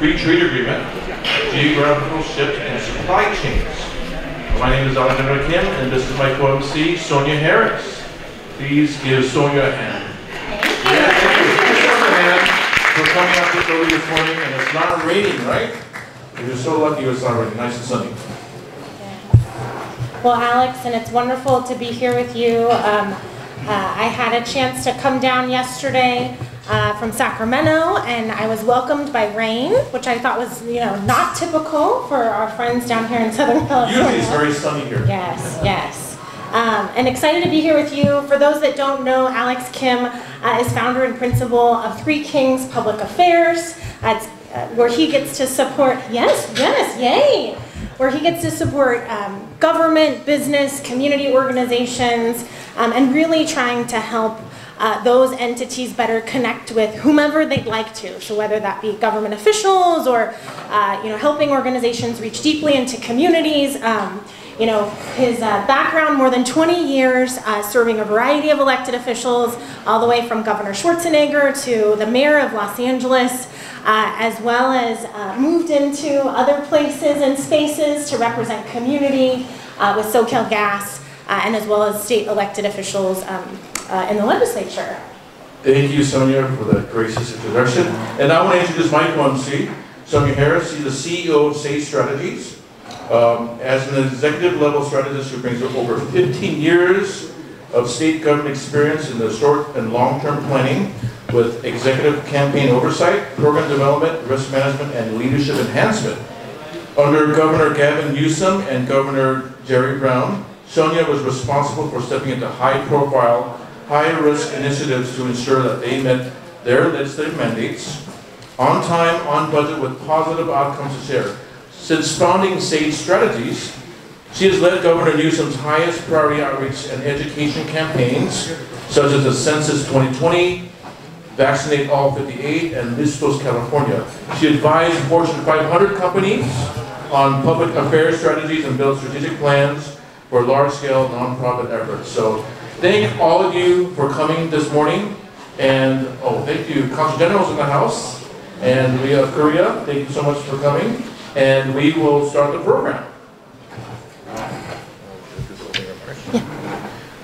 free trade agreement, geographical shift and supply chains. My name is Alexander Kim, and this is my co-MC, Sonia Harris. Please give Sonia a hand. Thank you. Give us a hand for coming up this early this morning, and it's not raining, right? You're so lucky it's not raining. Nice and sunny. Well, Alex, and it's wonderful to be here with you. I had a chance to come down yesterday from Sacramento, and I was welcomed by rain, which I thought was, not typical for our friends down here in Southern California. Usually it's very sunny here. Yes, yes. And excited to be here with you. For those that don't know, Alex Kim is founder and principal of Three Kings Public Affairs, where he gets to support, yes, yay! Where he gets to support government, business, community organizations, and really trying to help those entities better connect with whomever they'd like to. So whether that be government officials or helping organizations reach deeply into communities. His background, more than 20 years serving a variety of elected officials, all the way from Governor Schwarzenegger to the mayor of Los Angeles, as well as moved into other places and spaces to represent community with SoCal Gas, and as well as state elected officials in the legislature. Thank you, Sonia, for that gracious introduction. And I want to introduce my co-MC, Sonia Harris. She's the CEO of Sage Strategies. As an executive level strategist who brings over 15 years of state government experience in the short and long-term planning with executive campaign oversight, program development, risk management, and leadership enhancement. Under Governor Gavin Newsom and Governor Jerry Brown, Sonia was responsible for stepping into high-profile, high-risk initiatives to ensure that they met their legislative mandates on time, on budget, with positive outcomes to share. Since founding Sage Strategies, she has led Governor Newsom's highest priority outreach and education campaigns, such as the Census 2020, Vaccinate All 58, and Listos, California. She advised Fortune 500 companies on public affairs strategies and built strategic plans for large-scale nonprofit efforts. So thank all of you for coming this morning. And thank you, Consul General's in the house. And we have Korea. Thank you so much for coming. And we will start the program.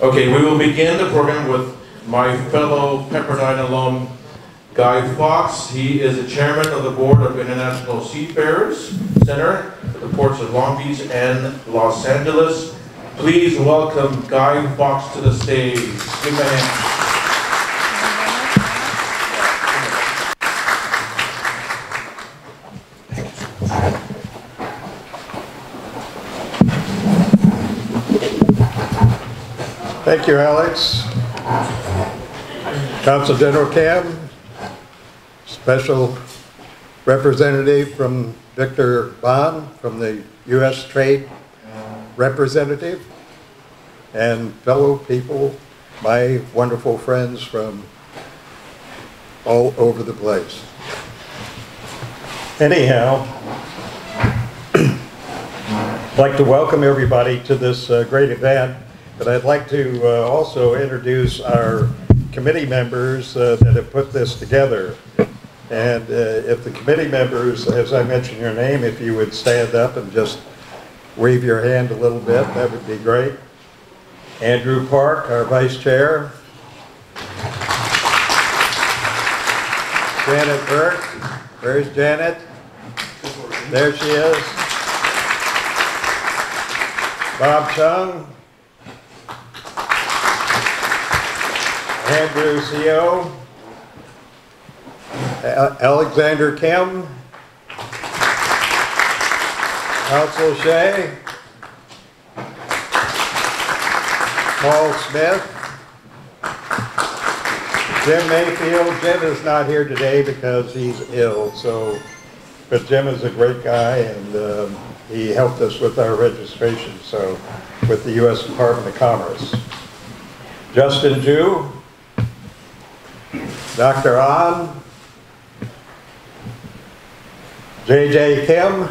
Okay, we will begin the program with my fellow Pepperdine alum, Guy Fox. He is the chairman of the board of International Seafarers Center at the ports of Long Beach and Los Angeles. Please welcome Guy Fox to the stage. Give him a hand. Thank you, Alex. Consul General Cam, Special Representative from Victor Bond from the U.S. Trade Representative, and fellow people, my wonderful friends from all over the place. Anyhow, I'd like to welcome everybody to this great event. But I'd like to also introduce our committee members that have put this together. And if the committee members, as I mentioned your name, if you would stand up and just wave your hand a little bit, that would be great. Andrew Park, our vice chair. Janet Burke. Where's Janet? There she is. Bob Chung. Andrew C.O., Alexander Kim, Council Shea, Paul Smith, Jim Mayfield. Jim is not here today because he's ill, but Jim is a great guy, and he helped us with our registration, with the U.S. Department of Commerce. Justin Jew, Dr. An, J.J. Kim,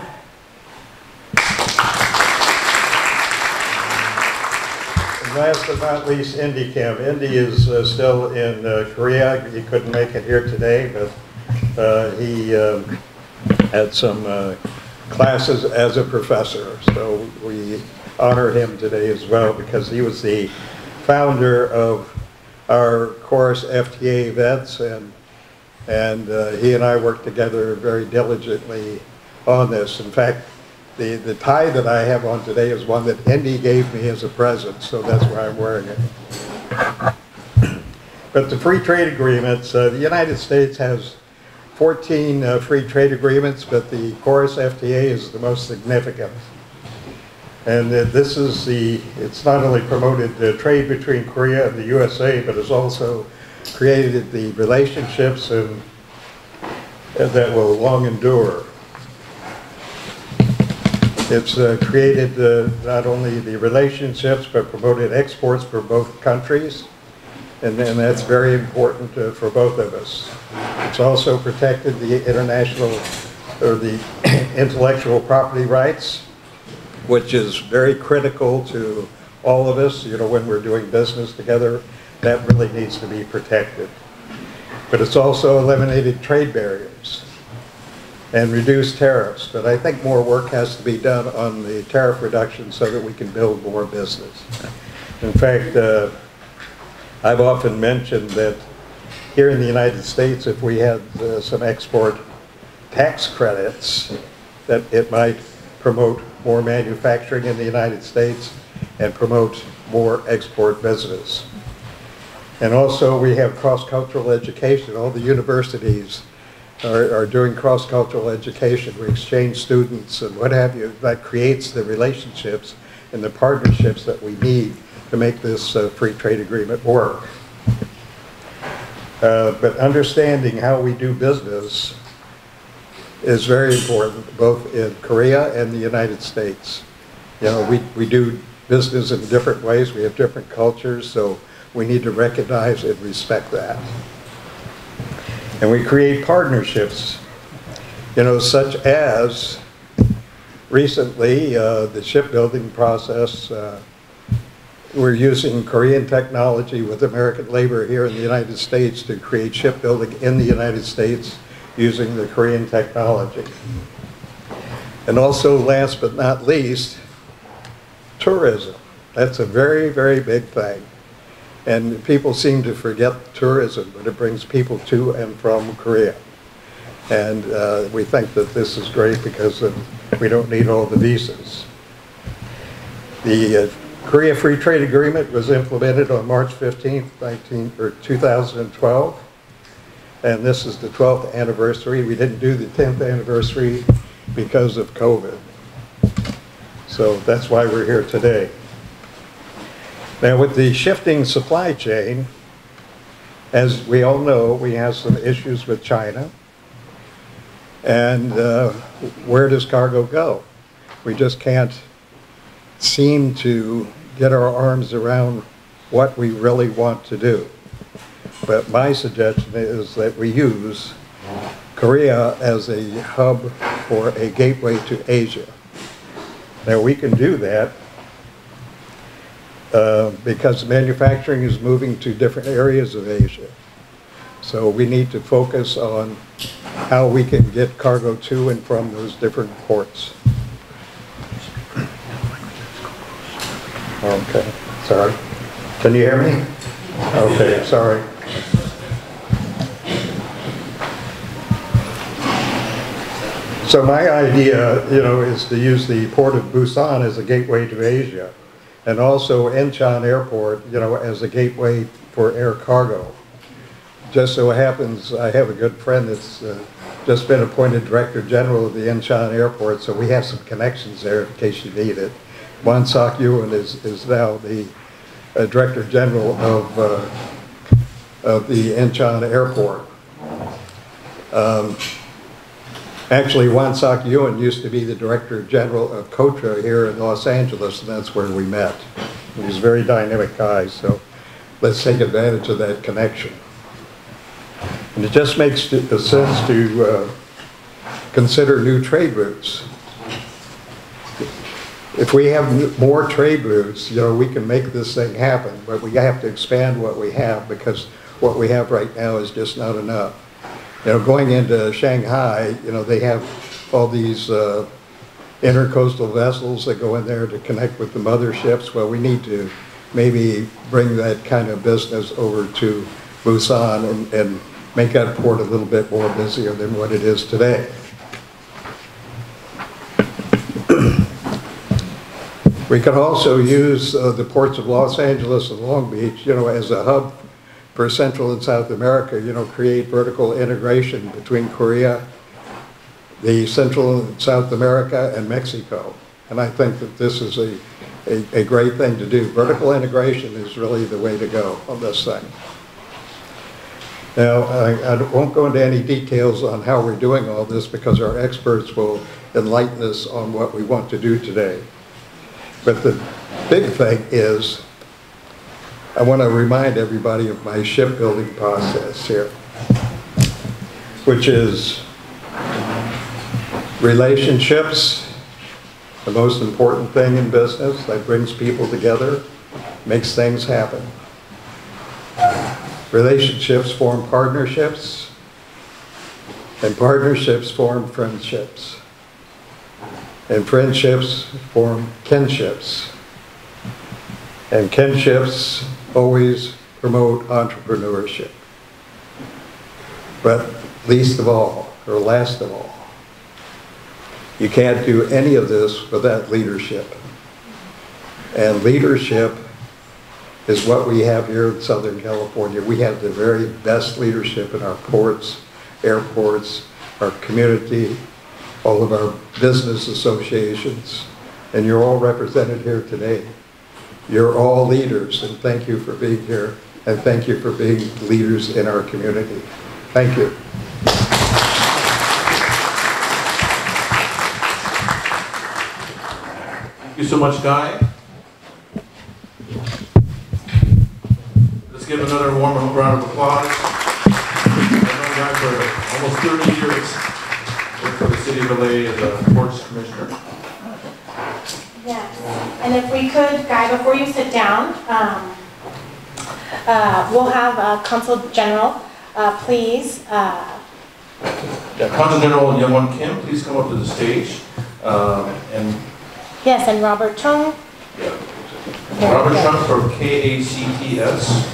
and last but not least, Indy Kim. Indy is still in Korea. He couldn't make it here today, but he had some classes as a professor. So we honor him today as well because he was the founder of our course FTA events, and he and I worked together very diligently on this. In fact, the tie that I have on today is one that Indy gave me as a present, so that's why I'm wearing it. But the free trade agreements, the United States has 14 free trade agreements, but the Chorus FTA is the most significant. And this is it's not only promoted trade between Korea and the USA, but has also created the relationships that will long endure. It's created not only the relationships, but promoted exports for both countries. And that's very important for both of us. It's also protected the international, or the intellectual property rights, which is very critical to all of us. You know, when we're doing business together, that really needs to be protected. But it's also eliminated trade barriers and reduced tariffs. But I think more work has to be done on the tariff reduction so that we can build more business. In fact, I've often mentioned that here in the United States, if we had some export tax credits, that it might promote more manufacturing in the United States and promote more export business. And also we have cross-cultural education. All the universities are doing cross-cultural education. We exchange students and what have you. That creates the relationships and the partnerships that we need to make this free trade agreement work. But understanding how we do business is very important, both in Korea and the United States. You know, we do business in different ways. We have different cultures, so we need to recognize and respect that. And we create partnerships, you know, such as recently the shipbuilding process. We're using Korean technology with American labor here in the United States to create shipbuilding in the United States using the Korean technology. And also, last but not least, tourism. That's a very, very big thing. And people seem to forget tourism, but it brings people to and from Korea. And we think that this is great because we don't need all the visas. The Korea Free Trade Agreement was implemented on March 15th, 2012. And this is the 12th anniversary. We didn't do the 10th anniversary because of COVID. So that's why we're here today. Now with the shifting supply chain, as we all know, we have some issues with China. And where does cargo go? We just can't seem to get our arms around what we really want to do. But my suggestion is that we use Korea as a hub or a gateway to Asia. Now we can do that because manufacturing is moving to different areas of Asia. So we need to focus on how we can get cargo to and from those different ports. Okay, sorry. Can you hear me? Okay, sorry. So my idea, you know, is to use the port of Busan as a gateway to Asia, and also Incheon Airport, you know, as a gateway for air cargo. Just so happens, I have a good friend that's just been appointed Director General of the Incheon Airport, so we have some connections there in case you need it. Won Sok-yoon is now the Director General of the Incheon Airport. Actually, Won Sok-yoon used to be the Director General of KOTRA here in Los Angeles, and that's where we met. He's a very dynamic guy, so let's take advantage of that connection. And it just makes sense to consider new trade routes. If we have more trade routes, you know, we can make this thing happen, but we have to expand what we have because what we have right now is just not enough. You know, going into Shanghai, you know, they have all these intercoastal vessels that go in there to connect with the motherships. Well, we need to maybe bring that kind of business over to Busan and make that port a little bit more busier than what it is today. We could also use the ports of Los Angeles and Long Beach, you know, as a hub for Central and South America, you know, create vertical integration between Korea, the Central and South America, and Mexico. And I think that this is a great thing to do. Vertical integration is really the way to go on this thing. Now, I won't go into any details on how we're doing all this because our experts will enlighten us on what we want to do today. But the big thing is, I want to remind everybody of my shipbuilding process here, which is relationships, the most important thing in business that brings people together, makes things happen. Relationships form partnerships, and partnerships form friendships. And friendships form kinships. And kinships always promote entrepreneurship. But least of all, or last of all, you can't do any of this without leadership. And leadership is what we have here in Southern California. We have the very best leadership in our ports, airports, our community, all of our business associations, and you're all represented here today. You're all leaders, and thank you for being here, and thank you for being leaders in our community. Thank you. Thank you so much, Guy. Let's give another warm round of applause. I've known Guy for almost 30 years. For the City of LA as a Ports Commissioner. Yes, and if we could, Guy, before you sit down, we'll have Consul General, please. Yeah, Consul General Youngwon Kim, please come up to the stage. Yes, and Robert Chung. Yeah. Robert Chung for KACTS,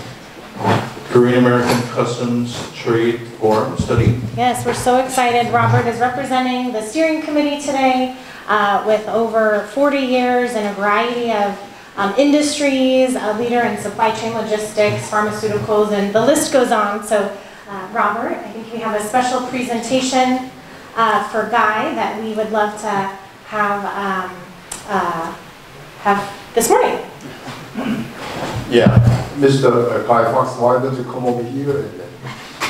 Korean American Customs Trade Forum Study. Yes, we're so excited. Robert is representing the steering committee today with over 40 years in a variety of industries, a leader in supply chain logistics, pharmaceuticals, and the list goes on. So, Robert, I think we have a special presentation for Guy that we would love to have this morning. Yeah, Mr. Guy Fox, why don't you come over here and then...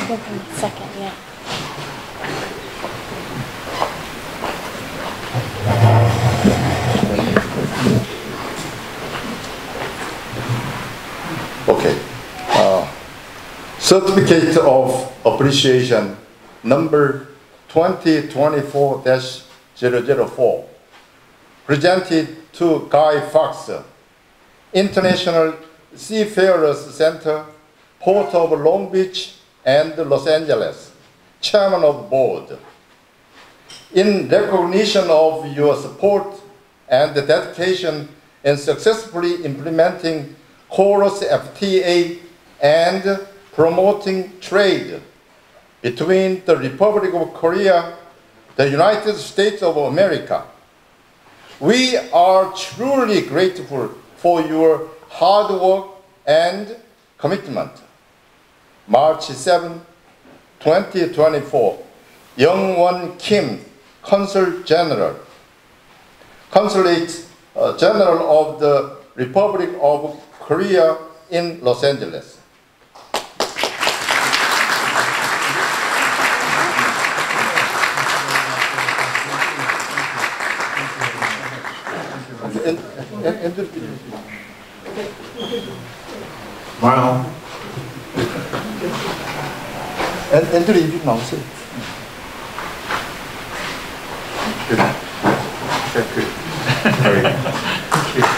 Give him a second, yeah. Okay. Certificate of Appreciation number 2024-004 presented to Guy Fox, International Seafarers Center, Port of Long Beach and Los Angeles, Chairman of the Board. In recognition of your support and dedication in successfully implementing KORUS FTA and promoting trade between the Republic of Korea, the United States of America, we are truly grateful for your hard work and commitment. March 7, 2024, Youngwon Kim, Consulate General of the Republic of Korea in Los Angeles. Wow. 엔드류 인증 나오세요.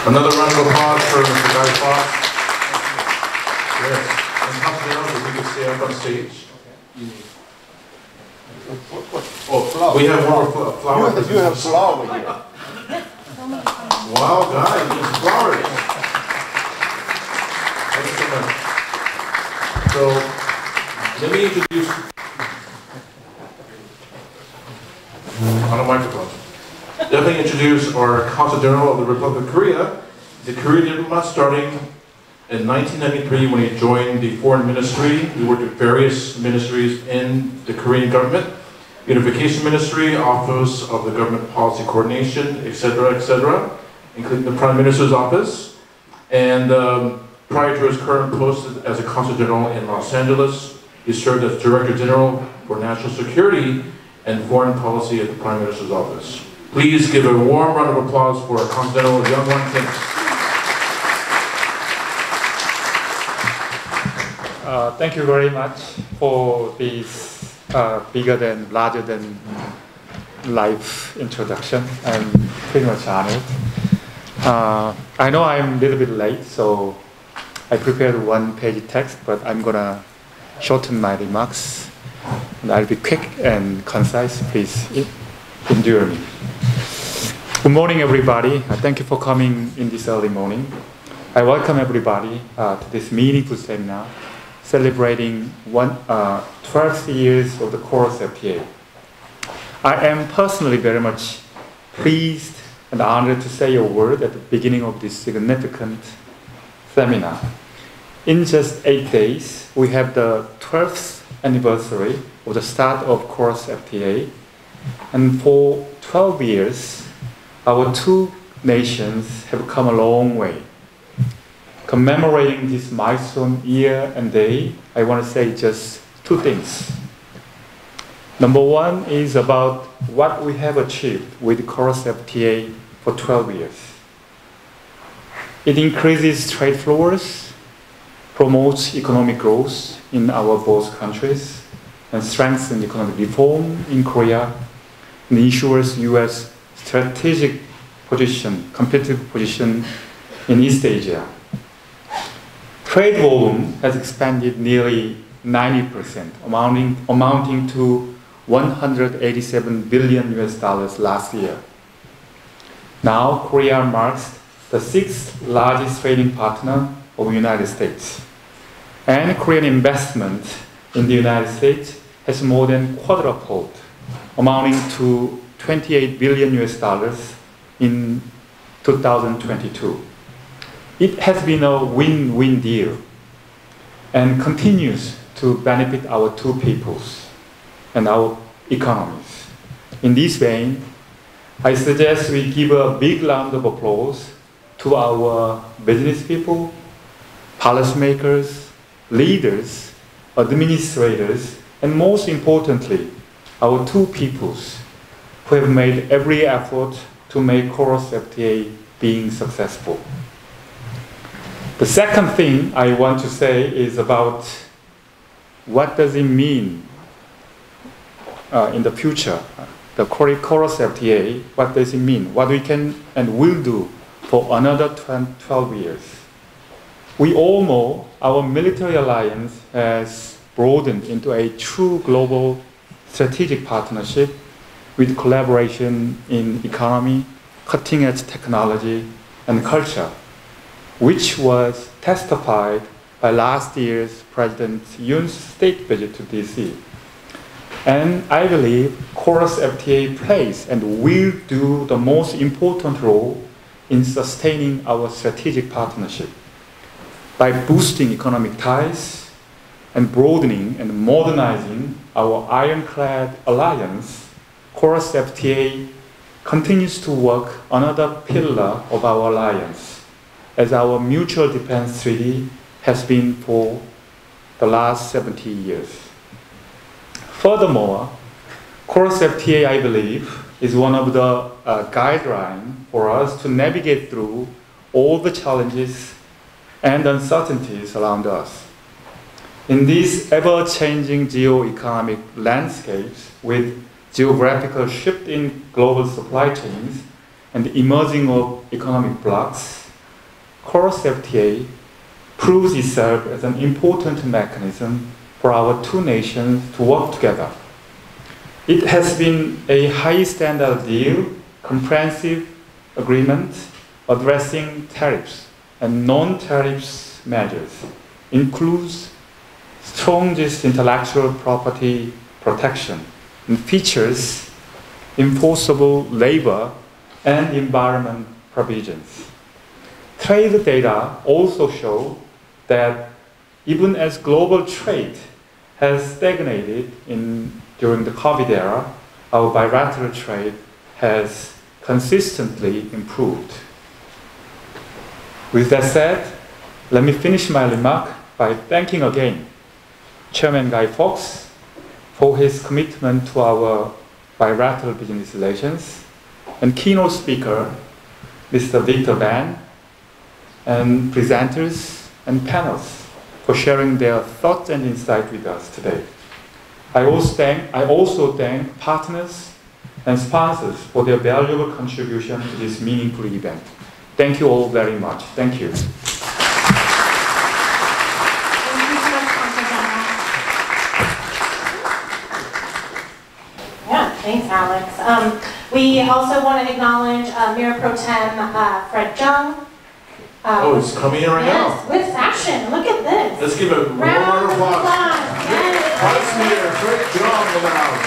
Another round of applause for Mr. Guy Fox. Yes. And Consul General, if we could stay up on stage. Oh, Flower. we have more flower. You have flower here. Wow, guys, it's flowers. Thank you so much. So, let me introduce on a microphone. Let me introduce our Consul General of the Republic of Korea, the Korean diplomat starting in 1993 when he joined the Foreign Ministry. He worked at various ministries in the Korean government. Unification Ministry, Office of the Government Policy Coordination, etc., including the Prime Minister's Office. And prior to his current post as a Consul General in Los Angeles, he served as Director General for National Security and Foreign Policy at the Prime Minister's Office. Please give a warm round of applause for our Consul General, Young Won Kim. Thank you very much for this larger than life introduction. I'm pretty much honored. I know I'm a little bit late, so I prepared one-page text, but I'm gonna shorten my remarks. And I'll be quick and concise. Please endure me. Good morning, everybody. Thank you for coming in this early morning. I welcome everybody to this meaningful seminar celebrating 12 years of the Chorus FTA. I am personally very much pleased and honored to say a word at the beginning of this significant seminar. In just 8 days, we have the 12th anniversary of the start of Chorus FTA, and for 12 years, our two nations have come a long way. Commemorating this milestone year and day, I want to say just two things. Number one is about what we have achieved with Chorus FTA for 12 years. It increases trade flows, promotes economic growth in our both countries, and strengthens economic reform in Korea, and ensures U.S. strategic position, competitive position in East Asia. Trade volume has expanded nearly 90%, amounting to 187 billion US dollars last year. Now, Korea marks the 6th largest trading partner of the United States. And Korean investment in the United States has more than quadrupled, amounting to 28 billion US dollars in 2022. It has been a win-win deal and continues to benefit our two peoples and our economies. In this vein, I suggest we give a big round of applause to our business people, policymakers, leaders, administrators, and most importantly, our two peoples who have made every effort to make Chorus FTA being successful. The second thing I want to say is about what does it mean in the future. The Chorus FTA, what does it mean? What we can and will do for another 12 years. We all know our military alliance has broadened into a true global strategic partnership with collaboration in economy, cutting-edge technology, and culture, which was testified by last year's President Yoon's state visit to DC. And I believe Chorus FTA plays and will do the most important role in sustaining our strategic partnership. By boosting economic ties and broadening and modernizing our ironclad alliance, Chorus FTA continues to work another pillar of our alliance, as our mutual defense treaty has been for the last 70 years. Furthermore, Chorus FTA, I believe, is one of the guidelines for us to navigate through all the challenges and uncertainties around us. In these ever-changing geo-economic landscapes with geographical shift in global supply chains and the emerging of economic blocs, Chorus FTA proves itself as an important mechanism for our two nations to work together. It has been a high standard deal, comprehensive agreement addressing tariffs and non-tariffs measures, includes strongest intellectual property protection and features enforceable labor and environment provisions. Trade data also show that even as global trade has stagnated during the COVID era, our bilateral trade has consistently improved. With that said, let me finish my remark by thanking again Chairman Guy Fawkes for his commitment to our bilateral business relations, and keynote speaker, Mr. Victor Ban, and presenters and panels for sharing their thoughts and insight with us today. I also thank partners and sponsors for their valuable contribution to this meaningful event. Thank you all very much. Thank you. Thanks, Alex. We also want to acknowledge Mayor Pro Tem Fred Jung. Oh, it's coming in right yes, now. With fashion. Look at this. Let's give a round of applause. Yes. Vice Mayor Fred Jung in the house.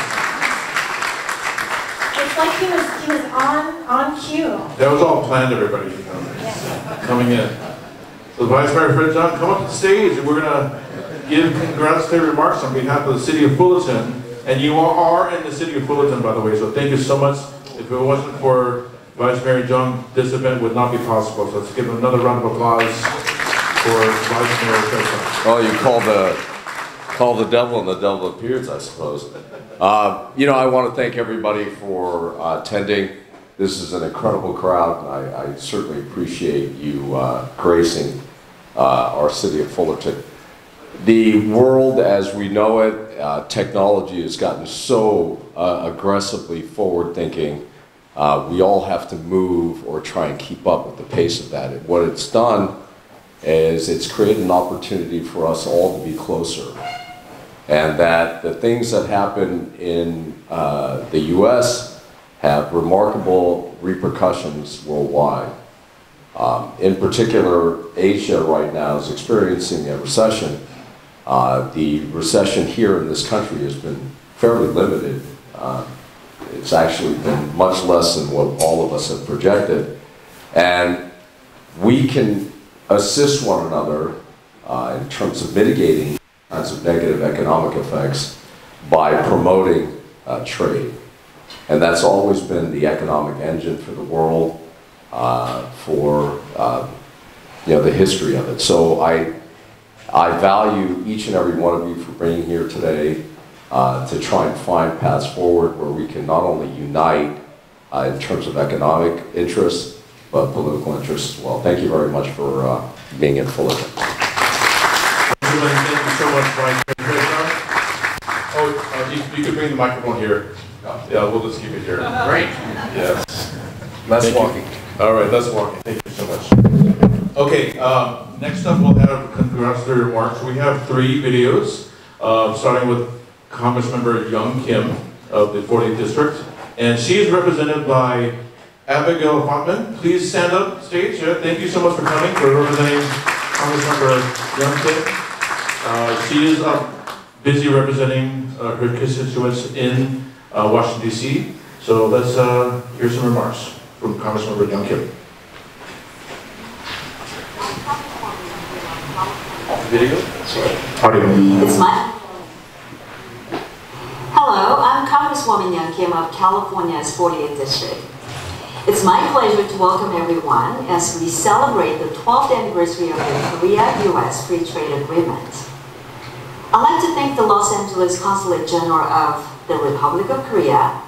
It's like he was on cue. That was all planned, everybody. Coming in. So Vice Mayor Fred Jung, come up to the stage, and we're going to give congratulatory remarks on behalf of the City of Fullerton. And you are in the City of Fullerton, by the way, so thank you so much. If it wasn't for Vice Mayor Jung, this event would not be possible. So let's give another round of applause for Vice Mayor Fred Jung. Oh, you call the devil and the devil appears, I suppose. You know, I want to thank everybody for attending. This is an incredible crowd, and I certainly appreciate you gracing our City of Fullerton. The world as we know it, technology has gotten so aggressively forward-thinking. We all have to move or try and keep up with the pace of that. What it's done is it's created an opportunity for us all to be closer. And that the things that happen in the US have remarkable repercussions worldwide. In particular, Asia right now is experiencing a recession. The recession here in this country has been fairly limited. It's actually been much less than what all of us have projected. And we can assist one another in terms of mitigating kinds of negative economic effects by promoting trade. And that's always been the economic engine for the world, for the history of it. So I value each and every one of you for being here today to try and find paths forward where we can not only unite in terms of economic interests, but political interests as well. Thank you very much for being in Fullerton. Thank you so much, Vice Mayor. Oh, you could bring the microphone here. Yeah, we'll just keep it here. Great. Yes. Less walking. All right, less walking. Thank you so much. Okay, next up we'll have congratulatory remarks. We have 3 videos, starting with Congressmember Young Kim of the 40th District. And she is represented by Abigail Hoffman. Please stand up stage. Yeah, thank you so much for coming, for representing Congressmember Young Kim. She is busy representing her constituents in Washington, D.C. So let's hear some remarks from Congressmember Young Kim. Video? Sorry. Audio. It's mine. Hello, I'm Congresswoman Young Kim of California's 40th District. It's my pleasure to welcome everyone as we celebrate the 12th anniversary of the Korea-US Free Trade Agreement. I'd like to thank the Los Angeles Consulate General of the Republic of Korea,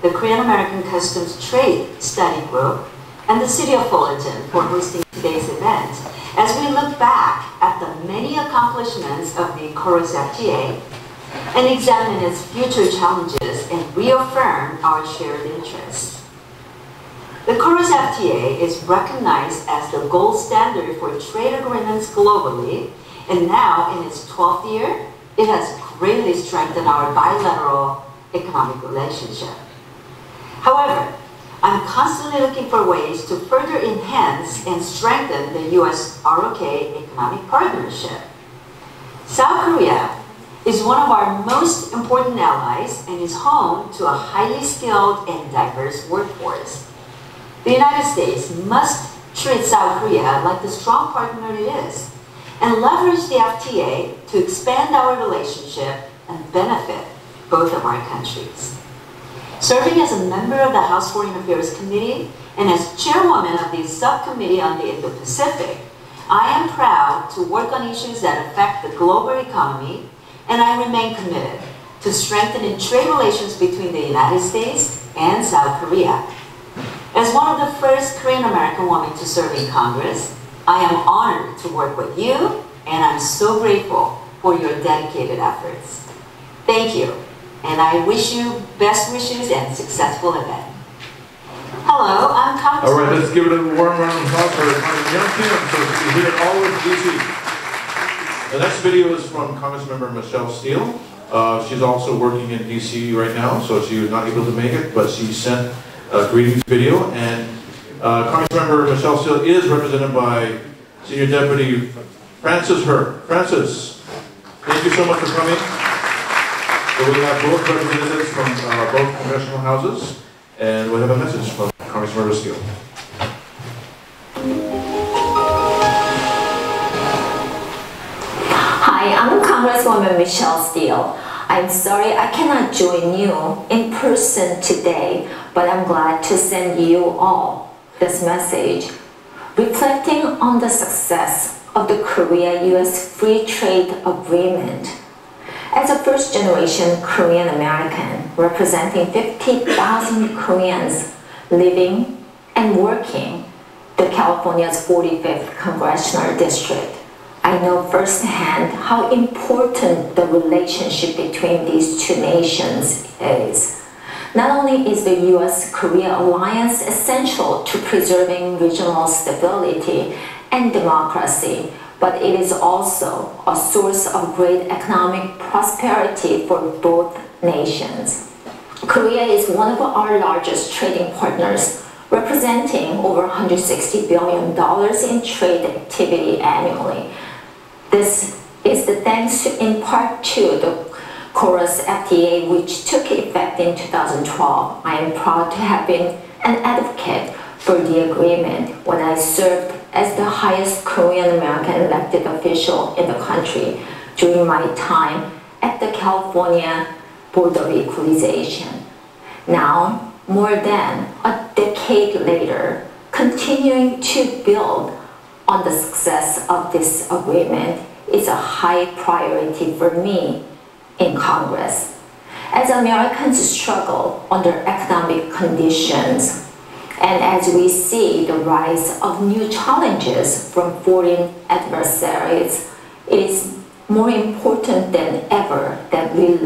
the Korean American Customs Trade Study Group, and the City of Fullerton for hosting today's event as we look back at the many accomplishments of the KORUS FTA and examine its future challenges and reaffirm our shared interests. The KORUS FTA is recognized as the gold standard for trade agreements globally, and now in its 12th year, it has greatly strengthened our bilateral economic relationship. However, I'm constantly looking for ways to further enhance and strengthen the US-ROK economic partnership. South Korea is one of our most important allies and is home to a highly skilled and diverse workforce. The United States must treat South Korea like the strong partner it is and leverage the FTA to expand our relationship and benefit both of our countries. Serving as a member of the House Foreign Affairs Committee and as chairwoman of the Subcommittee on the Indo-Pacific, I am proud to work on issues that affect the global economy, and I remain committed to strengthening trade relations between the United States and South Korea. As one of the first Korean American women to serve in Congress, I am honored to work with you, and I'm so grateful for your dedicated efforts. Thank you, and I wish you best wishes and successful event. Hello, I'm Congresswoman. All right, let's give it a warm round of applause for Young Kim, so she's here all over DC. The next video is from Congressmember Michelle Steele. She's also working in DC right now, so she was not able to make it, but she sent a greetings video. And Congressmember Michelle Steele is represented by Senior Deputy Francis Hurd. Francis, thank you so much for coming. So we have both representatives from both congressional houses, and we have a message from Congressmember Steele. Hi, I'm Congresswoman Michelle Steele. I'm sorry I cannot join you in person today, but I'm glad to send you all this message. Reflecting on the success of the Korea-US Free Trade Agreement. As a first-generation Korean American representing 50,000 Koreans living and working in California's 45th Congressional District, I know firsthand how important the relationship between these two nations is. Not only is the US-Korea alliance essential to preserving regional stability and democracy, but it is also a source of great economic prosperity for both nations. Korea is one of our largest trading partners, representing over $160 billion in trade activity annually. This is the thanks in part to the KORUS FTA, which took effect in 2012. I am proud to have been an advocate for the agreement when I served as the highest Korean American elected official in the country during my time at the California Board of Equalization. Now, more than a decade later, continuing to build on the success of this agreement is a high priority for me in Congress. As Americans struggle under economic conditions, and as we see the rise of new challenges from foreign adversaries, it is more important than ever that we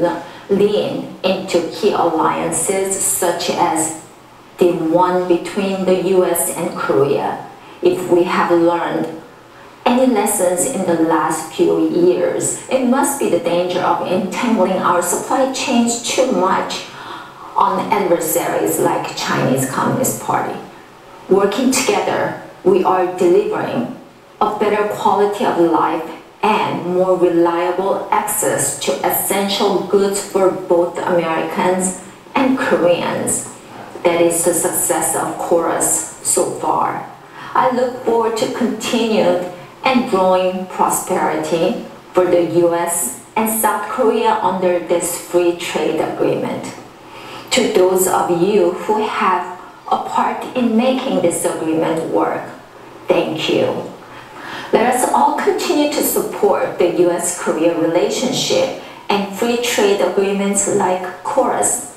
lean into key alliances such as the one between the US and Korea. If we have learned any lessons in the last few years, it must be the danger of entangling our supply chains too much on adversaries like Chinese Communist Party. Working together, we are delivering a better quality of life and more reliable access to essential goods for both Americans and Koreans. That is the success of KORUS so far. I look forward to continued and growing prosperity for the US and South Korea under this free trade agreement. To those of you who have a part in making this agreement work, thank you. Let us all continue to support the US-Korea relationship and free trade agreements like KORUS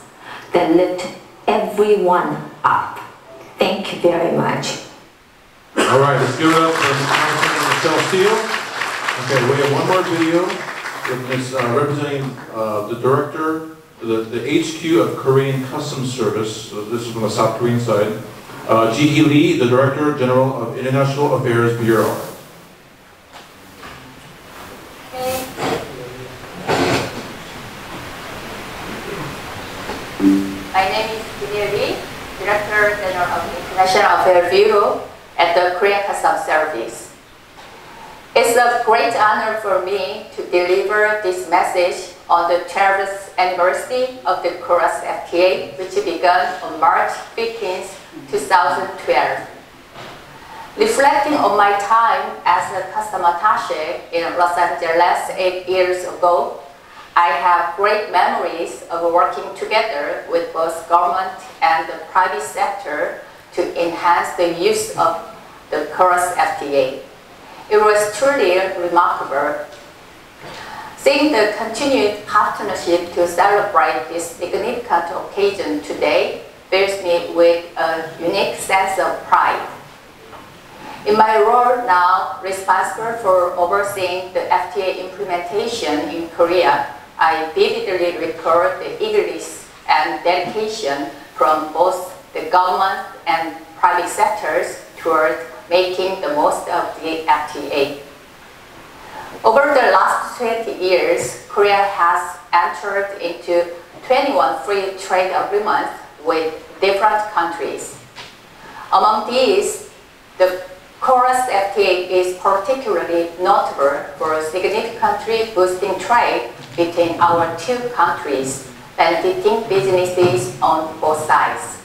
that lift everyone up. Thank you very much. All right, let's give it up for Congresswoman Michelle Steele. Okay, we have one more video. It's representing the director, the HQ of Korean Customs Service. So this is from the South Korean side. Ji-hee Lee, the Director General of International Affairs Bureau. My name is Kim Lee, Director General of International Affairs Bureau at the Korean Customs Service. It's a great honor for me to deliver this message on the 12th anniversary of the KORUS FTA, which began on March 15, 2012. Reflecting on my time as a customs attaché in Los Angeles 8 years ago, I have great memories of working together with both government and the private sector to enhance the use of the KORUS FTA. It was truly remarkable. Seeing the continued partnership to celebrate this significant occasion today fills me with a unique sense of pride. In my role now, responsible for overseeing the FTA implementation in Korea, I vividly recall the eagerness and dedication from both the government and private sectors toward making the most of the FTA. Over the last 20 years, Korea has entered into 21 free trade agreements with different countries. Among these, the KORUS FTA is particularly notable for significantly boosting trade between our two countries, benefiting businesses on both sides.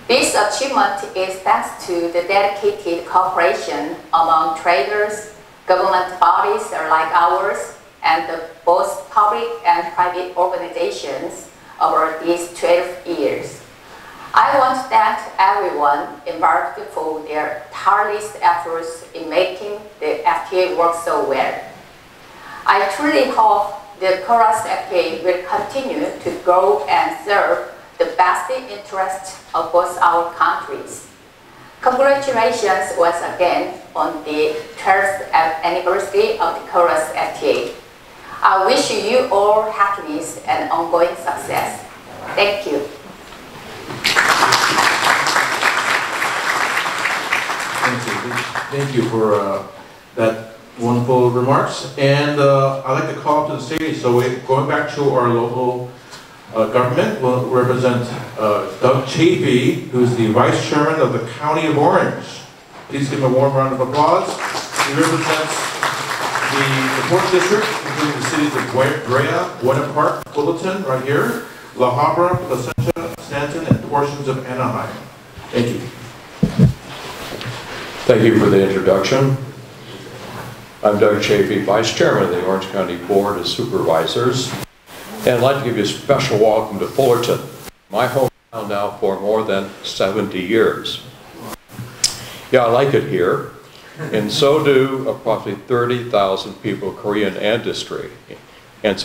This achievement is thanks to the dedicated cooperation among traders, government bodies like ours, and both public and private organizations over these 12 years. I want to thank everyone involved for their tireless efforts in making the FTA work so well. I truly hope the KORUS FTA will continue to grow and serve the best interests of both our countries. Congratulations once again on the 12th anniversary of the KORUS FTA. I wish you all happiness and ongoing success. Thank you. Thank you for that wonderful remarks. And I'd like to call up to the stage. So going back to our local government, we'll represent Doug Chafee, who's the Vice Chairman of the County of Orange. Please give him a warm round of applause. He represents the Port District, including the cities of Brea, Buena Park, Fullerton, right here, La Habra, Placentia, Stanton, and portions of Anaheim. Thank you. Thank you for the introduction. I'm Doug Chafee, Vice Chairman of the Orange County Board of Supervisors, and I'd like to give you a special welcome to Fullerton, my hometown now for more than 70 years. Yeah, I like it here, and so do approximately 30,000 people of Korean ancestry. And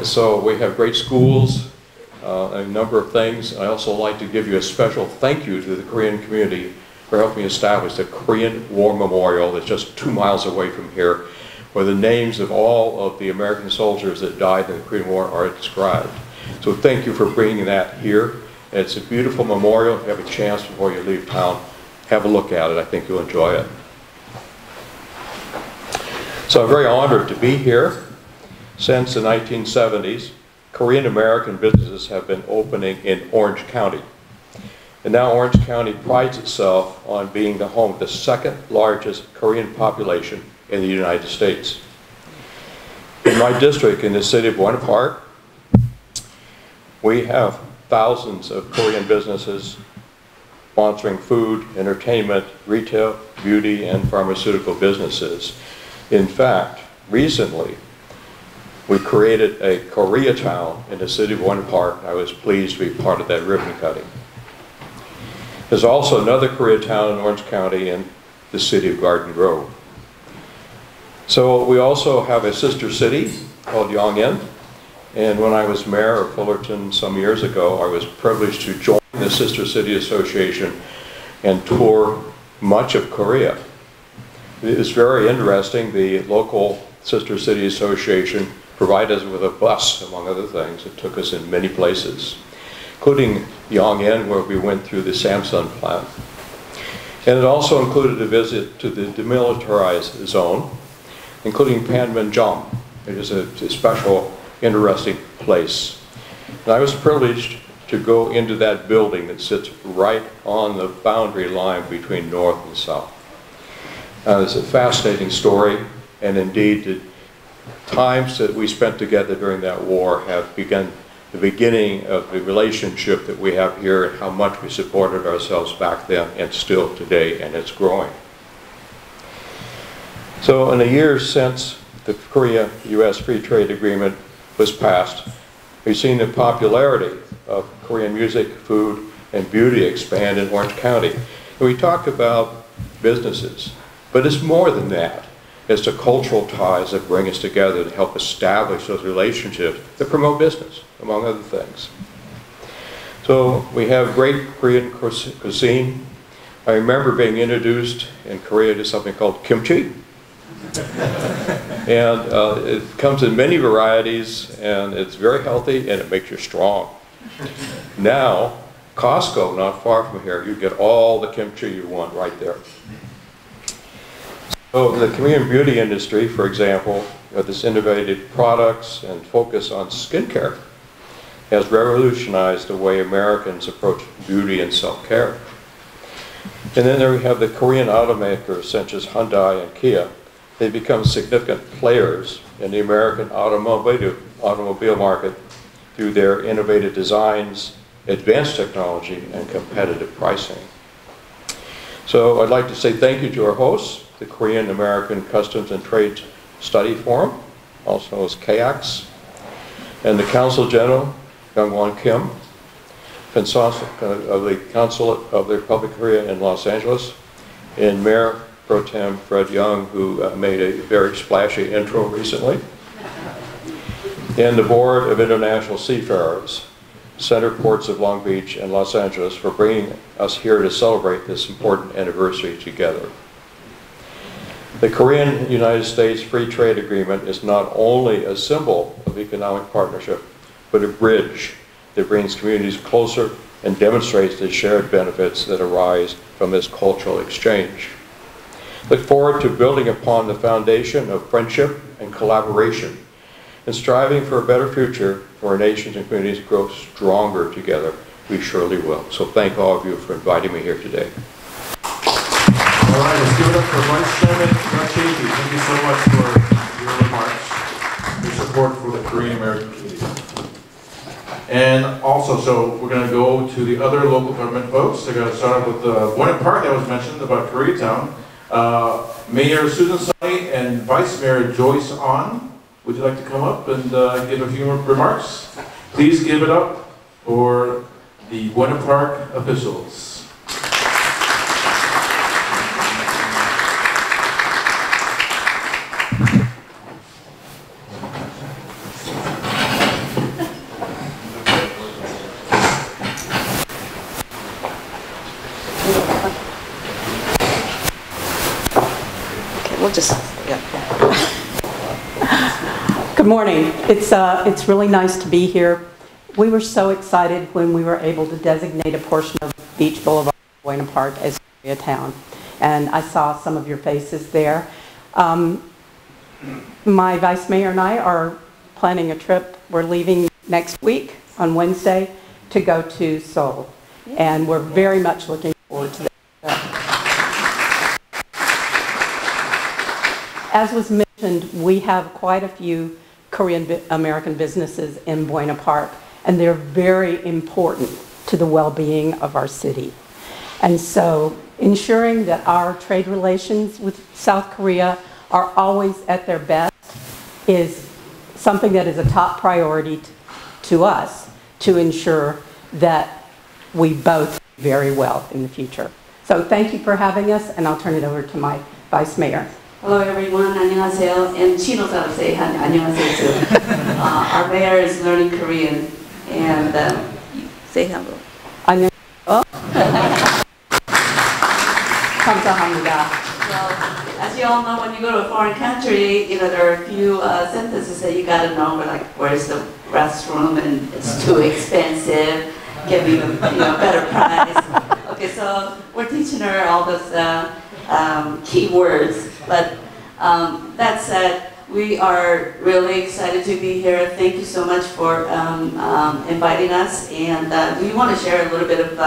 so we have great schools, a number of things. I also like to give you a special thank you to the Korean community for helping establish the Korean War Memorial that's just 2 miles away from here, where the names of all of the American soldiers that died in the Korean War are described. So thank you for bringing that here. It's a beautiful memorial. If you have a chance before you leave town, have a look at it. I think you'll enjoy it. So I'm very honored to be here. Since the 1970s, Korean American businesses have been opening in Orange County. And now Orange County prides itself on being the home of the second largest Korean population in the United States. In my district, in the city of Buena Park, we have thousands of Korean businesses sponsoring food, entertainment, retail, beauty, and pharmaceutical businesses. In fact, recently, we created a Koreatown in the city of Buena Park. I was pleased to be part of that ribbon cutting. There's also another Koreatown in Orange County in the city of Garden Grove. So we also have a sister city called Yongin. And when I was mayor of Fullerton some years ago, I was privileged to join the Sister City Association and tour much of Korea. It was very interesting. The local Sister City Association provided us with a bus, among other things. It took us in many places, including Yongin, where we went through the Samsung plant. And it also included a visit to the demilitarized zone, including Panmunjom. It is a special, interesting place. And I was privileged to go into that building that sits right on the boundary line between North and South. It's a fascinating story, and indeed the times that we spent together during that war have begun the beginning of the relationship that we have here and how much we supported ourselves back then and still today, and it's growing. So in the years since the Korea-U.S. Free Trade Agreement was passed, we've seen the popularity of Korean music, food, and beauty expand in Orange County. And we talked about businesses, but it's more than that. It's the cultural ties that bring us together to help establish those relationships that promote business, among other things. So we have great Korean cuisine. I remember being introduced in Korea to something called kimchi. And it comes in many varieties, and it's very healthy, and it makes you strong. Now, Costco, not far from here, you get all the kimchi you want right there. So the Korean beauty industry, for example, with its innovative products and focus on skincare, has revolutionized the way Americans approach beauty and self-care. And then there we have the Korean automakers such as Hyundai and Kia. They've become significant players in the American automobile market through their innovative designs, advanced technology, and competitive pricing. So I'd like to say thank you to our hosts, the Korean American Customs and Trade Study Forum, also known as KAX, and the Consul General, Young-Won Kim, of the Consulate of the Republic of Korea in Los Angeles, and Mayor Pro Tem Fred Young, who made a very splashy intro recently, and the Board of International Seafarers, Center Ports of Long Beach and Los Angeles, for bringing us here to celebrate this important anniversary together. The Korean-United States Free Trade Agreement is not only a symbol of economic partnership, but a bridge that brings communities closer and demonstrates the shared benefits that arise from this cultural exchange. Look forward to building upon the foundation of friendship and collaboration and striving for a better future for our nations and communities grow stronger together. We surely will. So thank all of you for inviting me here today. All right, let's give it up for Vice Chairman Brett Chafee. Thank you so much for your remarks, your support for the Korean American community. And also, so we're going to go to the other local government folks. They're going to start off with Buena Park that was mentioned about Koreatown. Mayor Susan Sunny and Vice Mayor Joyce Ahn, would you like to come up and give a few remarks? Please give it up for the Buena Park officials. Good morning. It's really nice to be here. We were so excited when we were able to designate a portion of Beach Boulevard, Buena Park, as Koreatown, and I saw some of your faces there. My vice mayor and I are planning a trip. We're leaving next week on Wednesday to go to Seoul, and we're very much looking forward to that. As was mentioned, we have quite a few Korean American businesses in Buena Park, and they're very important to the well-being of our city. And so ensuring that our trade relations with South Korea are always at their best is something that is a top priority to us to ensure that we both do very well in the future. So thank you for having us, and I'll turn it over to my vice mayor. Hello everyone, 안녕하세요. And Chino will say 안녕하세요 too. Our mayor is learning Korean, and say hello. 안녕하세요. 감사합니다. So, as you all know, when you go to a foreign country, there are a few sentences that you gotta know, like where's the restroom, and it's too expensive, give me better price. Okay, so we're teaching her all those key words, but that said, We are really excited to be here. Thank you so much for inviting us, and we want to share a little bit of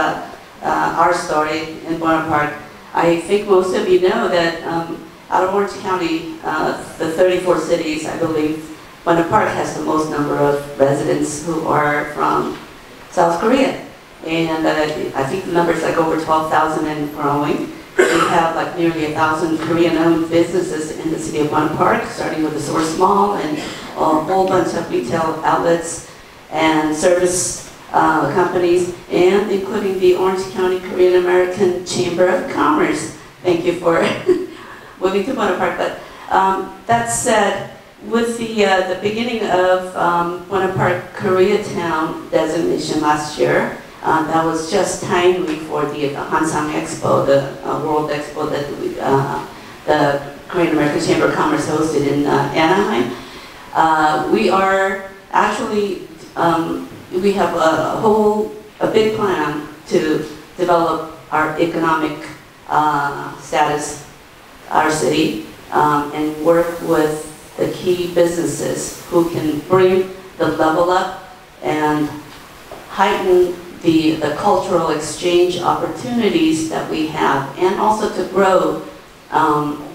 our story in Buena Park. I think most of you know that out of Orange County, the 34 cities, I believe, Buena Park has the most number of residents who are from South Korea. And I think the number is like over 12,000 and growing. We have like nearly 1,000 Korean-owned businesses in the city of Buena Park, starting with the Source Mall and a whole bunch of retail outlets and service companies, and including the Orange County Korean American Chamber of Commerce. Thank you for moving to Buena Park. But that said, with the beginning of Buena Park Koreatown designation last year, that was just timely for the Hansang Expo, the World Expo that the Korean American Chamber of Commerce hosted in Anaheim. We are actually, we have a big plan to develop our economic status, our city, and work with the key businesses who can bring the level up and heighten the cultural exchange opportunities that we have, and also to grow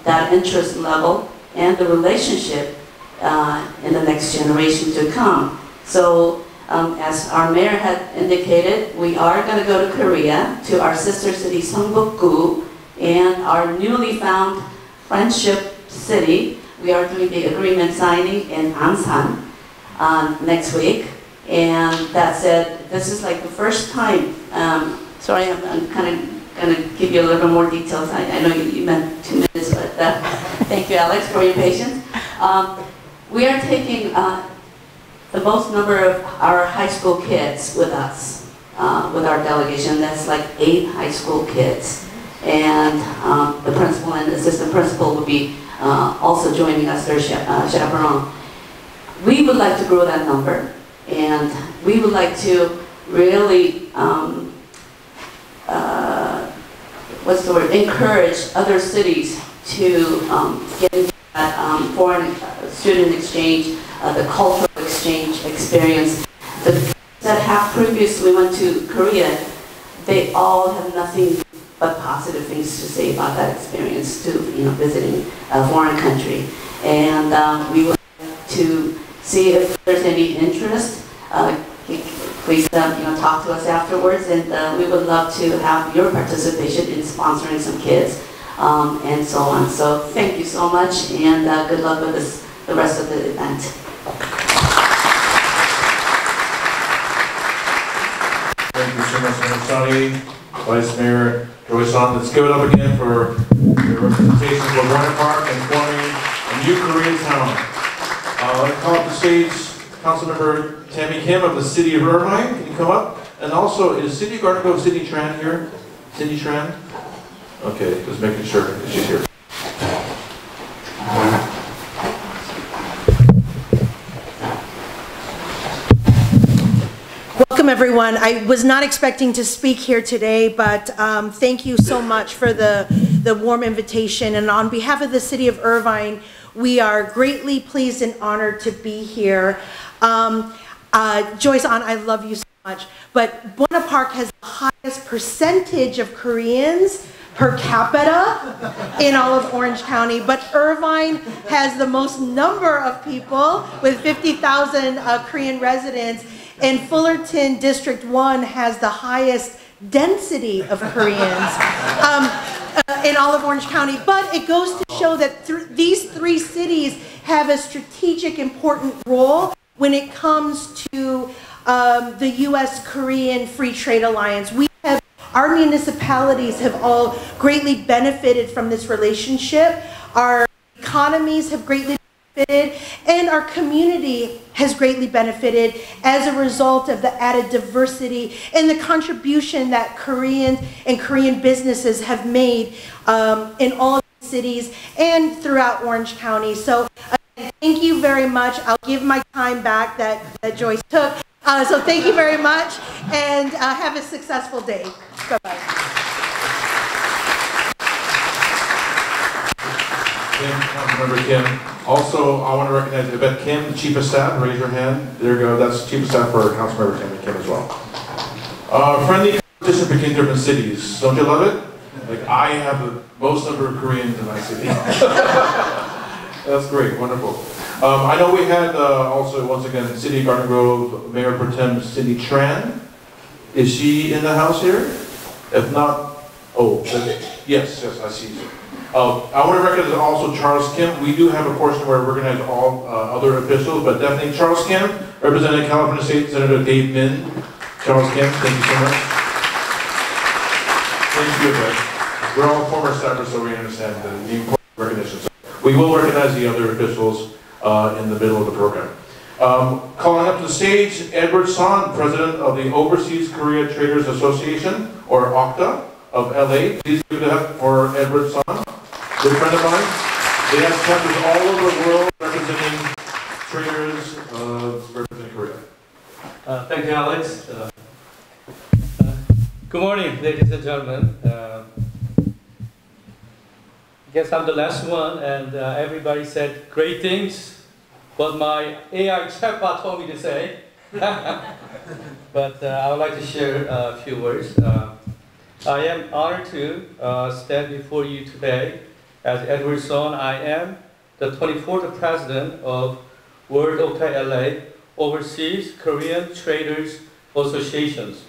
that interest level and the relationship in the next generation to come. So as our mayor had indicated, we are going to go to Korea, to our sister city Seongbuk-gu, and our newly found friendship city. We are doing the agreement signing in Ansan next week. And that said, this is like the first time, sorry, I'm kind of going to give you a little bit more details. I know you meant 2 minutes, but thank you, Alex, for your patience. We are taking the most number of our high school kids with us, with our delegation. That's like 8 high school kids. And the principal and assistant principal will be also joining us, their chaperone. We would like to grow that number. And we would like to really, encourage other cities to get into that foreign student exchange, the cultural exchange experience. The kids that have previously went to Korea, they all have nothing but positive things to say about that experience, to visiting a foreign country. And we would like to see if there's any interest. Please talk to us afterwards, and we would love to have your participation in sponsoring some kids and so on. So thank you so much, and good luck with the rest of the event. Thank you so much, Mayor Sonny, Vice Mayor Joy-san. Let's give it up again for the representation for Buena Park and forming a new Koreatown. Let's call up the stage Councilmember Tammy Kim of the City of Irvine. Can you come up? And also, is City Garden Cindy Tran here? Cindy Tran? Okay, just making sure that she's here. Welcome everyone. I was not expecting to speak here today, but thank you so much for the warm invitation. And on behalf of the City of Irvine, we are greatly pleased and honored to be here. Joyce-Ann, I love you so much, but Buena Park has the highest percentage of Koreans per capita in all of Orange County, but Irvine has the most number of people with 50,000 Korean residents, and Fullerton District 1 has the highest density of Koreans in all of Orange County. But it goes to show that these 3 cities have a strategic important role when it comes to the U.S.-Korean Free Trade Alliance. Our municipalities have all greatly benefited from this relationship. Our economies have greatly benefited, and our community has greatly benefited as a result of the added diversity and the contribution that Koreans and Korean businesses have made in all of the cities and throughout Orange County. So thank you very much. I'll give my time back that Joyce took. So thank you very much, and have a successful day. Bye-bye. Kim, Councilmember Kim. Also, I want to recognize Yvette Kim, Chief of Staff. Raise your hand. There you go. That's Chief of Staff for Councilmember Kim as well. Friendly competition between different cities. Don't you love it? Like, I have the most number of Koreans in my city. That's great. Wonderful. I know we had also, once again, City of Garden Grove Mayor Pro Tem Cindy Tran. Is she in the house here? If not, oh, yes, I see you. I want to recognize also Charles Kim. We do have a portion where we recognize all other officials, but definitely Charles Kim, representing California State Senator Dave Min. Charles Kim, thank you so much. Thank you, Ed. We're all former staffers, so we understand the important recognition. So we will recognize the other officials in the middle of the program. Calling up to the stage, Edward Son, President of the Overseas Korea Traders Association, or OCTA, of LA. Please give it up for Edward Son, good friend of mine. They have chapters all over the world representing traders representing Korea. Thank you, Alex. Good morning, ladies and gentlemen. I guess I'm the last one, and everybody said great things. What my AI chatbot told me to say. But I would like to share a few words. I am honored to stand before you today as Edward Son. I am the 24th President of World OCTA LA, Overseas Korean Traders Associations.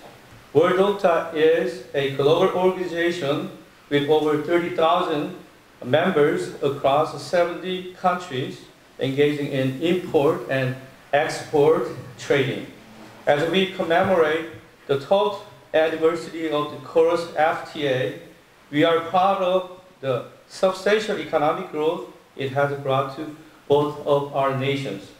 World OCTA is a global organization with over 30,000 members across 70 countries, engaging in import and export trading. As we commemorate the 12th anniversary of the KOROS FTA, we are proud of the substantial economic growth it has brought to both of our nations.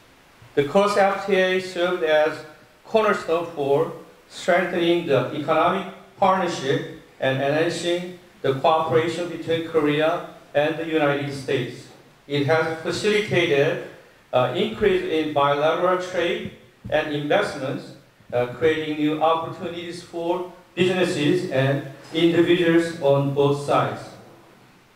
The KOROS FTA served as cornerstone for strengthening the economic partnership and enhancing the cooperation between Korea and the United States. It has facilitated increase in bilateral trade and investments, creating new opportunities for businesses and individuals on both sides.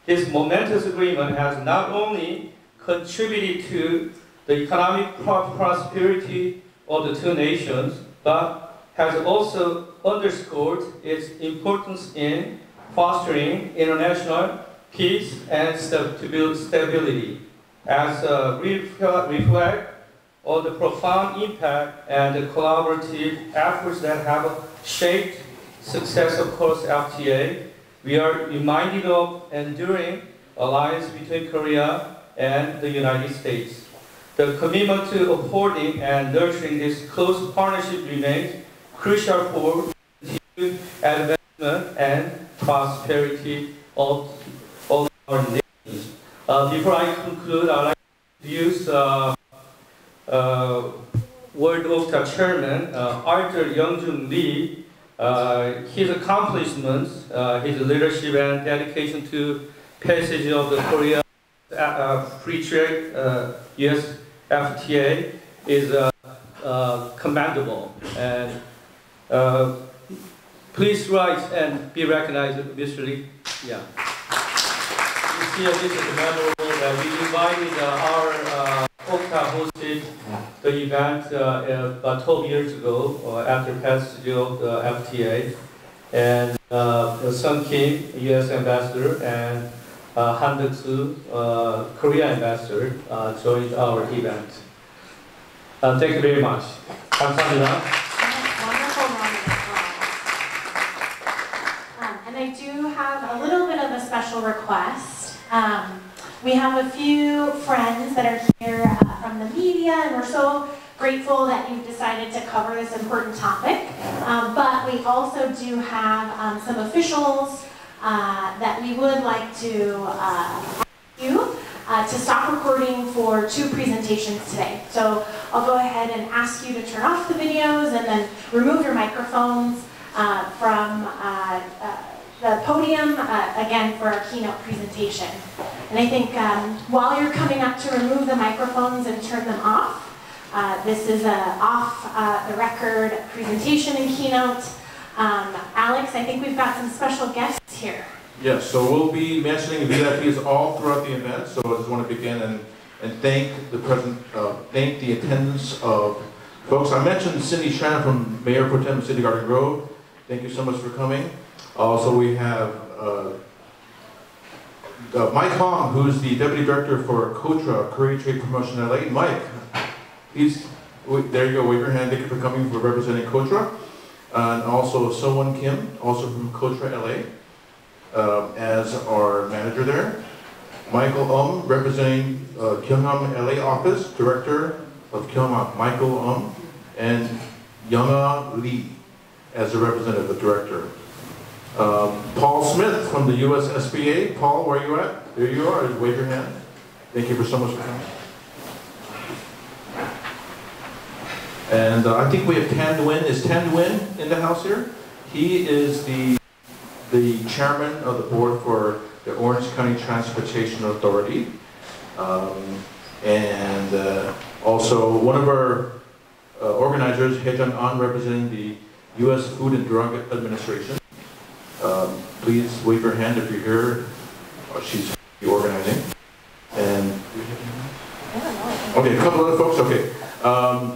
This momentous agreement has not only contributed to the economic prosperity of the two nations, but has also underscored its importance in fostering international peace and stability, as reflect on the profound impact and the collaborative efforts that have shaped success of KOROS FTA. We are reminded of enduring alliance between Korea and the United States. The commitment to upholding and nurturing this close partnership remains crucial for continued advancement and prosperity of all our nations. Before I conclude, I'd like to use World OCTA Chairman Arthur Youngjun Lee, his accomplishments, his leadership and dedication to passage of the Korea Free Trade U.S. FTA is commendable. And please rise and be recognized, Mr. Lee. Yeah. You see, this is memorable that we invited our OCTA hosted the event about 12 years ago after passage of the FTA. And Sung Kim, U.S. Ambassador, and Han Deuk-soo, Korea Ambassador, joined our event. Thank you very much. 감사합니다. Wonderful moment as well. And I do have a little bit of a special request. We have a few friends that are here from the media, and we're so grateful that you've decided to cover this important topic. But we also do have some officials that we would like to ask you to stop recording for 2 presentations today. So I'll go ahead and ask you to turn off the videos and then remove your microphones from the podium, again, for our keynote presentation. And I think while you're coming up to remove the microphones and turn them off, this is an off-the-record presentation and keynote. Alex, I think we've got some special guests here. Yes, so we'll be mentioning VIPs all throughout the event, so I just want to begin and thank thank the attendance of folks. I mentioned Cindy Shannon from Mayor Pro Tem of City Garden Grove. Thank you so much for coming. Also, we have Mike Hong, who's the Deputy Director for COTRA, Korea Trade Promotion LA. Mike, there you go, wave your hand. Thank you for coming, for representing COTRA. And also So-Won Kim, also from COTRA LA. As our manager there. Michael representing Gyeongham LA office, director of Gyeongham, Michael and Younga Lee as a representative director. Paul Smith from the US SBA. Paul, where are you at? There you are, wave your hand. Thank you so much for coming. And I think we have Tan Nguyen. Is Tan Nguyen in the house here? He is the chairman of the board for the Orange County Transportation Authority. Also one of our organizers, Hye-Jun An, representing the U.S. Food and Drug Administration. Please wave your hand if you're here. She's organizing. And okay, a couple other folks. Okay,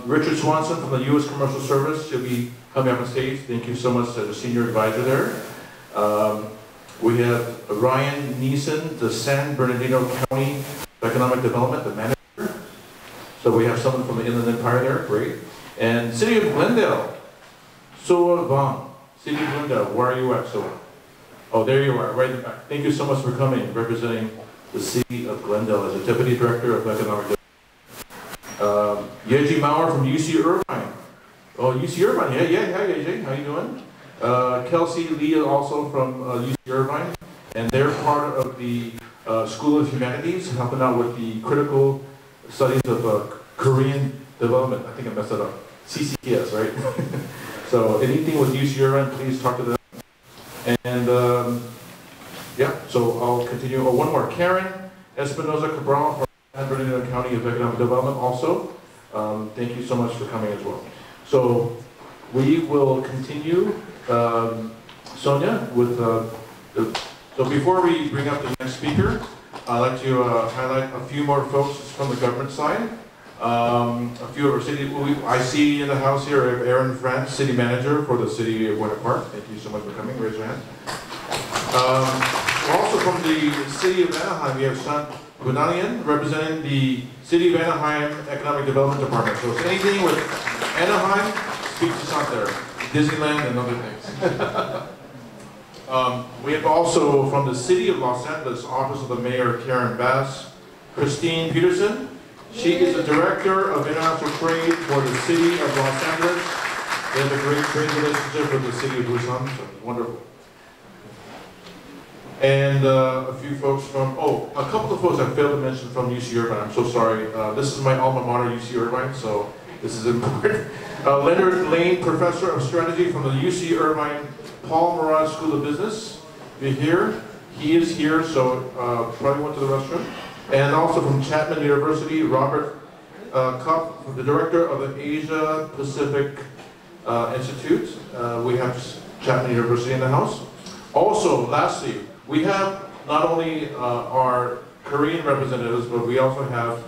Richard Swanson from the U.S. Commercial Service. She'll be coming up on stage. Thank you so much as a senior advisor there. We have Ryan Neeson, the San Bernardino County Economic Development, the manager. So we have someone from the Inland Empire there, great. And City of Glendale, Soa Vong. City of Glendale, where are you at, Soa? Oh, there you are, right in the back. Thank you so much for coming, representing the City of Glendale as a Deputy Director of Economic Development. Yeji Maurer from UC Irvine. Oh, UC Irvine, yeah, Yeji, how you doing? Kelsey Lee also from UC Irvine, and they're part of the School of Humanities, helping out with the critical studies of Korean development. I think I messed that up. CCS, right? So anything with UC Irvine, please talk to them. And yeah, so I'll continue. Oh, one more. Karen Espinoza Cabral from San Bernardino County of Economic Development also. Thank you so much for coming as well. So we will continue. Sonia, with so before we bring up the next speaker, I'd like to highlight a few more folks from the government side. A few of our city, I see in the house here, Aaron France, City Manager for the City of Buena Park. Thank you so much for coming, raise your hand. Also from the City of Anaheim, we have Sant Gunanian, representing the City of Anaheim Economic Development Department. So if anything with Anaheim, speak to Sant there. Disneyland and other things. We have also from the City of Los Angeles, Office of the Mayor, Karen Bass, Christine Peterson. She is the Director of International Trade for the City of Los Angeles. They have a great trade relationship with the City of Busan, so it's wonderful. And a few folks from, a couple of folks I failed to mention from UC Irvine. I'm so sorry. This is my alma mater, UC Irvine, so this is important. Leonard Lane, Professor of Strategy from the UC Irvine Paul Merage School of Business. You're here. He is here, so probably went to the restroom. And also from Chapman University, Robert Cup, the Director of the Asia Pacific Institute. We have Chapman University in the house. Also, lastly, we have not only our Korean representatives, but we also have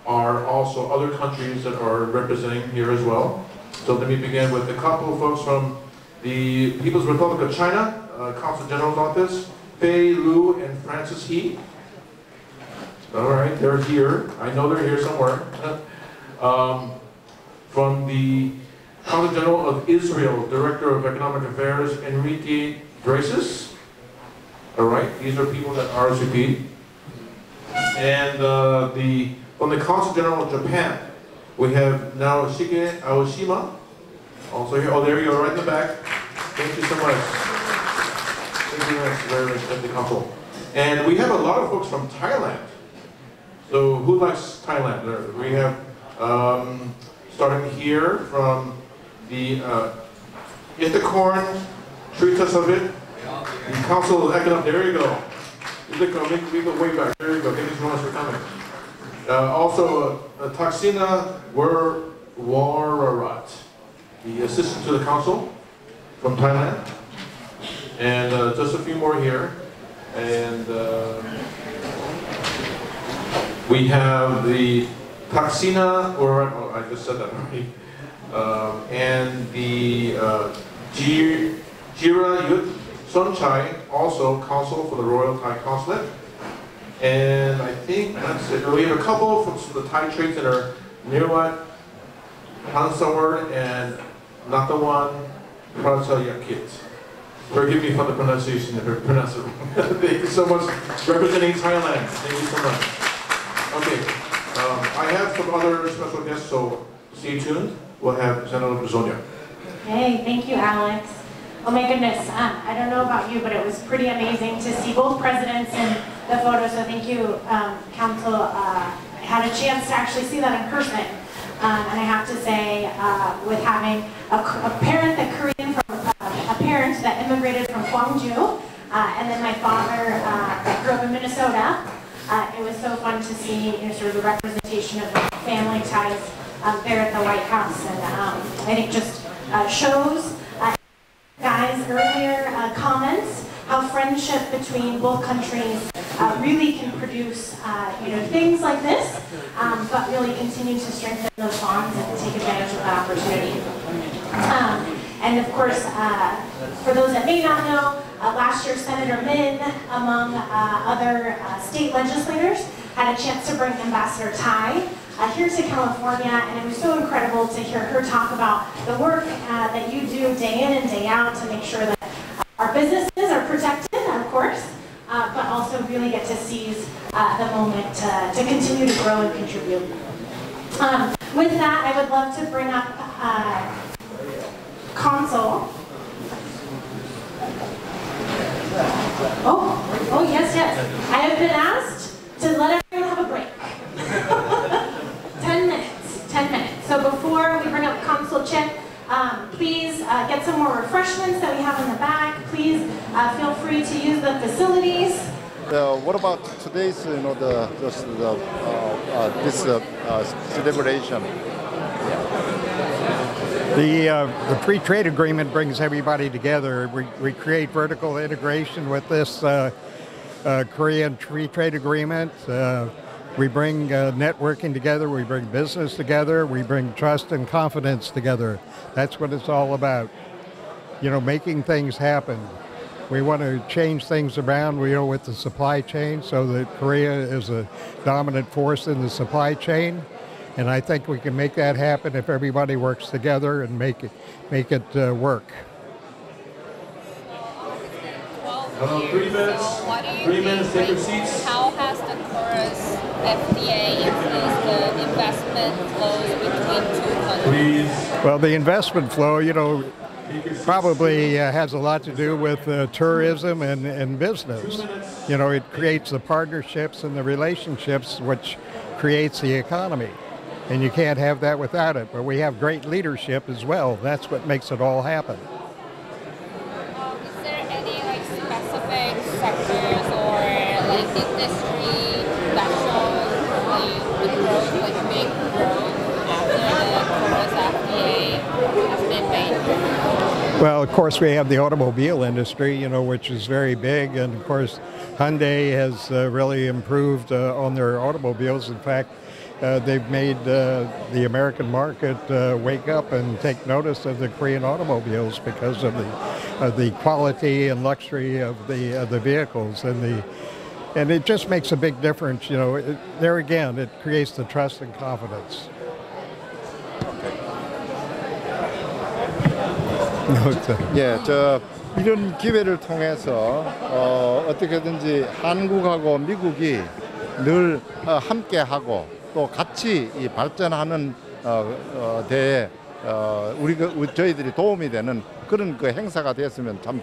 also other countries that are representing here as well. So let me begin with a couple of folks from the People's Republic of China, Consul General's Office, Fei Lu and Francis He. All right, they're here. I know they're here somewhere. From the Consul General of Israel, Director of Economic Affairs, Enrique Braces. All right, these are people that RSVP. And from the Consul General of Japan, we have Naoshige Aoshima, also here. Oh, there you go, right in the back. Thank you so much. Thank you very much, at the consul. And we have a lot of folks from Thailand. So who likes Thailand? We have, starting here from the Itakorn Shrita Savit, the Council of Economic, there you go. We go way back, there you go. Thank you so much for coming. Also, Taksina Wararat, the assistant to the council from Thailand. And just a few more here. And we have the Taksina, or oh, I just said that already, and the Jira Yut Sonchai, also consul for the Royal Thai Consulate. And I think that's it. We have a couple from the Thai trades that are Nirwat, Hansawar, and Nakawan Pratsayakit. Forgive me for the pronunciation if I pronounce it wrong. Thank you so much. Representing Thailand. Thank you so much. Okay. I have some other special guests, so stay tuned. We'll have Senator Bezonia. Hey, thank you, Alex. Oh my goodness, I don't know about you, but it was pretty amazing to see both presidents in the photo, so thank you, Council. I had a chance to actually see that in person, and I have to say, with having a parent that a parent that immigrated from Gwangju, and then my father that grew up in Minnesota, it was so fun to see sort of the representation of family ties there at the White House, and I think just shows guys' earlier comments how friendship between both countries really can produce things like this, but really continue to strengthen those bonds and take advantage of that opportunity. And of course, for those that may not know, last year Senator Min, among other state legislators, had a chance to bring Ambassador Tai here to California, and it was so incredible to hear her talk about the work that you do day in and day out to make sure that our businesses are protected, of course, but also really get to seize the moment to continue to grow and contribute. With that, I would love to bring up Consul. Oh, yes. I have been asked to let everyone have a break. 10 minutes. So before we bring up Consul Chip, please get some more refreshments that we have in the back. Please feel free to use the facilities. What about today's, celebration? The free trade agreement brings everybody together. We create vertical integration with this Korean free trade agreement. We bring networking together, we bring business together, we bring trust and confidence together. That's what it's all about. Making things happen. We want to change things around, with the supply chain so that Korea is a dominant force in the supply chain. And I think we can make that happen if everybody works together and make it work. 3 minutes. 3 minutes, take your seats. How has the Korea's FDA influenced the investment flows between two countries? Please. Well, the investment flow, probably has a lot to do with tourism and business. It creates the partnerships and the relationships which creates the economy. And you can't have that without it. But we have great leadership as well. That's what makes it all happen. Is there any specific sectors or industry that shows the growth, big growth after the Korea's FDA has been made? Well, of course, we have the automobile industry, which is very big. And of course, Hyundai has really improved on their automobiles. In fact, they've made the American market wake up and take notice of the Korean automobiles because of the quality and luxury of the vehicles, and it just makes a big difference. There again, it creates the trust and confidence. 이런 기회를 통해서 어떻게든지 한국하고 미국이 늘 함께하고 또 같이 이 발전하는 데에 저희들이 도움이 되는 그런 그 행사가 됐으면 참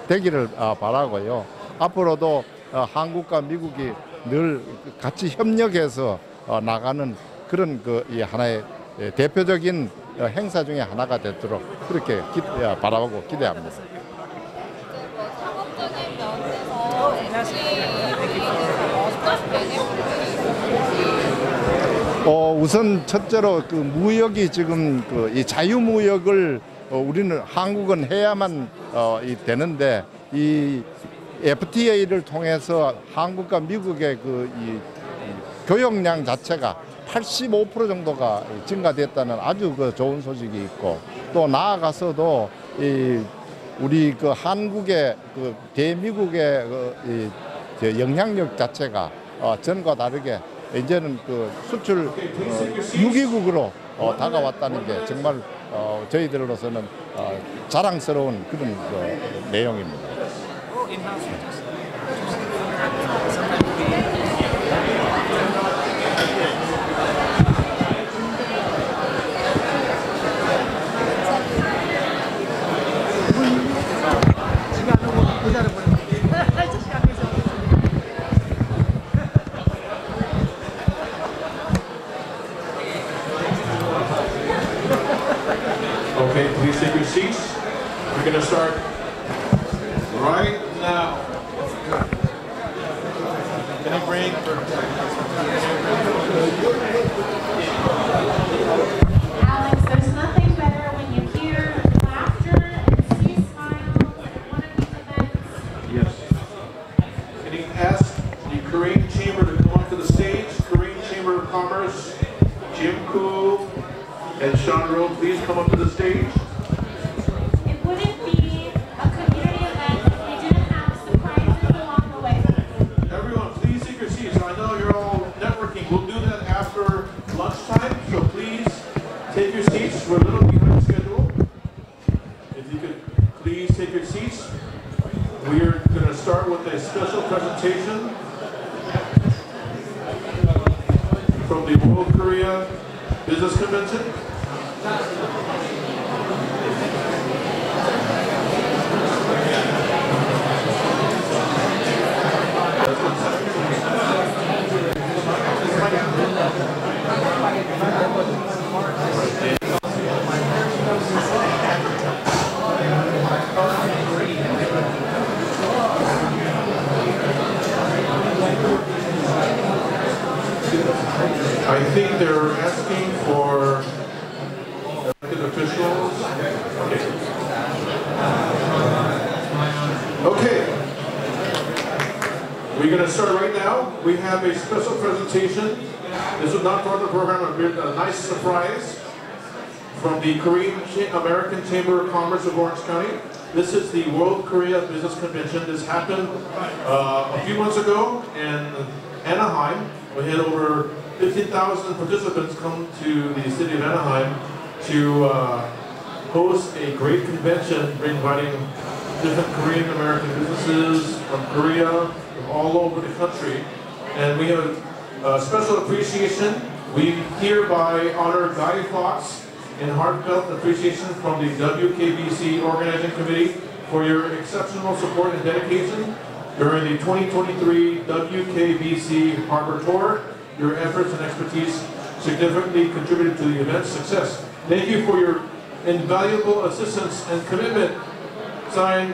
되기를 바라고요. 앞으로도 한국과 미국이 늘 같이 협력해서 나가는 그런 이 하나의 대표적인 행사 중에 하나가 되도록 그렇게 바라보고 기대합니다. 상업적인 면에서 우선 첫째로 그 무역이 지금 이 자유무역을 우리는 한국은 해야만 되는데 이 FTA를 통해서 한국과 미국의 이 교역량 자체가 85% 정도가 증가됐다는 아주 좋은 소식이 있고, 또 나아가서도 우리 한국의 대미국의 영향력 자체가 전과 다르게 이제는 수출 유기국으로 다가왔다는 게 정말 저희들로서는 자랑스러운 그런 내용입니다. Okay, please take your seats. We're going to start right now. Can I bring Alex, there's nothing better when you hear laughter and see smiles at one of these events. Yes. Can you ask the Korean Chamber to come up to the stage? Korean Chamber of Commerce, Jim Koo and Sean Rowe, please come up to the stage. It wouldn't be a community event if we didn't have surprises along the way. Everyone, please take your seats. I know you're all networking. We'll do that after lunchtime, so please take your seats. We're a little behind schedule. If you could please take your seats. We are going to start with a special presentation from the World Korea Business Convention. I think they're asking for elected officials. Okay. We're going to start right now. We have a special presentation. This was not part of the program, a nice surprise from the Korean American Chamber of Commerce of Orange County. This is the World Korea Business Convention. This happened a few months ago in Anaheim. We had over 15,000 participants come to the city of Anaheim to host a great convention, inviting different Korean American businesses from Korea, from all over the country. And we have a special appreciation. We hereby honor Guy Fox in heartfelt appreciation from the WKBC Organizing Committee for your exceptional support and dedication during the 2023 WKBC Harbor Tour. Your efforts and expertise significantly contributed to the event's success. Thank you for your invaluable assistance and commitment. Signed,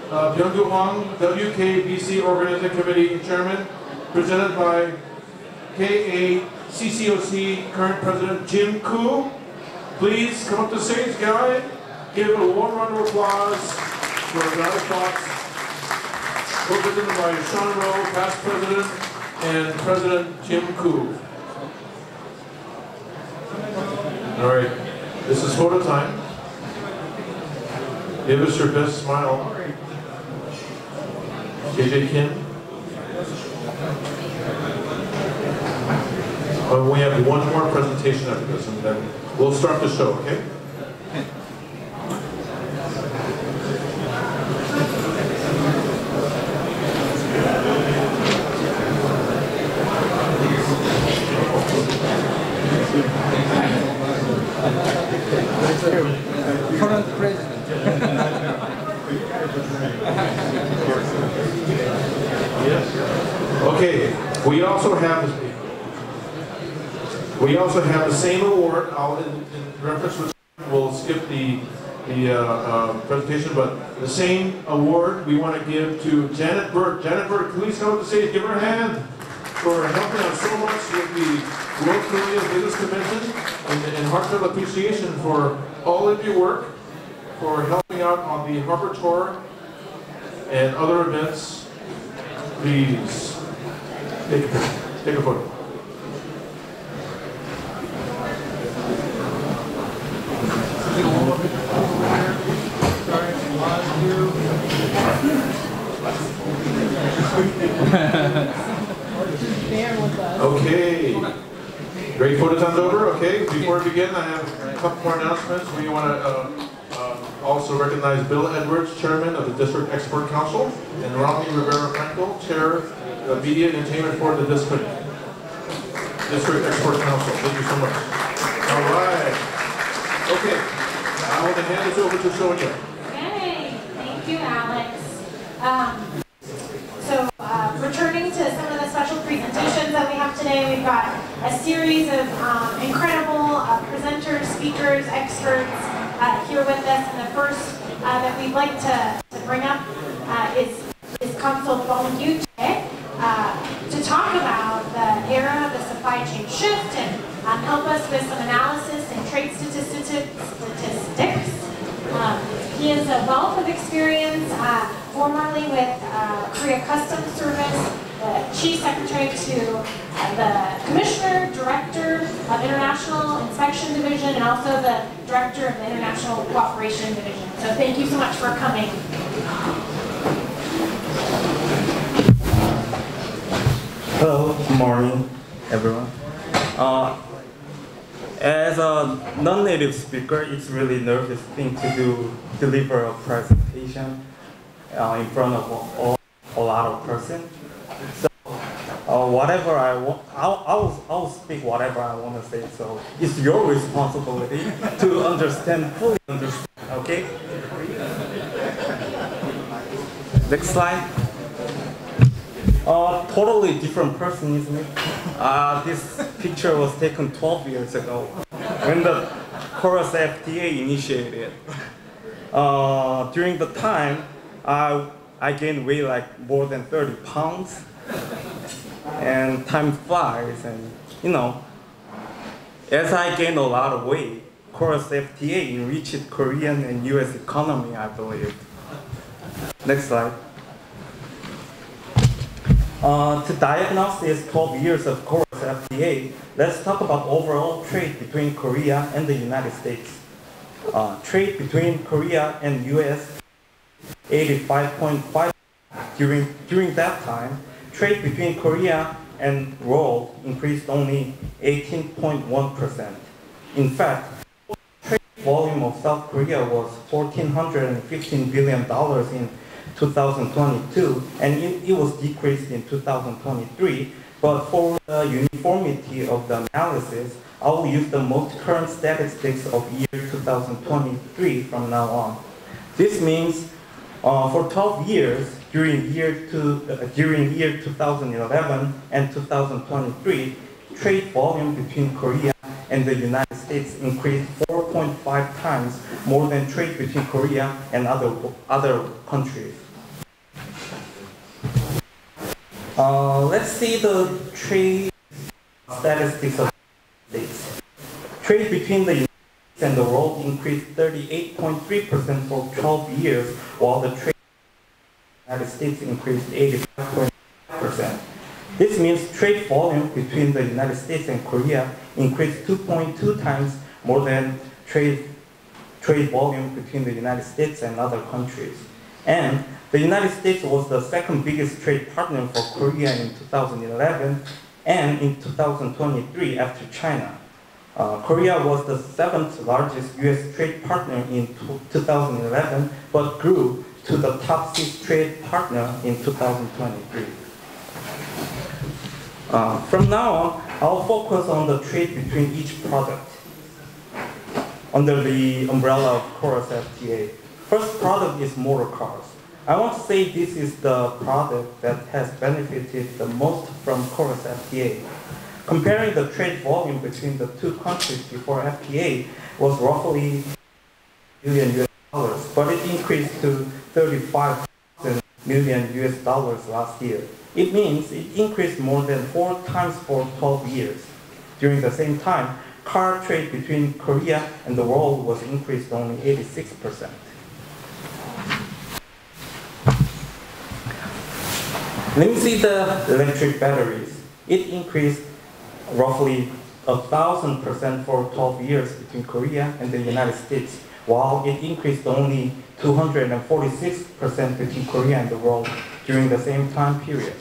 Byung-Goo Hwang, WKBC Organizing Committee Chairman, presented by KACCOC current President Jim Koo. Please come up to the stage, Guy. Give a warm round of applause for Guy Fox, co-presented by Sean Rowe, past president, and President Jim Koo. All right, this is photo time. Give us your best smile. JJ Kim. We have one more presentation after this, and then we'll start the show, okay? Current president. Yes. Okay. We also have the same award. In reference with, we'll skip the presentation, but the same award we want to give to Janet Burke. Janet Burke, please come to the stage. Give her a hand for helping out so much with the World Korea Business Convention, and heartfelt appreciation for all of your work, for helping out on the Harbor Tour and other events please take a picture, take a photo. Okay, great photos on over. Okay, before we begin, I have a couple more announcements. We want to also recognize Bill Edwards, Chairman of the District Export Council, and Romney Rivera-Franco, Chair of Media and Entertainment for the District Export Council. Thank you so much. All right. Okay, I want to hand this over to Sonia. Okay, thank you, Alex. Returning to some of the special presentations that we have today, we've got a series of incredible presenters, speakers, experts here with us. And the first that we'd like to bring up is Consul Bong Yu Che to talk about the era of the supply chain shift and help us with some analysis and trade statistics. He has a wealth of experience, formerly with Korea Customs Service, Chief Secretary to the Commissioner, Director of International Inspection Division, and also the Director of the International Cooperation Division. So thank you so much for coming. Hello, good morning, everyone. As a non-native speaker, it's really nervous thing to deliver a presentation in front of a lot of persons. So whatever I want, I'll speak whatever I want to say. So it's your responsibility to fully understand. Okay. Next slide. Totally different person, isn't it? This picture was taken 12 years ago when the Chorus FTA initiated. During the time, I gained weight like more than 30 pounds. And time flies, and you know, as I gained a lot of weight, Chorus FTA enriched Korean and US economy, I believe. Next slide. To diagnose these 12 years of Chorus FTA, let's talk about overall trade between Korea and the United States. Trade between Korea and US, 85.5. During that time, trade between Korea and world increased only 18.1%. In fact, trade volume of South Korea was $1,415 billion in 2022, and it was decreased in 2023. But for the uniformity of the analysis, I will use the most current statistics of year 2023 from now on. This means for 12 years, during year 2011 and 2023, trade volume between Korea and the United States increased 4.5 times more than trade between Korea and other countries. Let's see the trade statistics of the United States. Trade between the United States and the world increased 38.3% for 12 years, while the trade in the United States increased 85.5%. This means trade volume between the United States and Korea increased 2.2 times more than trade volume between the United States and other countries. And the United States was the second biggest trade partner for Korea in 2011 and in 2023 after China. Korea was the 7th largest U.S. trade partner in 2011, but grew to the top 6 trade partner in 2023. From now on, I'll focus on the trade between each product under the umbrella of Chorus FTA. First product is motor cars. I want to say this is the product that has benefited the most from Chorus FTA. Comparing the trade volume between the two countries before FTA was roughly $1 billion, but it increased to $35 million last year. It means it increased more than 4 times for 12 years. During the same time, car trade between Korea and the world was increased only 86%. Let me see the electric batteries. It increased roughly 1,000% for 12 years between Korea and the United States, while it increased only 246% between Korea and the world during the same time period.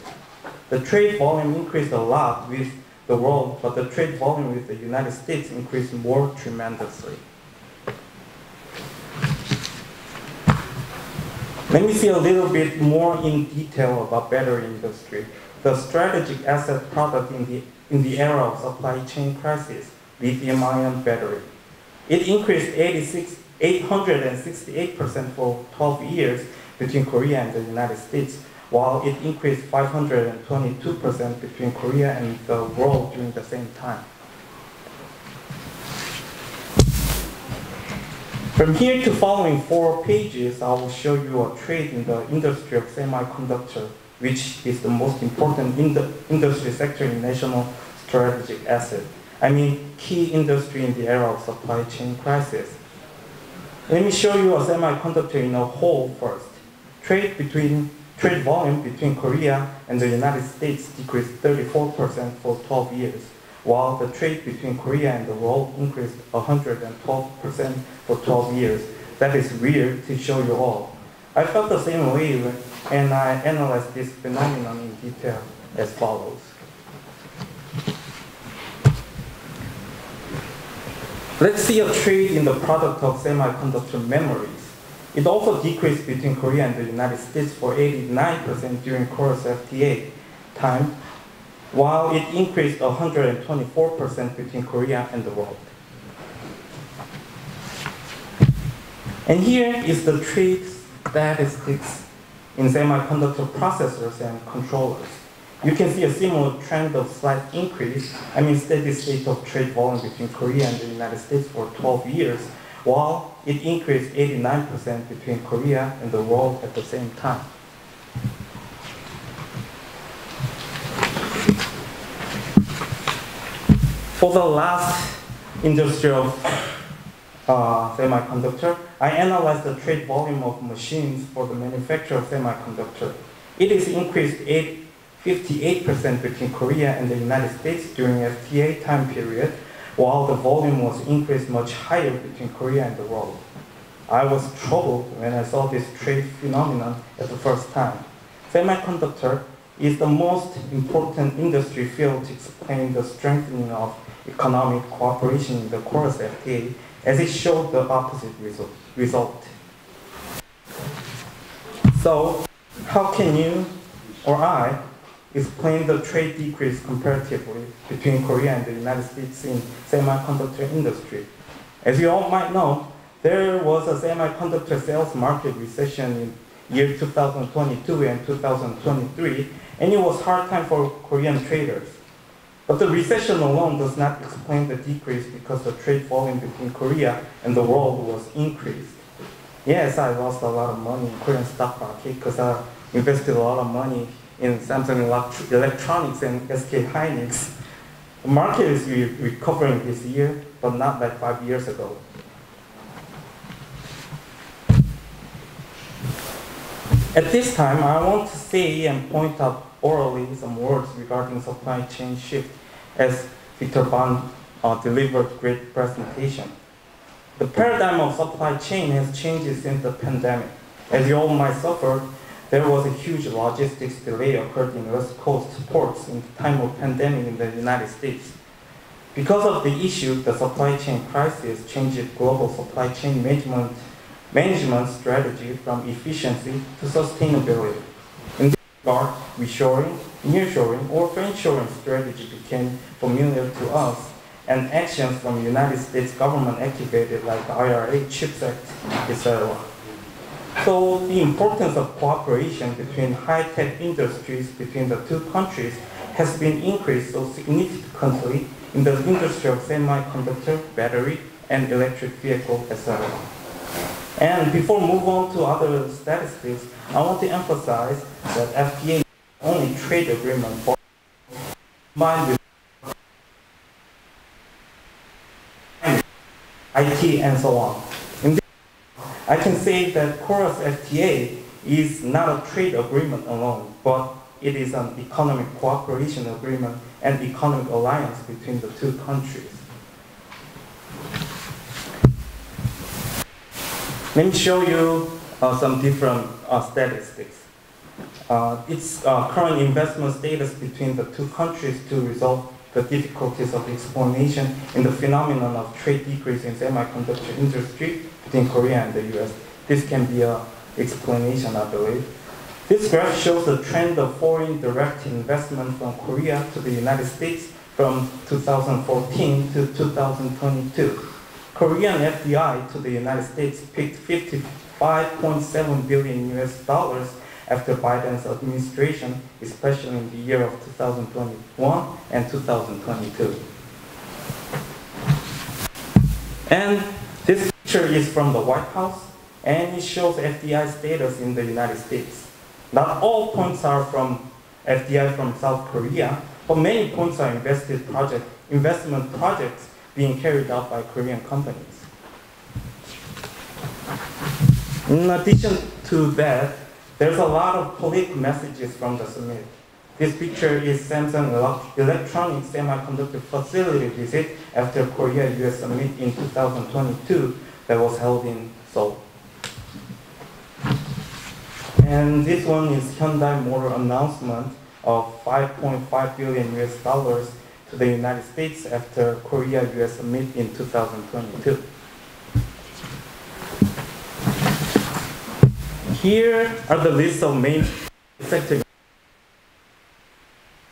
The trade volume increased a lot with the world, but the trade volume with the United States increased more tremendously. Let me see a little bit more in detail about battery industry. The strategic asset product in the era of supply chain crisis, lithium-ion battery. It increased 868% for 12 years between Korea and the United States, while it increased 522% between Korea and the world during the same time. From here to following 4 pages, I will show you a trade in the industry of semiconductor, which is the most important industry sector in national strategic asset. I mean, key industry in the era of supply chain crisis. Let me show you a semiconductor in a whole first. Trade volume between Korea and the United States decreased 34% for 12 years, while the trade between Korea and the world increased 112% for 12 years. That is weird to show you all. I felt the same way and I analyzed this phenomenon in detail as follows. Let's see a trade in the product of semiconductor memories. It also decreased between Korea and the United States for 89% during Korea's FTA time, while it increased 124% between Korea and the world. And here is the trade statistics in semiconductor processors and controllers. You can see a similar trend of slight increase, steady state of trade volume between Korea and the United States for 12 years, while it increased 89% between Korea and the world at the same time. For the last industrial semiconductor, I analyzed the trade volume of machines for the manufacture of semiconductor. It is increased 58% between Korea and the United States during FTA time period, while the volume was increased much higher between Korea and the world. I was troubled when I saw this trade phenomenon at the first time. Semiconductor is the most important industry field to explain the strengthening of economic cooperation in the Korea's FTA, as it showed the opposite result. So, how can you or I explain the trade decrease comparatively between Korea and the United States in semiconductor industry? As you all might know, there was a semiconductor sales market recession in year 2022 and 2023, and it was hard time for Korean traders. But the recession alone does not explain the decrease because the trade volume between Korea and the world was increased. Yes, I lost a lot of money in Korean stock market because I invested a lot of money in Samsung Electronics and SK Hynix. The market is recovering this year, but not like 5 years ago. At this time, I want to say and point out orally some words regarding supply chain shift, as Victor Ban delivered great presentation. The paradigm of supply chain has changed since the pandemic. As you all might suffer, there was a huge logistics delay occurred in West Coast ports in the time of pandemic in the United States. Because of the issue, the supply chain crisis changed global supply chain management strategy from efficiency to sustainability. In this regard, reshoring, nearshoring, or friendshoring strategy became familiar to us, and actions from United States government activated like the IRA, CHIPS Act, etc. So the importance of cooperation between high-tech industries between the two countries has been increased so significantly in the industry of semiconductor, battery, and electric vehicle, etc. And before move on to other statistics, I want to emphasize that FTA is the only trade agreement for combined with IT and so on. I can say that Korea's FTA is not a trade agreement alone, but it is an economic cooperation agreement and economic alliance between the two countries. Let me show you some different statistics. Its current investment status between the two countries to resolve the difficulties of explanation in the phenomenon of trade decrease in semiconductor industry between Korea and the US. This can be an explanation, I believe. This graph shows the trend of foreign direct investment from Korea to the United States from 2014 to 2022. Korean FDI to the United States peaked $55.7 billion after Biden's administration, especially in the year of 2021 and 2022. And this picture is from the White House, and it shows FDI status in the United States. Not all points are from FDI from South Korea, but many points are investment projects being carried out by Korean companies. In addition to that, there's a lot of political messages from the summit. This picture is Samsung Electronics Semiconductor Facility visit after Korea-US Summit in 2022 that was held in Seoul. And this one is Hyundai Motor announcement of $5.5 billion to the United States after Korea-US Summit in 2022. Here are the list of main sector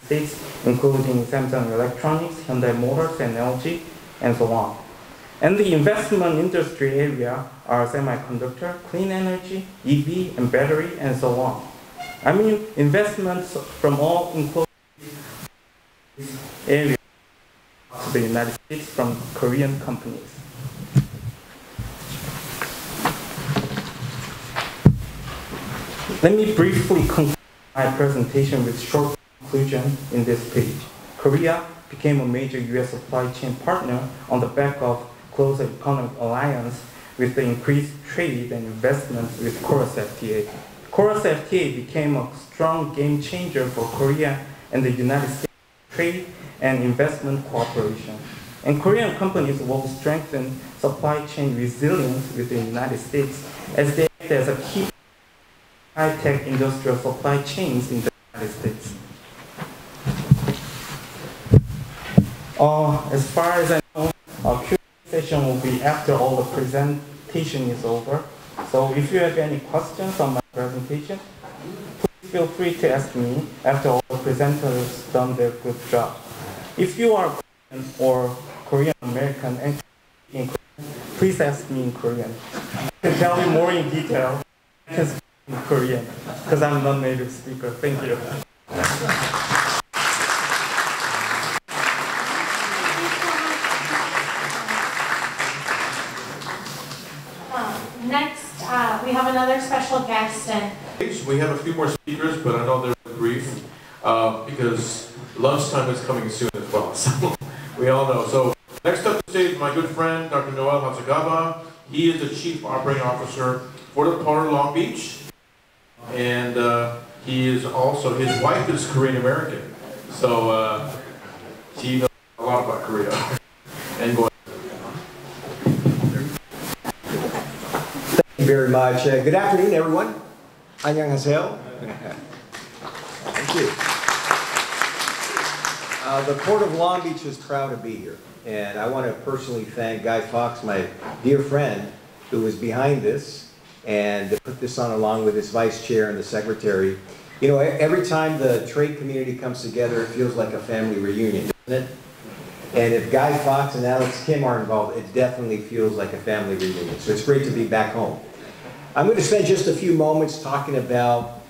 states, including Samsung Electronics, Hyundai Motors, and LG, and so on. And the investment industry area are semiconductor, clean energy, EV, and battery, and so on. I mean, investments from all included areas to the United States from Korean companies. Let me briefly conclude my presentation with short conclusion in this page. Korea became a major U.S. supply chain partner on the back of closer economic alliance with the increased trade and investment with KORUS FTA. KORUS FTA became a strong game changer for Korea and the United States trade and investment cooperation. And Korean companies will strengthen supply chain resilience with the United States as they act as a key high-tech industrial supply chains in the United States. As far as I know, our Q&A session will be after all the presentation is over. So if you have any questions on my presentation, please feel free to ask me after all the presenters done their good job. If you are Korean or Korean American and in Korean, please ask me in Korean. I can tell you more in detail. I can speak in Korean because I'm not a native speaker. Thank you. Next, we have another special guest. And we have a few more speakers, but I know they're brief because lunchtime is coming soon as well. So we all know. So next up to stage, my good friend, Dr. Noel Hatsugaba. He is the Chief Operating Officer for the Port of Long Beach. And he is also, his wife is Korean American. So she knows a lot about Korea. And go ahead. Thank you very much. Good afternoon, everyone. 안녕하세요. Thank you. The Port of Long Beach is proud to be here. And I want to personally thank Guy Fawkes, my dear friend, who was behind this and to put this on along with his vice chair and the secretary. You know, every time the trade community comes together, it feels like a family reunion, doesn't it? And if Guy Fawkes and Alex Kim are involved, it definitely feels like a family reunion. So it's great to be back home. I'm going to spend just a few moments talking about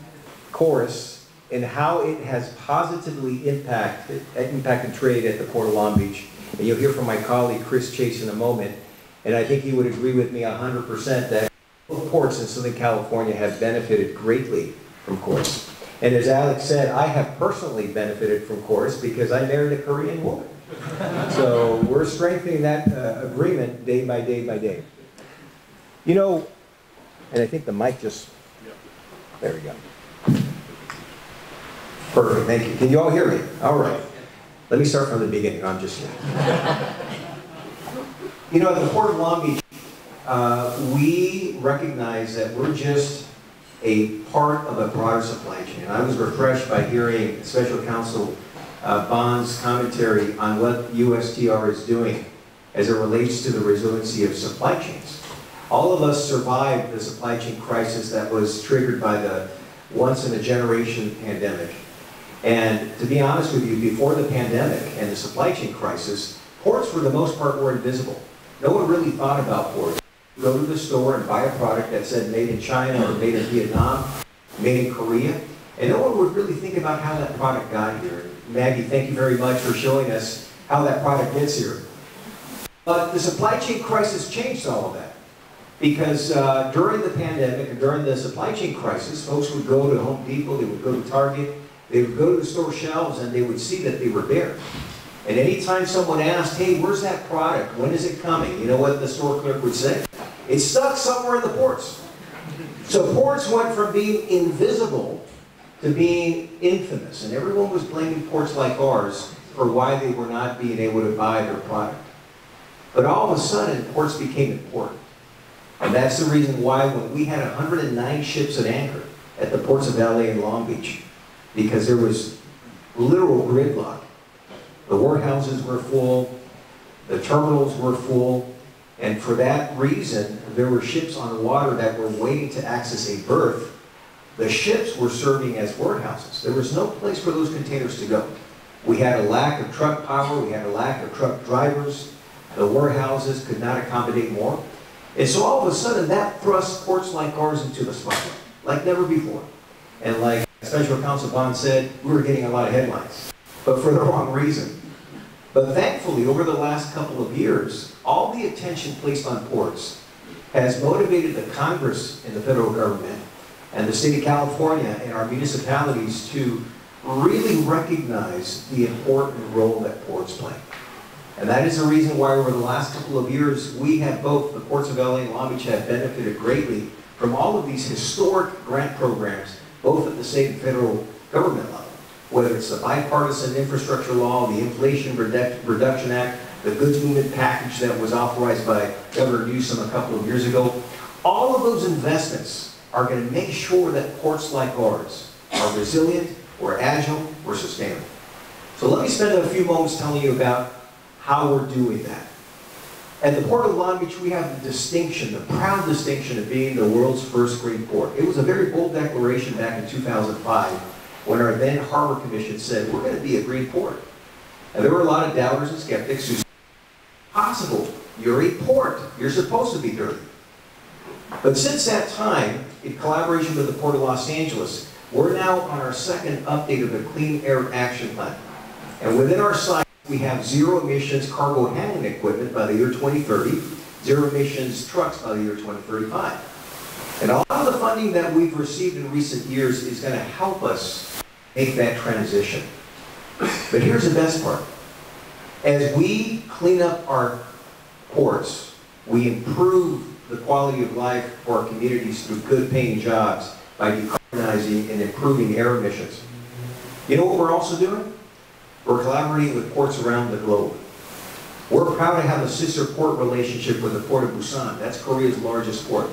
KORUS and how it has positively impacted trade at the Port of Long Beach. And you'll hear from my colleague Chris Chase in a moment. And I think he would agree with me 100% that both ports in Southern California have benefited greatly from KORUS. And as Alex said, I have personally benefited from KORUS because I married a Korean woman. So we're strengthening that agreement day by day by day. You know, and I think the mic just, there we go. Perfect, thank you. Can you all hear me? All right. Let me start from the beginning. No, I'm just kidding. You know, at the Port of Long Beach, we recognize that we're just a part of a broader supply chain. And I was refreshed by hearing Special Counsel Bond's commentary on what USTR is doing as it relates to the resiliency of supply chains. All of us survived the supply chain crisis that was triggered by the once-in-a-generation pandemic. And to be honest with you, before the pandemic and the supply chain crisis, ports for the most part were invisible. No one really thought about ports. You go to the store and buy a product that said made in China or made in Vietnam, made in Korea, and no one would really think about how that product got here. Maggie, thank you very much for showing us how that product gets here. But the supply chain crisis changed all of that. Because during the pandemic and during the supply chain crisis, folks would go to Home Depot, they would go to Target, they would go to the store shelves and they would see that they were bare. And anytime someone asked, hey, where's that product? When is it coming? You know what the store clerk would say? It's stuck somewhere in the ports. So ports went from being invisible to being infamous. And everyone was blaming ports like ours for why they were not being able to buy their product. But all of a sudden, ports became important. And that's the reason why when we had 109 ships at anchor at the ports of LA and Long Beach, because there was literal gridlock. The warehouses were full, the terminals were full, and for that reason, there were ships on the water that were waiting to access a berth. The ships were serving as warehouses. There was no place for those containers to go. We had a lack of truck power, we had a lack of truck drivers, the warehouses could not accommodate more. And so all of a sudden, that thrust ports like ours into the spotlight, like never before. And like Special Counsel Bond said, we were getting a lot of headlines, but for the wrong reason. But thankfully, over the last couple of years, all the attention placed on ports has motivated the Congress and the federal government and the state of California and our municipalities to really recognize the important role that ports play. And that is the reason why over the last couple of years, we have both, the ports of LA and Long Beach have benefited greatly from all of these historic grant programs, both at the state and federal government level. Whether it's the bipartisan infrastructure law, the Inflation Reduction Act, the goods movement package that was authorized by Governor Newsom a couple of years ago, all of those investments are going to make sure that ports like ours are resilient, we're agile, we're sustainable. So let me spend a few moments telling you about how we're doing that. At the Port of Long Beach, we have the distinction, the proud distinction of being the world's first green port. It was a very bold declaration back in 2005 when our then Harbor Commission said, we're going to be a green port. And there were a lot of doubters and skeptics who said, possible, you're a port, you're supposed to be dirty. But since that time, in collaboration with the Port of Los Angeles, we're now on our second update of the Clean Air Action Plan. And within our site, we have zero emissions cargo handling equipment by the year 2030, zero emissions trucks by the year 2035. And a lot of the funding that we've received in recent years is going to help us make that transition. But here's the best part. As we clean up our ports, we improve the quality of life for our communities through good paying jobs by decarbonizing and improving air emissions. You know what we're also doing? We're collaborating with ports around the globe. We're proud to have a sister port relationship with the Port of Busan. That's Korea's largest port.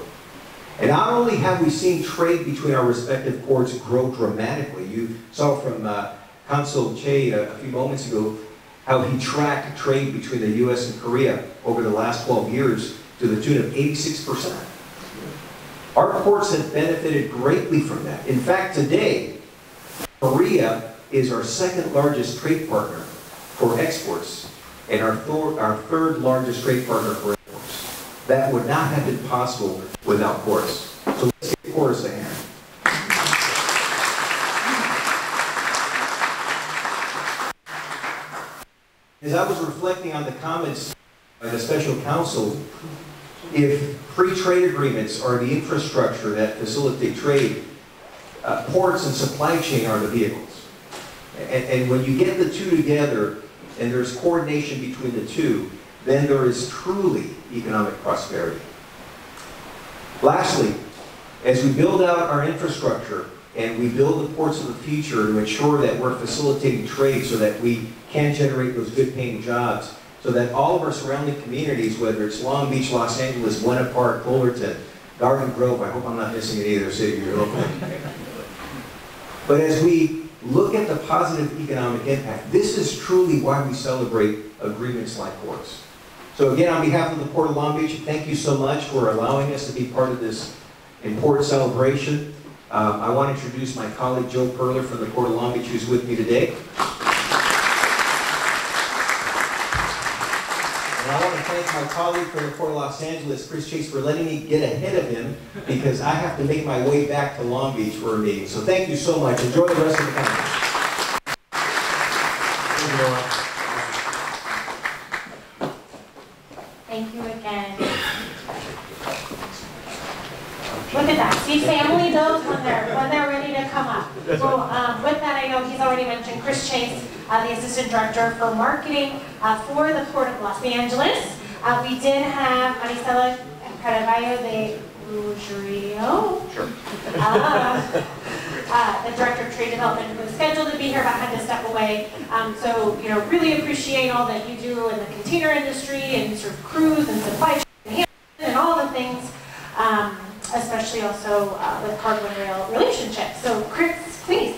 And not only have we seen trade between our respective ports grow dramatically, you saw from Consul Che a few moments ago how he tracked trade between the U.S. and Korea over the last 12 years to the tune of 86%. Our ports have benefited greatly from that. In fact, today, Korea is our second largest trade partner for exports and our third largest trade partner for imports. That would not have been possible without ports. So let's give ports a hand. As I was reflecting on the comments by the special counsel, if free trade agreements are the infrastructure that facilitate trade, ports and supply chain are the vehicles. And when you get the two together and there's coordination between the two, then there is truly economic prosperity. Lastly, as we build out our infrastructure, and we build the ports of the future to ensure that we're facilitating trade so that we can generate those good paying jobs, so that all of our surrounding communities, whether it's Long Beach, Los Angeles, Buena Park, Fullerton, Garden Grove, I hope I'm not missing any other city here locally. But as we look at the positive economic impact, this is truly why we celebrate agreements like ports. So again, on behalf of the Port of Long Beach, thank you so much for allowing us to be part of this important celebration. I want to introduce my colleague Joe Perler from the Port of Long Beach, who's with me today. And I want to thank my colleague from the Port of Los Angeles, Chris Chase, for letting me get ahead of him, because I have to make my way back to Long Beach for a meeting. So thank you so much. Enjoy the rest of the conference. Thank you again. Look at that. See, family knows when they're ready to come up. So with that, I know he's already mentioned Chris Chase, the Assistant Director for Marketing for the Port of Los Angeles. We did have Marisela Caraballo de Ruggiero, the Director of Trade Development, who was scheduled to be here but had to step away. So, you know, really appreciate all that you do in the container industry and sort of cruise and supply chain and all the things. Especially also with cargo and rail relationships. So Chris, please.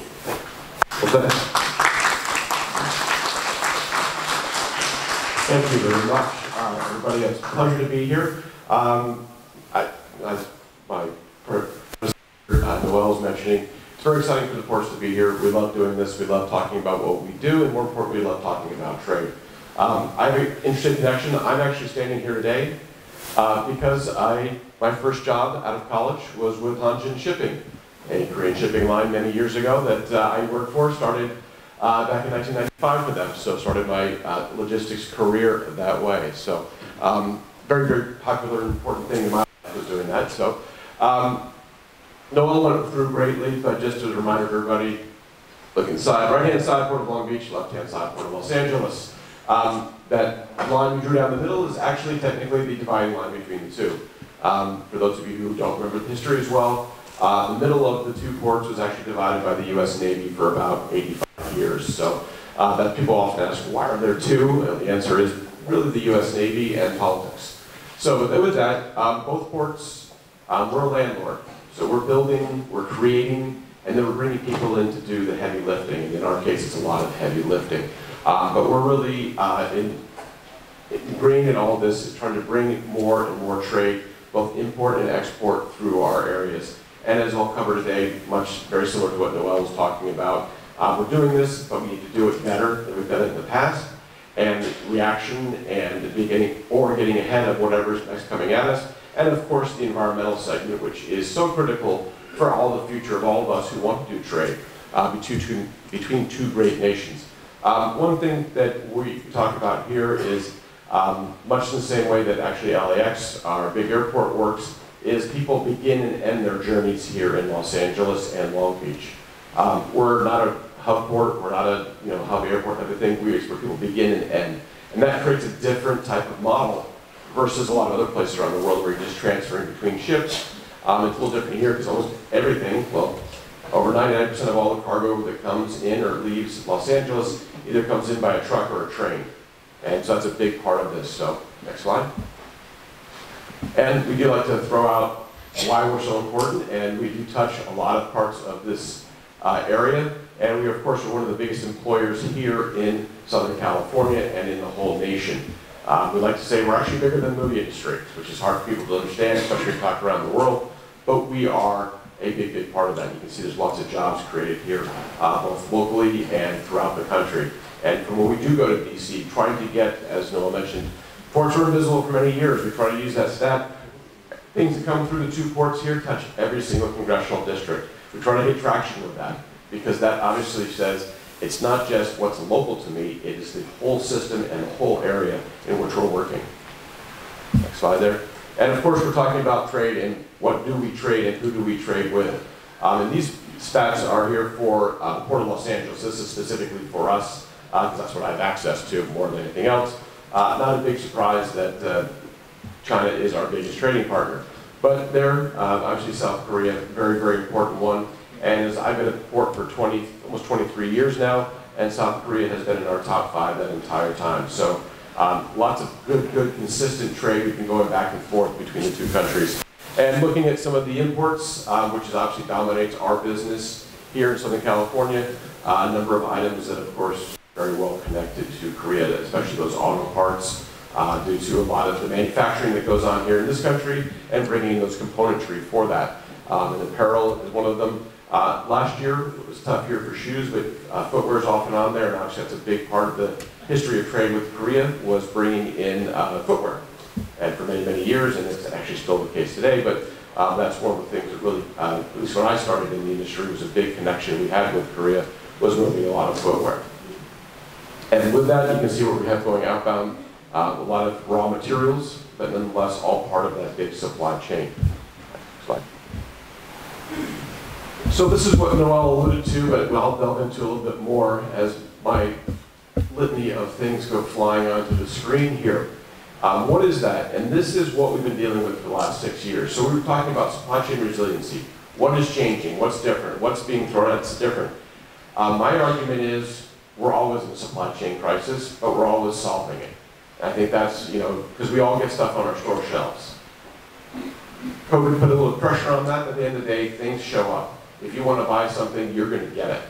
Thank you very much, everybody. It's a pleasure to be here. As my President Noel was mentioning, it's very exciting for the ports to be here. We love doing this. We love talking about what we do, and more importantly, we love talking about trade. I have an interesting connection. I'm actually standing here today because my first job out of college was with Hanjin Shipping, a Korean shipping line many years ago that I worked for. Started back in 1995 with them, so started my logistics career that way. So very, very popular and important thing in my life was doing that. So Noel went through greatly, but just as a reminder to everybody, look inside, right-hand side, Port of Long Beach, left-hand side, Port of Los Angeles. That line we drew down the middle is actually technically the dividing line between the two. For those of you who don't remember the history as well, the middle of the two ports was actually divided by the U.S. Navy for about 85 years. So that people often ask, why are there two? And the answer is really the U.S. Navy and politics. So with that, both ports, we're a landlord. So we're building, we're creating, and then we're bringing people in to do the heavy lifting. And in our case, it's a lot of heavy lifting. But we're really ingrained in all of this is trying to bring more and more trade, both import and export, through our areas. And as I'll cover today, very similar to what Noel was talking about, we're doing this, but we need to do it better than we've done it in the past. And reaction and getting ahead of whatever's next coming at us. And of course, the environmental segment, which is so critical for all the future of all of us who want to do trade between two great nations. One thing that we talk about here is much in the same way that actually LAX, our big airport, works, is people begin and end their journeys here in Los Angeles and Long Beach. We're not a hub port, we're not a hub airport type of thing. We expect people begin and end. And that creates a different type of model versus a lot of other places around the world where you're just transferring between ships. It's a little different here because almost everything, well, over 99% of all the cargo that comes in or leaves Los Angeles either comes in by a truck or a train. And so that's a big part of this. So, next slide. And we do like to throw out why we're so important, and we do touch a lot of parts of this area. And we, of course, are one of the biggest employers here in Southern California and in the whole nation. We like to say we're actually bigger than the movie industry, which is hard for people to understand, especially if you talk around the world. But we are a big, big part of that. You can see there's lots of jobs created here, both locally and throughout the country. And from when we do go to DC, trying to get, as Noel mentioned, ports were invisible for many years. We try to use that stat. Things that come through the two ports here touch every single congressional district. We try to get traction with that, because that obviously says it's not just what's local to me, it is the whole system and the whole area in which we're working. Next slide there. And of course, we're talking about trade and what do we trade and who do we trade with. And these stats are here for the Port of Los Angeles. This is specifically for us, because that's what I have access to more than anything else. Not a big surprise that China is our biggest trading partner. But there, obviously South Korea, very, very important one. And I've been at the port for almost 23 years now, and South Korea has been in our top 5 that entire time. So lots of good, consistent trade. We've been going back and forth between the two countries. And looking at some of the imports, which is obviously dominates our business here in Southern California, a number of items that, of course, are very well connected to Korea, especially those auto parts, due to a lot of the manufacturing that goes on here in this country and bringing those componentry for that. And apparel is one of them. Last year, it was a tough year for shoes, but footwear is often on there, and obviously that's a big part of the history of trade with Korea, was bringing in footwear. And for many, many years, and it's actually still the case today, but that's one of the things that really, at least when I started in the industry, was a big connection we had with Korea, was moving a lot of footwear. And with that, you can see what we have going outbound, a lot of raw materials, but nonetheless, all part of that big supply chain. Next slide. So this is what Noel alluded to, but I'll delve into a little bit more as my litany of things go flying onto the screen here. What is that? And this is what we've been dealing with for the last 6 years. So we were talking about supply chain resiliency. What is changing? What's different? What's being thrown at us different? My argument is we're always in a supply chain crisis, but we're always solving it. And I think that's, because we all get stuff on our store shelves. COVID put a little pressure on that, but at the end of the day, things show up. If you want to buy something, you're going to get it.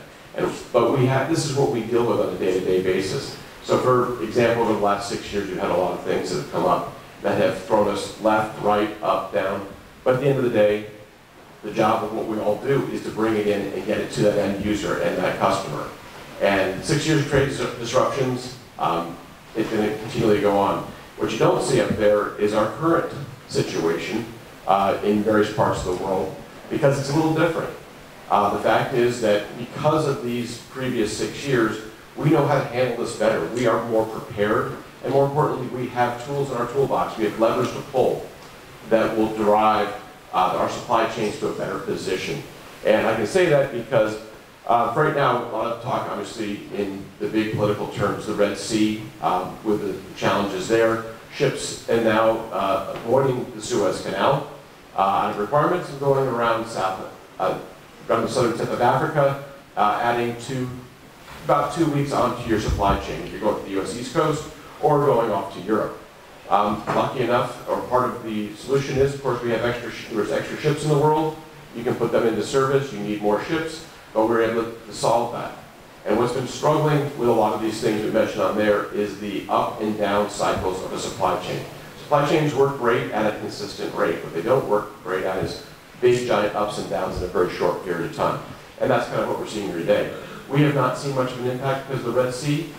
But this is what we deal with on a day-to-day basis. So for example, over the last 6 years, we've had a lot of things that have come up that have thrown us left, right, up, down. But at the end of the day, the job of what we all do is to bring it in and get it to that end user and that customer. And 6 years of trade disruptions, it's going to continually go on. What you don't see up there is our current situation in various parts of the world, because it's a little different. The fact is that because of these previous 6 years, we know how to handle this better. We are more prepared, and more importantly, we have tools in our toolbox. We have levers to pull that will drive our supply chains to a better position. And I can say that because right now, a lot of talk, obviously, in the big political terms, the Red Sea, with the challenges there, ships and now avoiding the Suez Canal out of requirements and going around the southern tip of Africa, adding about 2 weeks onto your supply chain if you're going to the U.S. East Coast or going off to Europe. Lucky enough, or part of the solution is, of course, we have there's extra ships in the world. You can put them into service. You need more ships, but we're able to solve that. And what's been struggling with a lot of these things we mentioned on there is the up and down cycles of a supply chain. Supply chains work great at a consistent rate. What they don't work great at is big, giant ups and downs in a very short period of time. And that's kind of what we're seeing here today. We have not seen much of an impact because of the Red Sea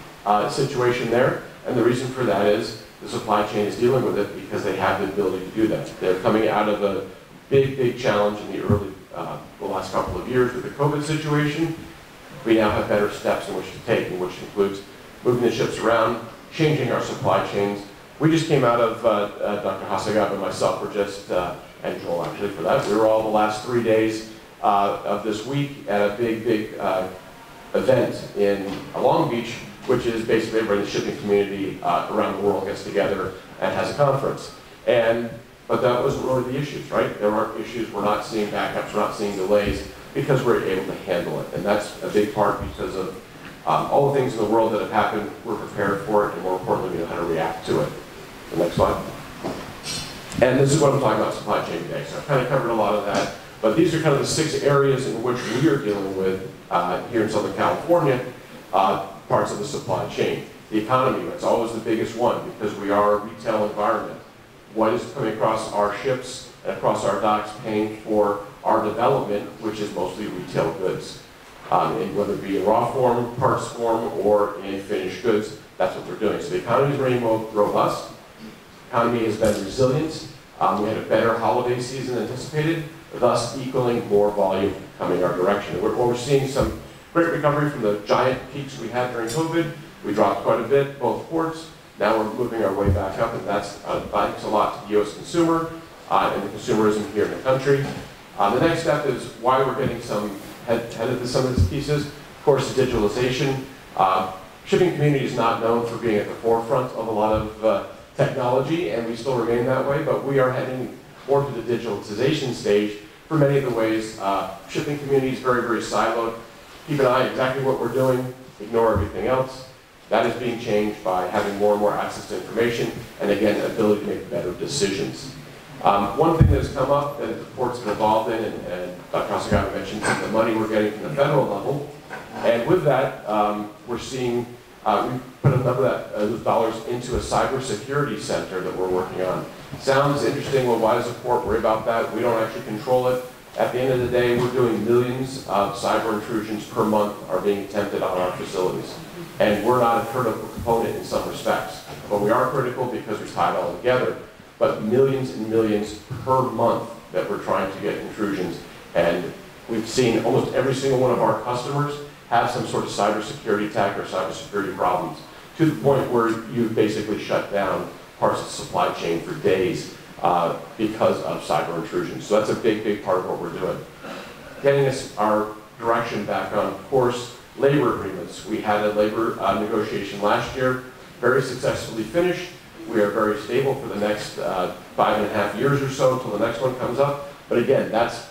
situation there. And the reason for that is the supply chain is dealing with it because they have the ability to do that. They're coming out of a big challenge in the last couple of years with the COVID situation. We now have better steps in which to take, which includes moving the ships around, changing our supply chains. We just came out of, Dr. Hasegawa and myself were just, and Joel actually for that, we were all the last 3 days of this week at a big event in Long Beach, which is basically everybody in the shipping community around the world gets together and has a conference. But that wasn't really the issues, right? There aren't issues, we're not seeing backups, we're not seeing delays, because we're able to handle it. And that's a big part because of all the things in the world that have happened, we're prepared for it, and more importantly, we know how to react to it. The next slide. And this is what I'm talking about supply chain today. So I've kind of covered a lot of that, but these are kind of the 6 areas in which we are dealing with here in Southern California, parts of the supply chain. The economy, it's always the biggest one because we are a retail environment. What is coming across our ships and across our docks paying for our development, which is mostly retail goods. And whether it be in raw form, parts form, or in finished goods, that's what they're doing. So the economy is very robust. The economy has been resilient. We had a better holiday season than anticipated, thus equaling more volume coming our direction. We're seeing some great recovery from the giant peaks we had during COVID. We dropped quite a bit, both ports. Now we're moving our way back up, and that's thanks a lot to the U.S. consumer and the consumerism here in the country. The next step is why we're getting headed to some of these pieces. Of course, the digitalization. Shipping community is not known for being at the forefront of a lot of technology, and we still remain that way, but we are heading more to the digitalization stage for many of the ways. Shipping community is very, very siloed. Keep an eye on exactly what we're doing, ignore everything else. That is being changed by having more and more access to information, and again, ability to make better decisions. One thing that has come up that the ports have involved in, and Dr. Hasagawa mentioned, is the money we're getting from the federal level. And with that, we're seeing, we put a number of those dollars into a cybersecurity center that we're working on. Sounds interesting, well, why does the port worry about that? We don't actually control it. At the end of the day, we're doing millions of cyber intrusions per month are being attempted on our facilities. And we're not a critical component in some respects. But we are critical because we tie it all together. But millions and millions per month that we're trying to get intrusions. And we've seen almost every single one of our customers have some sort of cybersecurity attack or cybersecurity problems, to the point where you've basically shut down parts of the supply chain for days because of cyber intrusions. So that's a big, big part of what we're doing. Getting us our direction back on course, labor agreements. We had a labor negotiation last year, very successfully finished. We are very stable for the next 5.5 years or so until the next one comes up. But again, that's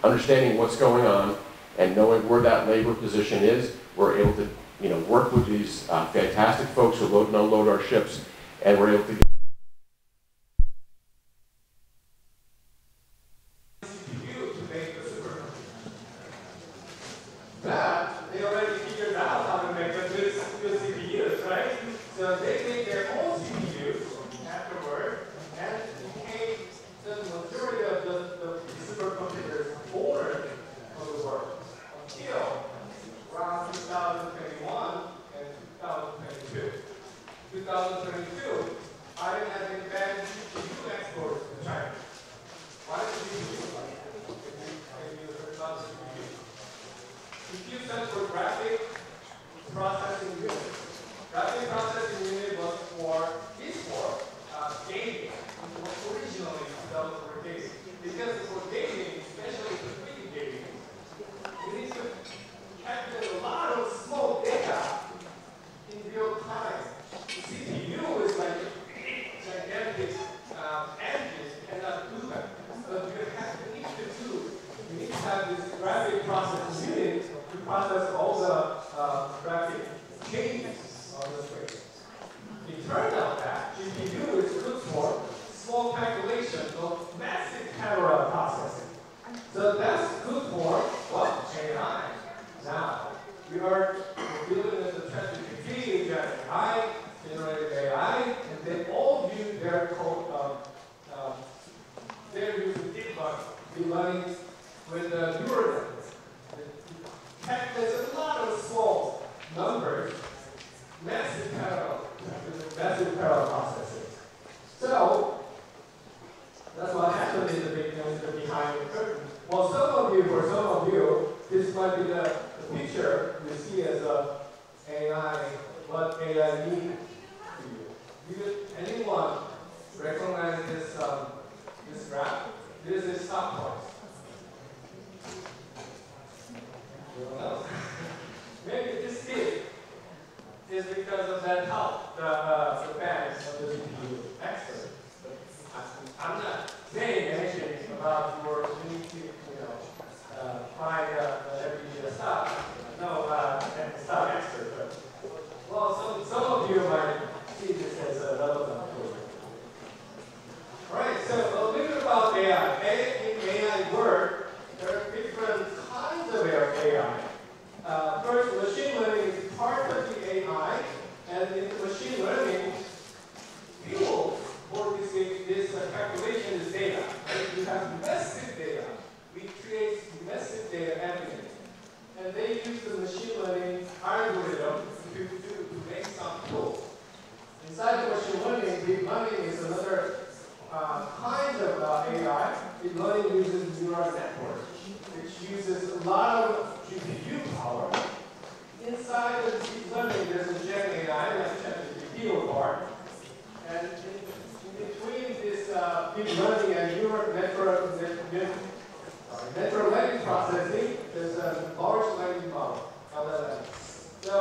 understanding what's going on and knowing where that labor position is. We're able to, work with these fantastic folks who load and unload our ships, and we're able to get that, they already figured out how to make a good CPUs, right? So they made their own CPUs afterward, and became the majority of the supercomputers born of the world until around 2021 and 2022. 2022, I had been banned CPU exports to China. Why did CPU? CPU stands for graphic processing unit. Graphic processing unit was for gaming. It was originally developed for gaming. Because for gaming, especially for 3D gaming, we need to calculate a lot of small data in real time. The CPU is like gigantic engines cannot do that. So you need to have this graphic processing unit to process all the graphic changes on the screen. It turned out that GPU is good for small calculations of massive parallel processing. So that's good for what? AI. Now, we are dealing with the ChatGPT, AI, generative AI, and they all use their code. They're using deep learning with the neural networks. There's a lot of small numbers, massive parallel processing. So that's what happened in the behind the curtain. Well, for some of you, this might be the picture you see as a AI, what AI means to you. Anyone recognize this graph? This is stock price. Maybe this dip is because of that help, the banks of the GPU expert. I'm not saying anything about your need to, find every stock. No, stock expert. But, well, some of you might see this as a relevant tool. All right, so a little bit about AI. In AI work, there are different kinds of AI. First, machine learning is part of the AI, and in machine learning, fuel for this calculation is data. Right? You have massive data. We create massive data every day. And they use the machine learning algorithm to make some tools. Inside the machine learning, deep learning is another kind of AI. Deep learning uses neural networks, which uses a lot of GPU power. Inside the deep learning, there's a Gen AI, like ChatGPT part. And in between this deep learning and neural natural language processing, there's a large language model, LLM. So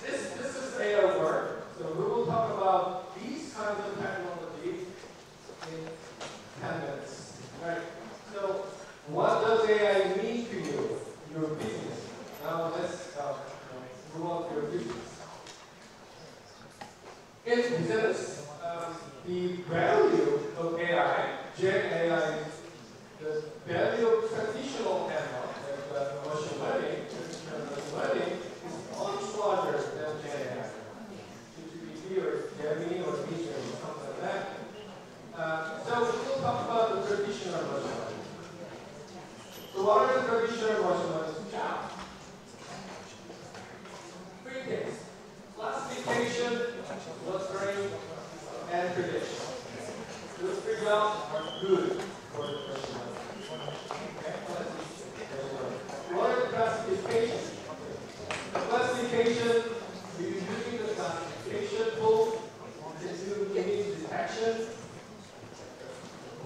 this is AI work. So we will talk about these kinds of technology in 10 minutes. Right? So culture, emotional job. Three things: classification, clustering, and prediction. Those three wells are good for the personality. Okay, what are the classifications? Classification, we're using the classification tool to do image detection,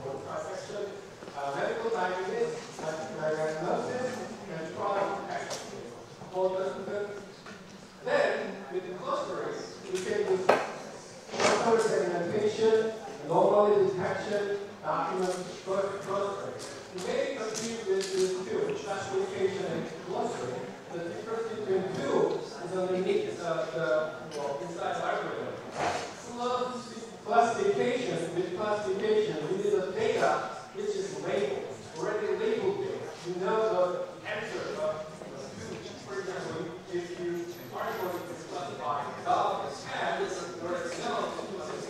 or protection, medical diagnosis, and product detection. Then, with the clustering, we can do customer segmentation, anomaly detection, document clustering. You may confuse this two, classification and clustering. The difference between two is underneath inside the algorithm. Classification, with classification, we need the data which is labeled, already labeled data. You know the answer of for example, if you are going to classify dog as cat, or it's dog as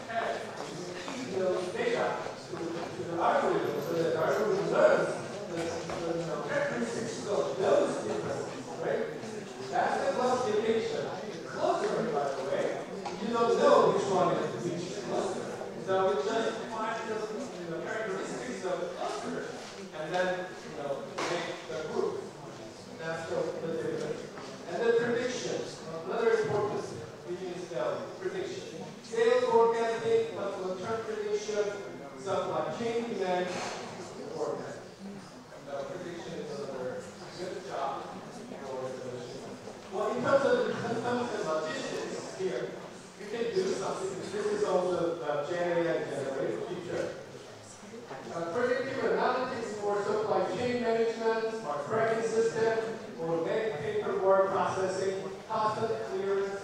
cat, you feed those data to the algorithm so that the algorithm learns the characteristics of those differences, right? That's the classification. The clustering, by the way, you don't know which one is which cluster. So we just find the characteristics of the cluster and then make the group. That's the difference. And the predictions, another important thing is prediction. Sales forecasting, customer churn prediction, supply chain demand forecast. Prediction is another good job for the machine. Well, in terms of the customs and logistics here, you can do something. This is also Gen AI generated feature. Predictive analytics for supply chain management, smart tracking system, automatic paperwork processing, customs clearance,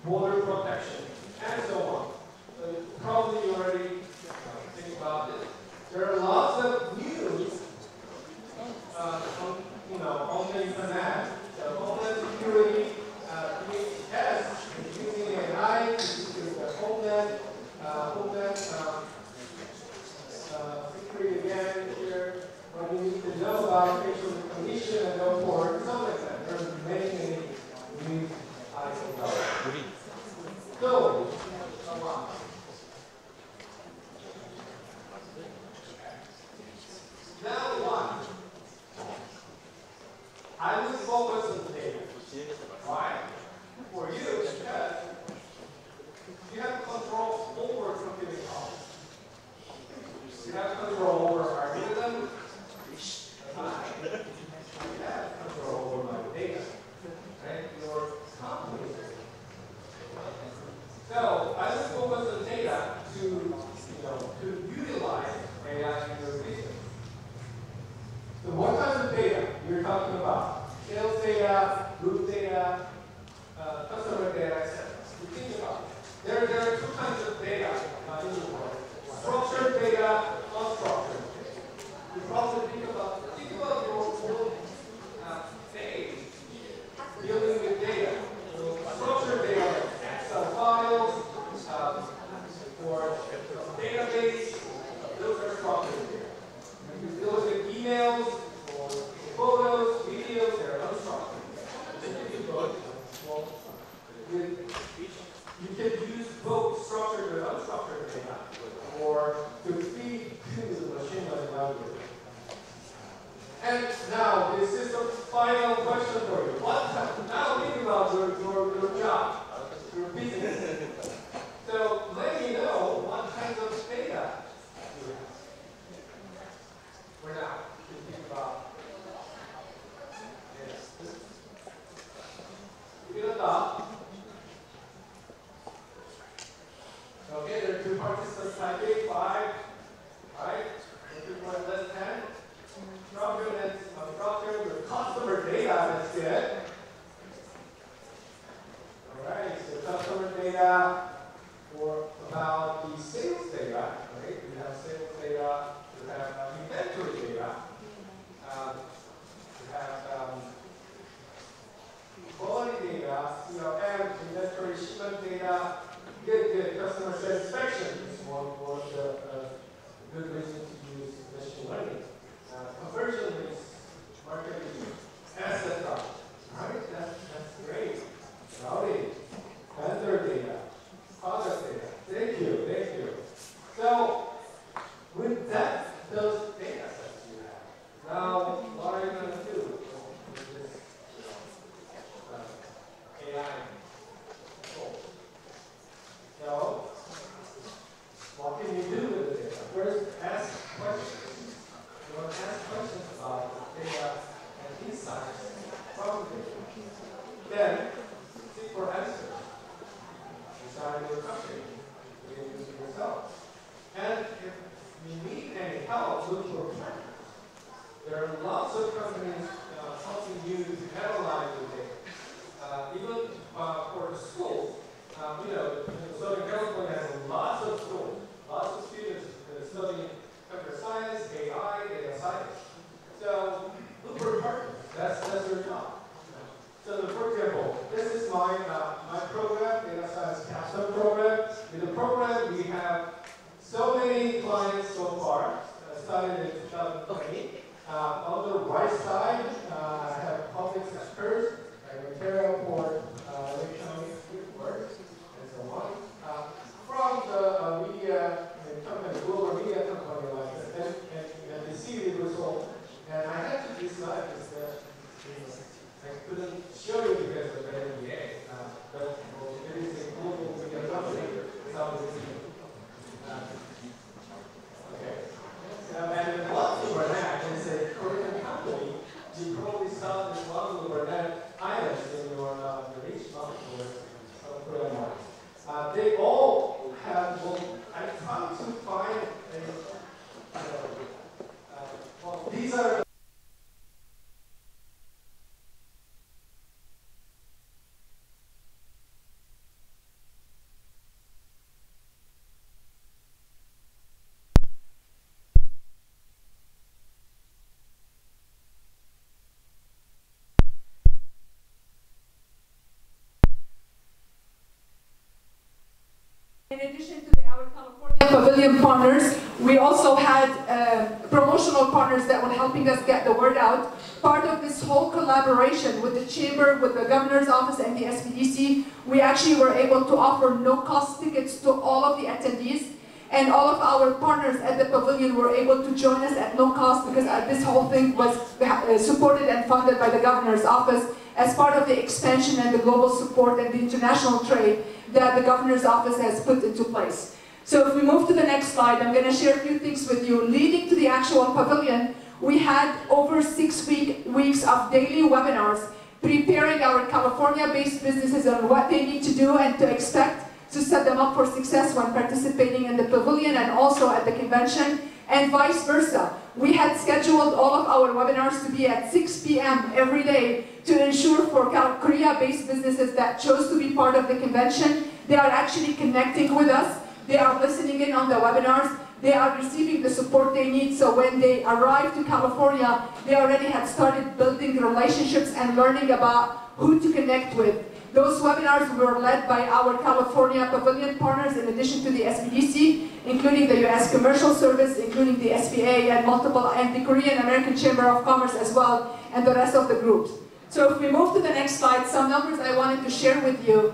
border protection, and so on. So you probably already think about this. There are lots of news on the internet. So Homeland Security, DHS is using AI to secure the Homeland security again here. What you need to know about facial recognition and so forth, something like that. There are many news items out there. So, now what? I will focus on data. Why? For you, because you have control over computing power. You have control over algorithm. You have control over my data. Right? Your company. So I will focus on data to utilize AI in your business. So what kind of data you're talking about? Sales data, group data, customer data, etc. You think about it. There are two kinds of data in the world. Structured data, unstructured data. You probably think about your whole phase dealing with data. So structured data like Excel files, or database, those are structured data. You deal with emails, or photos, videos, they're unstructured. You can use both structured and unstructured data or to feed to the machine learning algorithm. And now, this is the final question for you. Now think about your job, your business. So let me know what kinds of data you have. For now, to think about. Yes. Give it a thought. Okay, there are two participants typing, 5, right? 2 point less 10. Structured and unstructured with customer data, that's good. Alright, so customer data for about the sales data, right? We have sales data, we have inventory data, we have quality data, CRM, inventory shipment data. Good. Customer satisfaction is one the good reason to use machine learning. Conversion is What can you do with the data? First, ask questions. You want to ask questions about the data and insights from the data. Then, seek for answers. Decide your company. Use yourself. And if you need any help, look for partners. There are lots of companies helping you to analyze the data. Even for the schools, Southern California has lots of schools, lots of students studying computer science, AI, data science. So look for partners. That's your job. So for example, this is my program, Data Science Capstone Program. In the program, we have so many clients so far. Started in 2020. On the right side, I have public sectors, Ontario for electronic works, and so on. From the media company, global media company like this, and you see the result. And I had to decide this. I couldn't show you because of the NDA, but it is a global media company. Okay. And Luxembourg Burnett is a Korean company. You probably saw this Luxembourg Burnett islands in your beach Korean market. They all have, I tried to find these are in addition to our California Pavilion partners, we also had promotional partners that were helping us get the word out. Part of this whole collaboration with the Chamber, with the Governor's Office and the SBDC, we actually were able to offer no-cost tickets to all of the attendees. And all of our partners at the Pavilion were able to join us at no cost because this whole thing was supported and funded by the Governor's Office as part of the expansion and the global support and the international trade that the Governor's Office has put into place. So if we move to the next slide, I'm going to share a few things with you. Leading to the actual Pavilion, we had over 6 weeks of daily webinars preparing our California-based businesses on what they need to do and to expect to set them up for success when participating in the Pavilion and also at the convention, and vice versa. We had scheduled all of our webinars to be at 6 p.m. every day to ensure for Korea-based businesses that chose to be part of the convention, they are actually connecting with us, they are listening in on the webinars, they are receiving the support they need, so when they arrive to California, they already had started building relationships and learning about who to connect with. Those webinars were led by our California Pavilion partners in addition to the SBDC, including the U.S. Commercial Service, including the SBA and the Korean American Chamber of Commerce as well, and the rest of the groups. So if we move to the next slide, some numbers I wanted to share with you.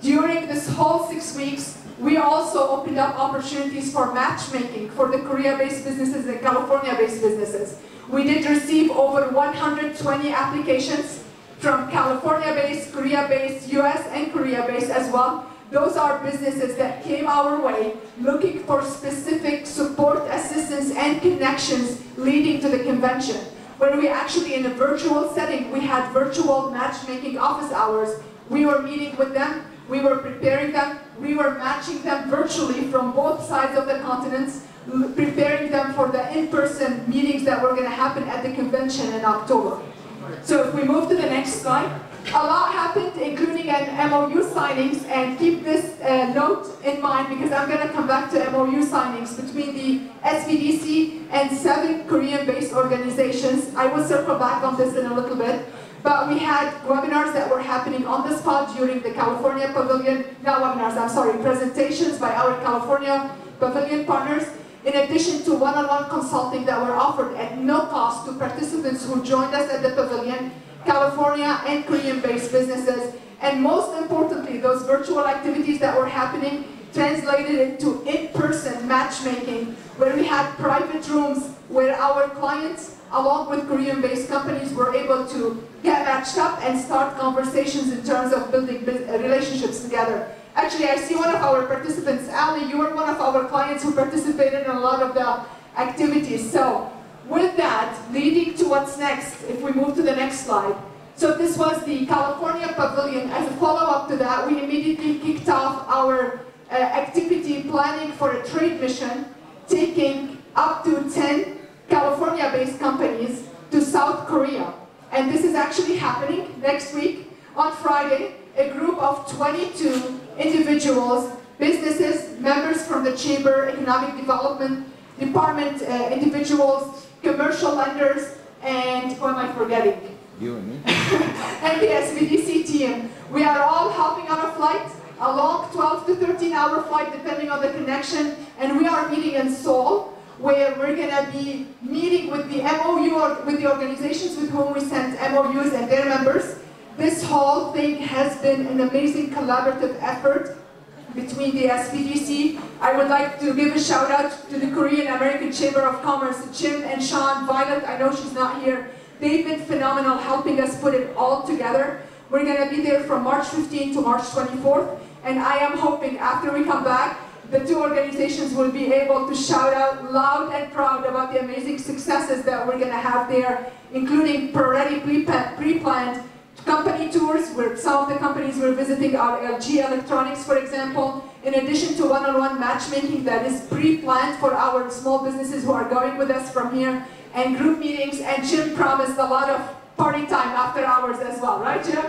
During this whole 6 weeks, we also opened up opportunities for matchmaking for the Korea-based businesses and California-based businesses. We did receive over 120 applications from California-based, Korea-based, US and Korea-based as well. Those are businesses that came our way looking for specific support, assistance, and connections leading to the convention. When we actually, in a virtual setting, we had virtual matchmaking office hours. We were meeting with them, we were preparing them, we were matching them virtually from both sides of the continents, preparing them for the in-person meetings that were going to happen at the convention in October. So if we move to the next slide, a lot happened, including an MOU signings, and keep this note in mind because I'm going to come back to MOU signings between the SBDC and 7 Korean-based organizations. I will circle back on this in a little bit. But we had webinars that were happening on the spot during the California Pavilion, not webinars, I'm sorry, presentations by our California Pavilion partners, in addition to one-on-one consulting that were offered at no cost to participants who joined us at the Pavilion, California and Korean-based businesses, and most importantly, those virtual activities that were happening translated into in-person matchmaking, where we had private rooms where our clients, along with Korean-based companies, were able to get matched up and start conversations in terms of building relationships together. Actually, I see one of our participants, Ali, you were one of our clients who participated in a lot of the activities. So with that, leading to what's next, if we move to the next slide. So this was the California Pavilion. As a follow-up to that, we immediately kicked off our activity planning for a trade mission, taking up to 10 California-based companies to South Korea. And this is actually happening next week on Friday. A group of 22 individuals, businesses, members from the Chamber, Economic Development Department, individuals, commercial lenders, and who am I forgetting? You and me. And the SVDC team. We are all helping on a flight, a long 12 to 13-hour flight depending on the connection, and we are meeting in Seoul, where we're going to be meeting with the MOU, or with the organizations with whom we sent MOUs and their members. This whole thing has been an amazing collaborative effort between the SPDC. I would like to give a shout out to the Korean American Chamber of Commerce, Jim and Sean, Violet, I know she's not here. They've been phenomenal helping us put it all together. We're going to be there from March 15th to March 24th, and I am hoping after we come back, the two organizations will be able to shout out loud and proud about the amazing successes that we're going to have there, including already pre-planned company tours where some of the companies we're visiting are LG Electronics, for example, in addition to one-on-one matchmaking that is pre-planned for our small businesses who are going with us from here, and group meetings, and Jim promised a lot of party time after hours as well, right Jim?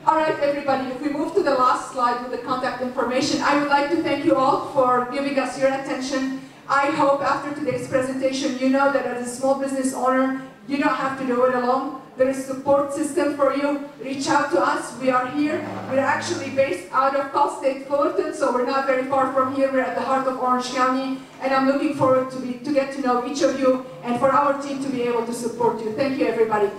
All right, everybody, if we move to the last slide with the contact information, I would like to thank you all for giving us your attention. I hope after today's presentation, you know that as a small business owner, you don't have to do it alone. There is a support system for you. Reach out to us. We are here. We're actually based out of Cal State Fullerton, so we're not very far from here. We're at the heart of Orange County, and I'm looking forward to get to know each of you and for our team to be able to support you. Thank you, everybody.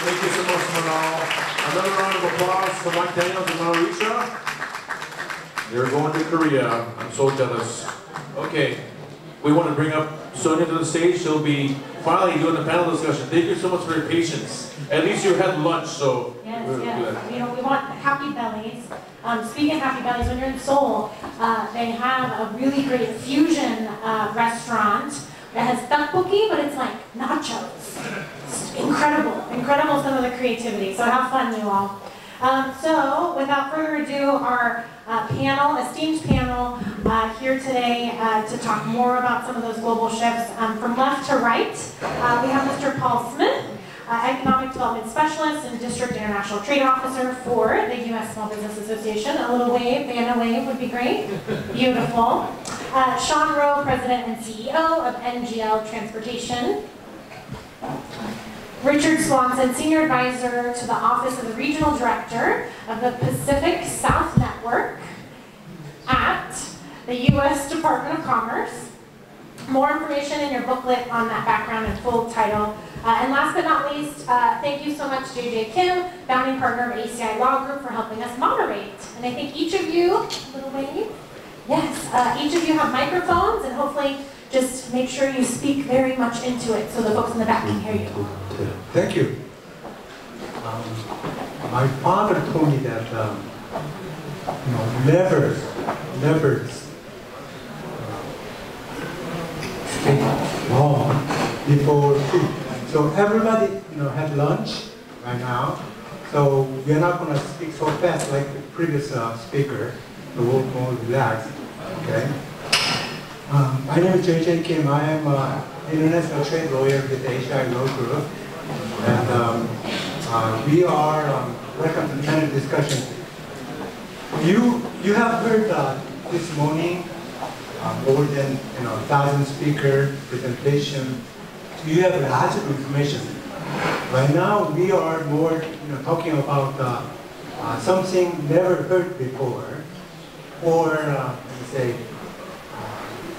Thank you so much, Manal. Another round of applause for Mike Daniels and Mauricia. They're going to Korea. I'm so jealous. Okay, we want to bring up Sonia to the stage. She'll be finally doing the panel discussion. Thank you so much for your patience. At least you had lunch, so yes, we're yes. good. You know, we want happy bellies. Speaking of happy bellies, when you're in Seoul, they have a really great fusion restaurant that has tteokbokki, but it's like nachos. It's incredible, incredible some of the creativity. So have fun, you all. So without further ado, our esteemed panel here today to talk more about some of those global shifts. From left to right, we have Mr. Paul Smith, Economic Development Specialist and District International Trade Officer for the U.S. Small Business Association. A little wave, Vanna wave would be great. Beautiful. Sean Rowe, President and CEO of NGL Transportation. Richard Swanson, Senior Advisor to the Office of the Regional Director of the Pacific South Network at the U.S. Department of Commerce. More information in your booklet on that background and full title. And last but not least, thank you so much, JJ Kim, founding partner of ACI Law Group, for helping us moderate. And I think each of you, little wave, yes, each of you have microphones, and hopefully just make sure you speak very much into it so the folks in the back can hear you. Thank you. My father told me that never stay long before food. So everybody had lunch right now. So we're not going to speak so fast like the previous speaker. So we'll more relax. Okay. My name is JJ Kim. I am an international trade lawyer with ACI Law Group. And we are, welcome to the panel discussion. You have heard this morning more than 1,000 speaker presentation. You have lots of information. Right now we are more talking about something never heard before, or let me say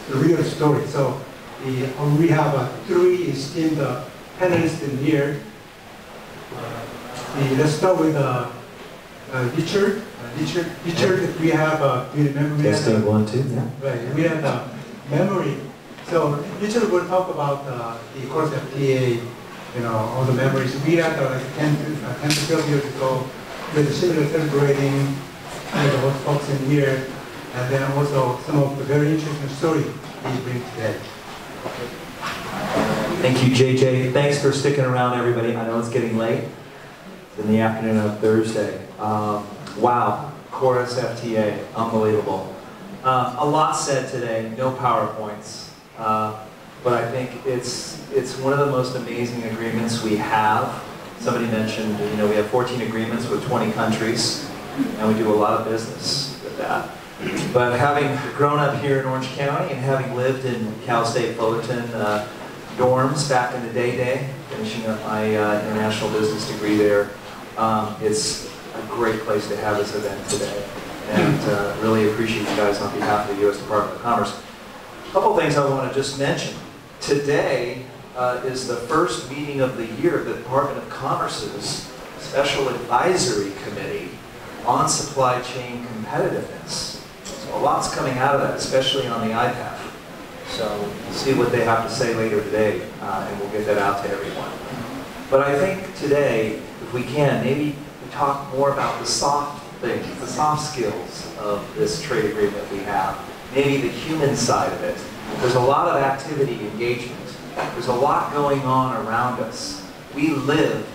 the real story. So we have 3 esteemed panelists in here. Let's start with Richard. Richard, we have you remember? Testing 1, 2, yeah. Right, we have memory. So Richard will talk about the course FTA, all the memories. We had like 10 to 12 years ago, with similar celebrating the folks in here, and then also some of the very interesting story you bring today. Thank you, JJ. Thanks for sticking around, everybody. I know it's getting late. It's in the afternoon of Thursday. Wow, Chorus FTA, unbelievable. A lot said today, no PowerPoints, but I think it's one of the most amazing agreements we have. Somebody mentioned, you know, we have 14 agreements with 20 countries, and we do a lot of business with that. But having grown up here in Orange County and having lived in Cal State Fullerton dorms back in the day, finishing up my international business degree there, it's a great place to have this event today. And really appreciate you guys on behalf of the U.S. Department of Commerce. A couple things I want to just mention. Today is the first meeting of the year of the Department of Commerce's Special Advisory Committee on Supply Chain Competitiveness. So a lot's coming out of that, especially on the iPad. So we'll see what they have to say later today, and we'll get that out to everyone. But I think today, if we can, maybe we talk more about the soft things, the soft skills of this trade agreement we have, maybe the human side of it. There's a lot of activity, engagement. There's a lot going on around us. We live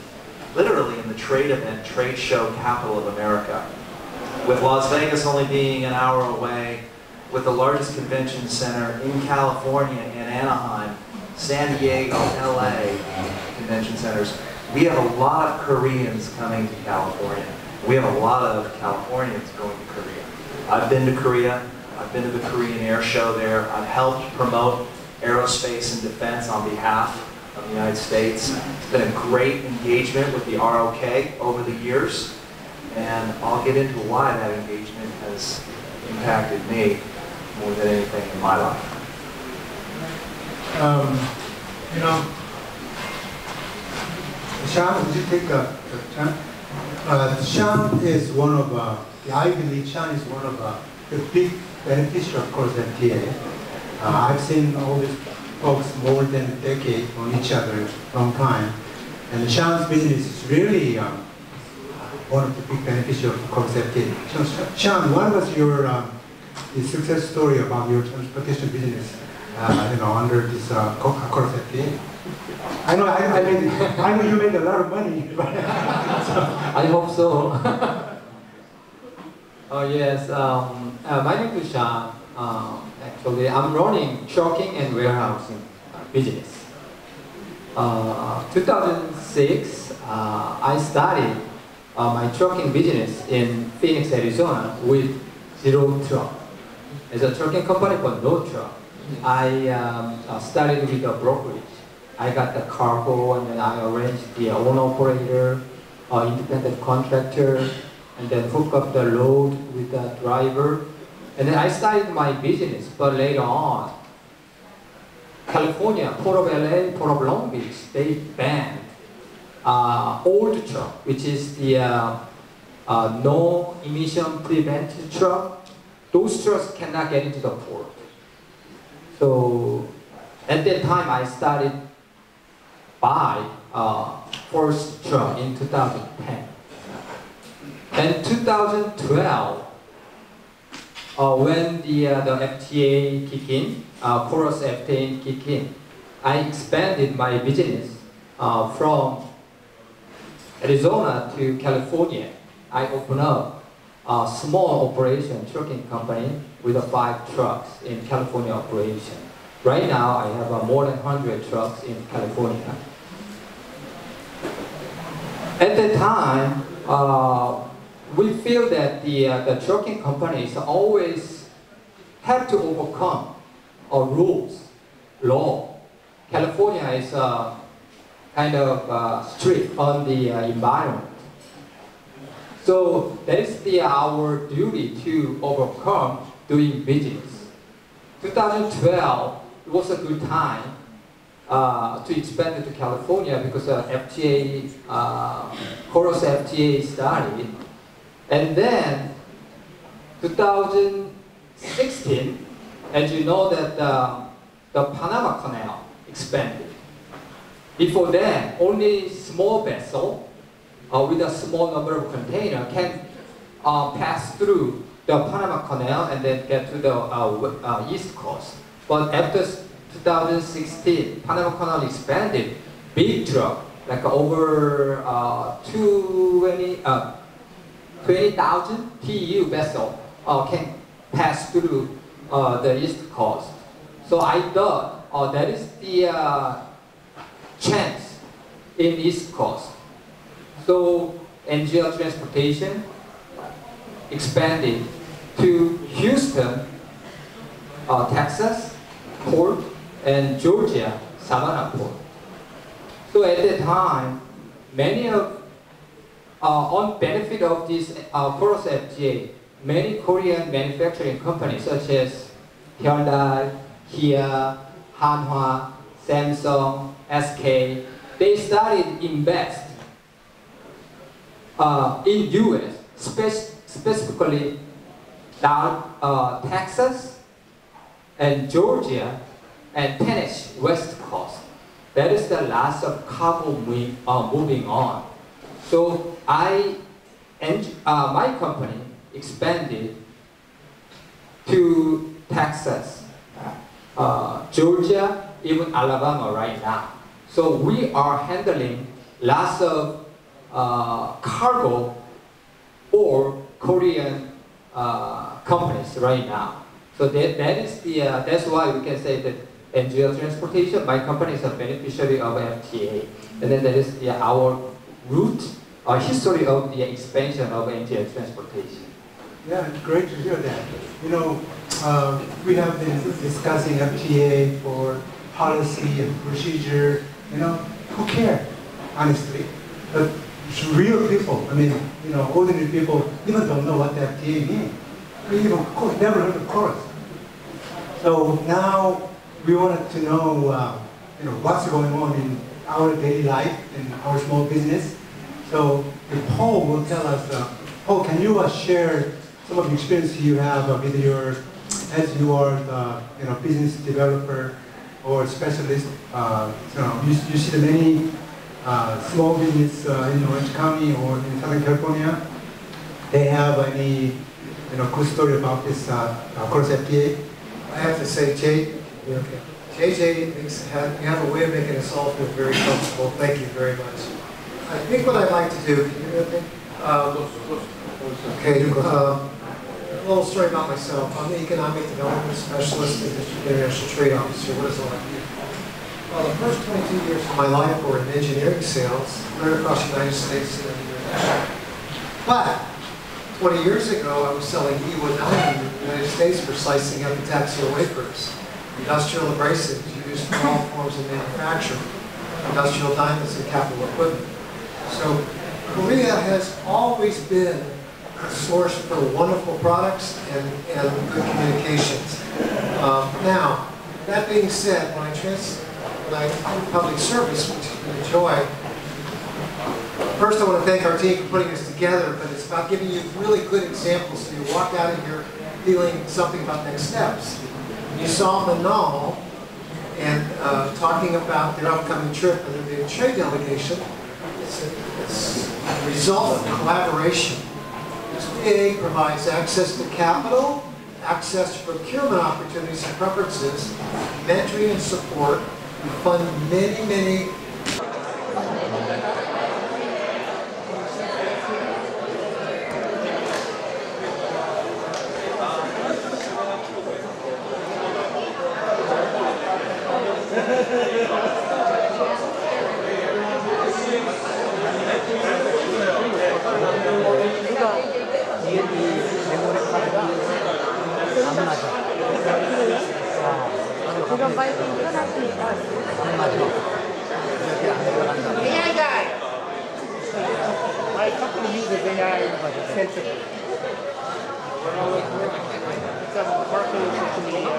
literally in the trade event, trade show capital of America. With Las Vegas only being an hour away, with the largest convention center in California and Anaheim, San Diego, LA convention centers, we have a lot of Koreans coming to California. We have a lot of Californians going to Korea. I've been to Korea. I've been to the Korean Air Show there. I've helped promote aerospace and defense on behalf of the United States. It's been a great engagement with the ROK over the years, and I'll get into why that engagement has impacted me more than anything in my life. You know, Sean, would you take the time? Sean is one of, I believe Sean is one of the big beneficiaries of course FTA. I've seen all these folks more than a decade on each other, long time. And Sean's business is really one of the big beneficiaries of course FTA. So Sean, what was your the success story about your transportation business you know, under this course FTA? I know you made a lot of money. I hope so. Oh yes, my name is Sean. Actually, I'm running trucking and warehousing business. 2006, I started my trucking business in Phoenix, Arizona with zero truck. As a trucking company but no truck. I started with a brokerage. I got the cargo and then I arranged the owner-operator, independent contractor, and then hook up the load with the driver. And then I started my business, but later on, California, Port of LA, Port of Long Beach, they banned old truck, which is the no emission prevented truck. Those trucks cannot get into the port. So at that time, I started buy first truck in 2010. And 2012, when the FTA kicked in, Chorus FTA kicked in, I expanded my business from Arizona to California. I opened up a small operation trucking company with 5 trucks in California operation. Right now, I have more than 100 trucks in California. At the time, we feel that the trucking companies always have to overcome rules, law. California is kind of strict on the environment. So that is our duty to overcome doing business. 2012, it was a good time to expand it to California because FTA, Chorus FTA started. And then 2016, as you know that the Panama Canal expanded. Before then, only small vessel with a small number of containers can pass through the Panama Canal and then get to the East Coast. But after 2016, Panama Canal expanded, big truck, like over 20,000 TEU vessel can pass through the East Coast. So I thought that is the chance in East Coast. So NGL Transportation expanded to Houston, Texas port, and Georgia, Savannah port. So at that time, many of, on benefit of this Chorus FTA, many Korean manufacturing companies such as Hyundai, Kia, Hanwha, Samsung, SK, they started invest in US, specifically down Texas and Georgia and Tennessee West Coast. That is the last of cargo moving on. So my company expanded to Texas, Georgia, even Alabama right now. So we are handling lots of cargo for Korean companies right now. So that is the that's why we can say that NGL Transportation, my company, is a beneficiary of FTA, and then that is our root or history of the expansion of NGL Transportation. Yeah, it's great to hear that. You know, we have been discussing FTA for policy and procedure. You know, who cares, honestly? But real people, I mean, you know, ordinary people even don't know what the FTA means. We even never heard of Chorus. So now we wanted to know, you know, what's going on in our daily life and our small business. So Paul will tell us. Paul, can you share some of the experience you have with your, as you are the, you know, business developer or specialist? You know, you see the many small business in Orange County or in Southern California. They have any, you know, good story about this Chorus FTA? I have to say, JJ you have a way of making us all feel very comfortable. Thank you very much. I think what I'd like to do, can you hear me? Okay, a little story about myself. I'm the Economic Development Specialist and District International Trade Officer. What does all that mean? Well, the first 22 years of my life were in engineering sales, right across the United States and international. But 20 years ago, I was selling E-wood-9 in the United States for slicing epitaxial wafers, industrial abrasives used for all forms of manufacturing, industrial diamonds and capital equipment. So Korea has always been a source for wonderful products and good communications. Now, that being said, when I do public service, which is a joy, first I want to thank our team for putting this together, but it's about giving you really good examples so you walk out of here feeling something about next steps. You saw Manal and talking about their upcoming trip and their trade delegation. It's a result of collaboration. XPA provides access to capital, access to procurement opportunities and preferences, mentoring and support. We fund many My company uses AI extensively. It's a marketing social media.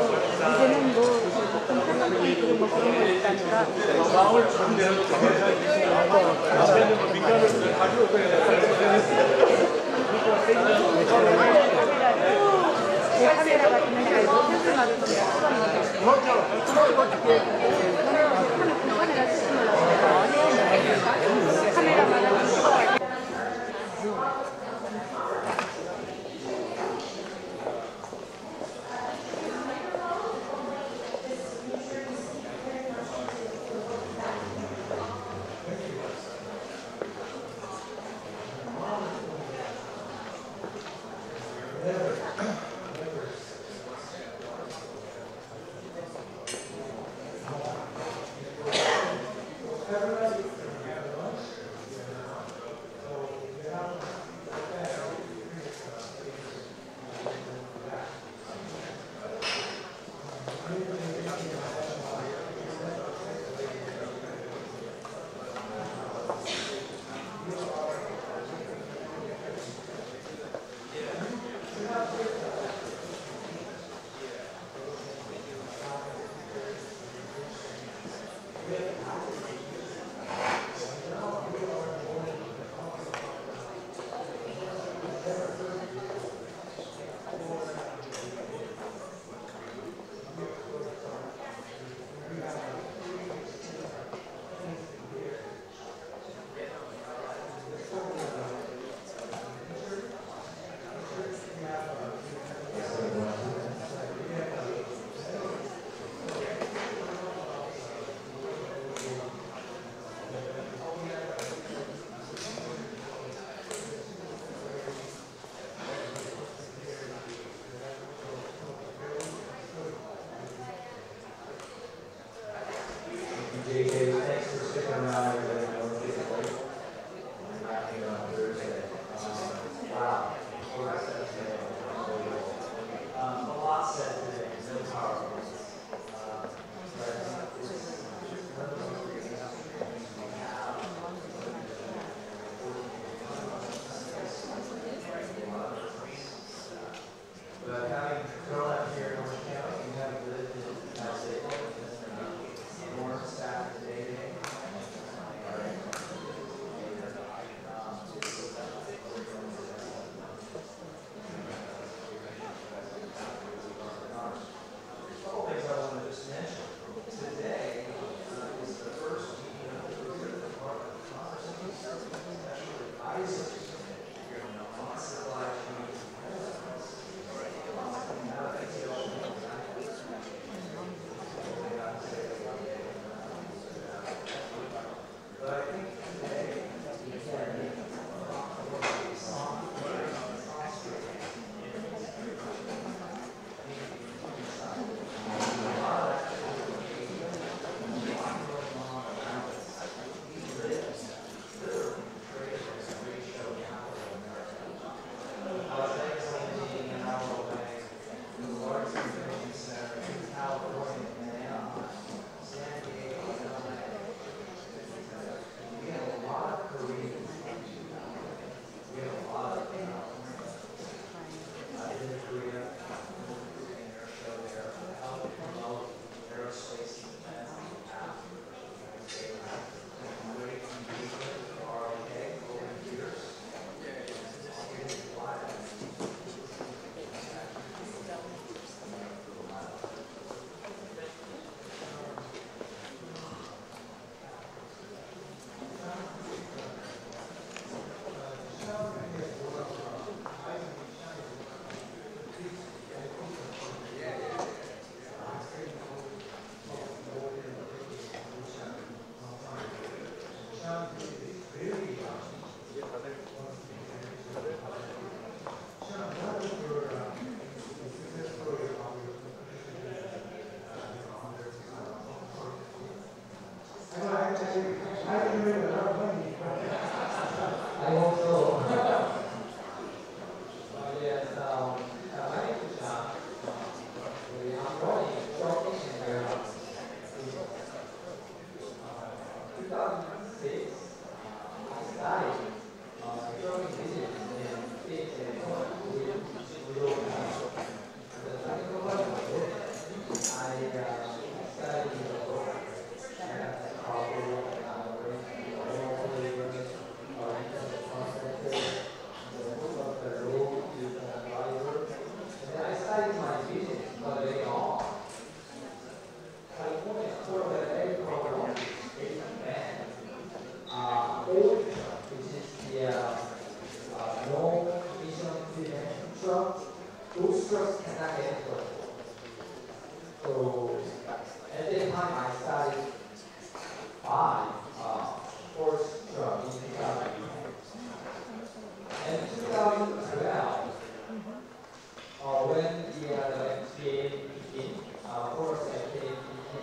course at KPT.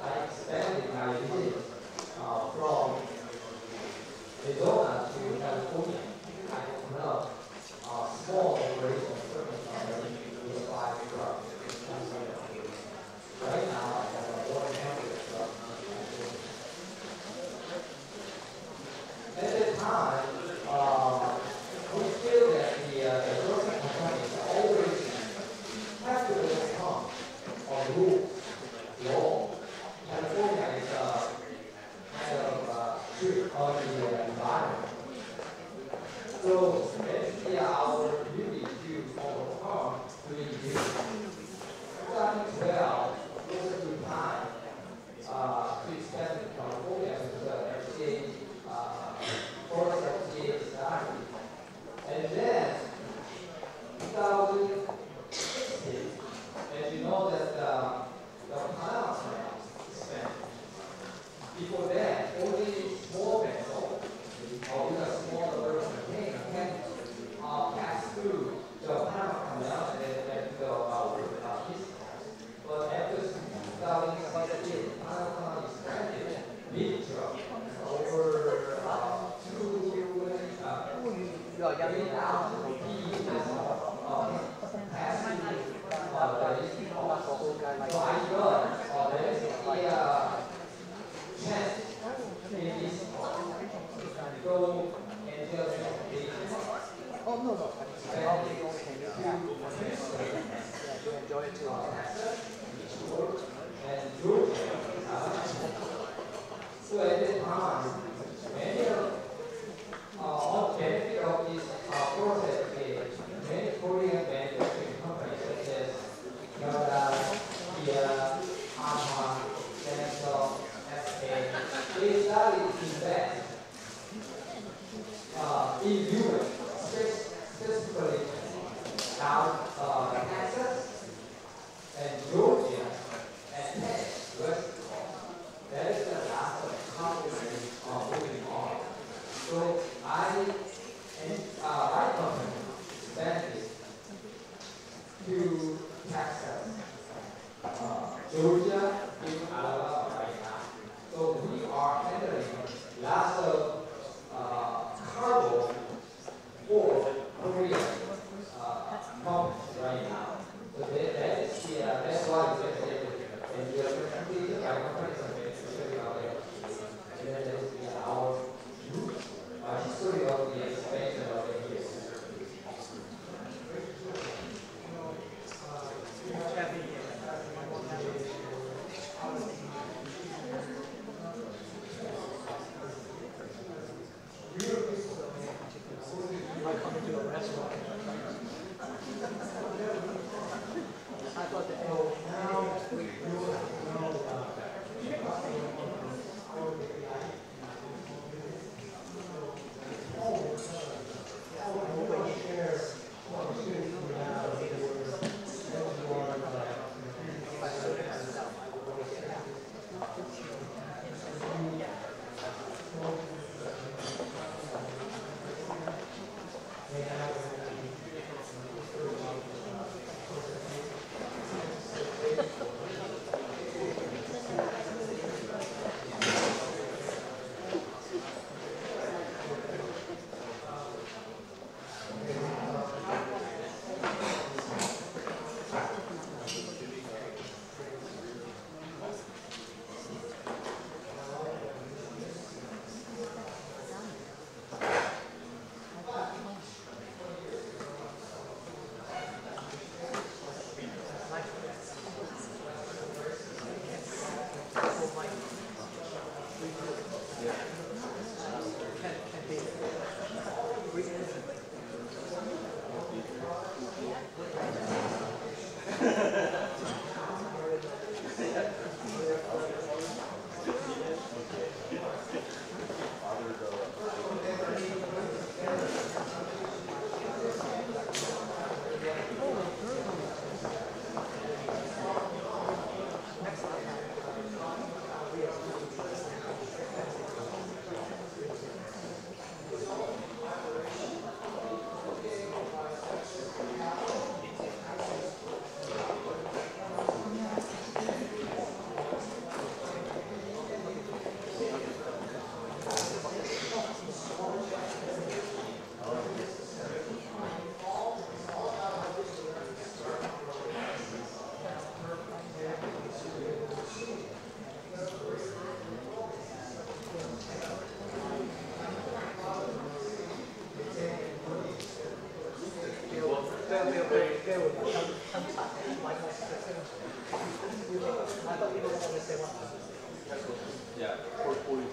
I expanded my business from Arizona to California. I opened up a small operation service company with 5 trucks. Right now, I have a 100 trucks. At the time, we feel that the trucking companies always have to overcome rules, law. California is kind of strict on the environment. So it's our duty to overcome doing this. 2012 was a good time to expand in California because the FTA, first FTA started. And then 2016, as you know that the Panama Canal expanded. Before that, only small vessels with a smaller container can pass through the Panama Canal and go our east. But after 2016, Panama Canal expanded big truck over 2,000 passing the east coast. So I thought there is a chance in this to go and tell enjoy it too. And so at that time, many of benefit of this process is many Korean manufacturing companies such as Hyundai, Kia, Hanwha, Samsung, SK, they started to invest in US, specifically now Texas and Georgia and West. That is the last company moving on. So my company expanded to Texas, Georgia, and Alabama right now. So we are handling lots of cargo for Korean companies right now. So that's why we say and we are completed by companies especially out there. And then there is our history of the expansion of the years. Coming to a restaurant. I thought that now we share with us. I thought you were going to say one. Yeah, 440.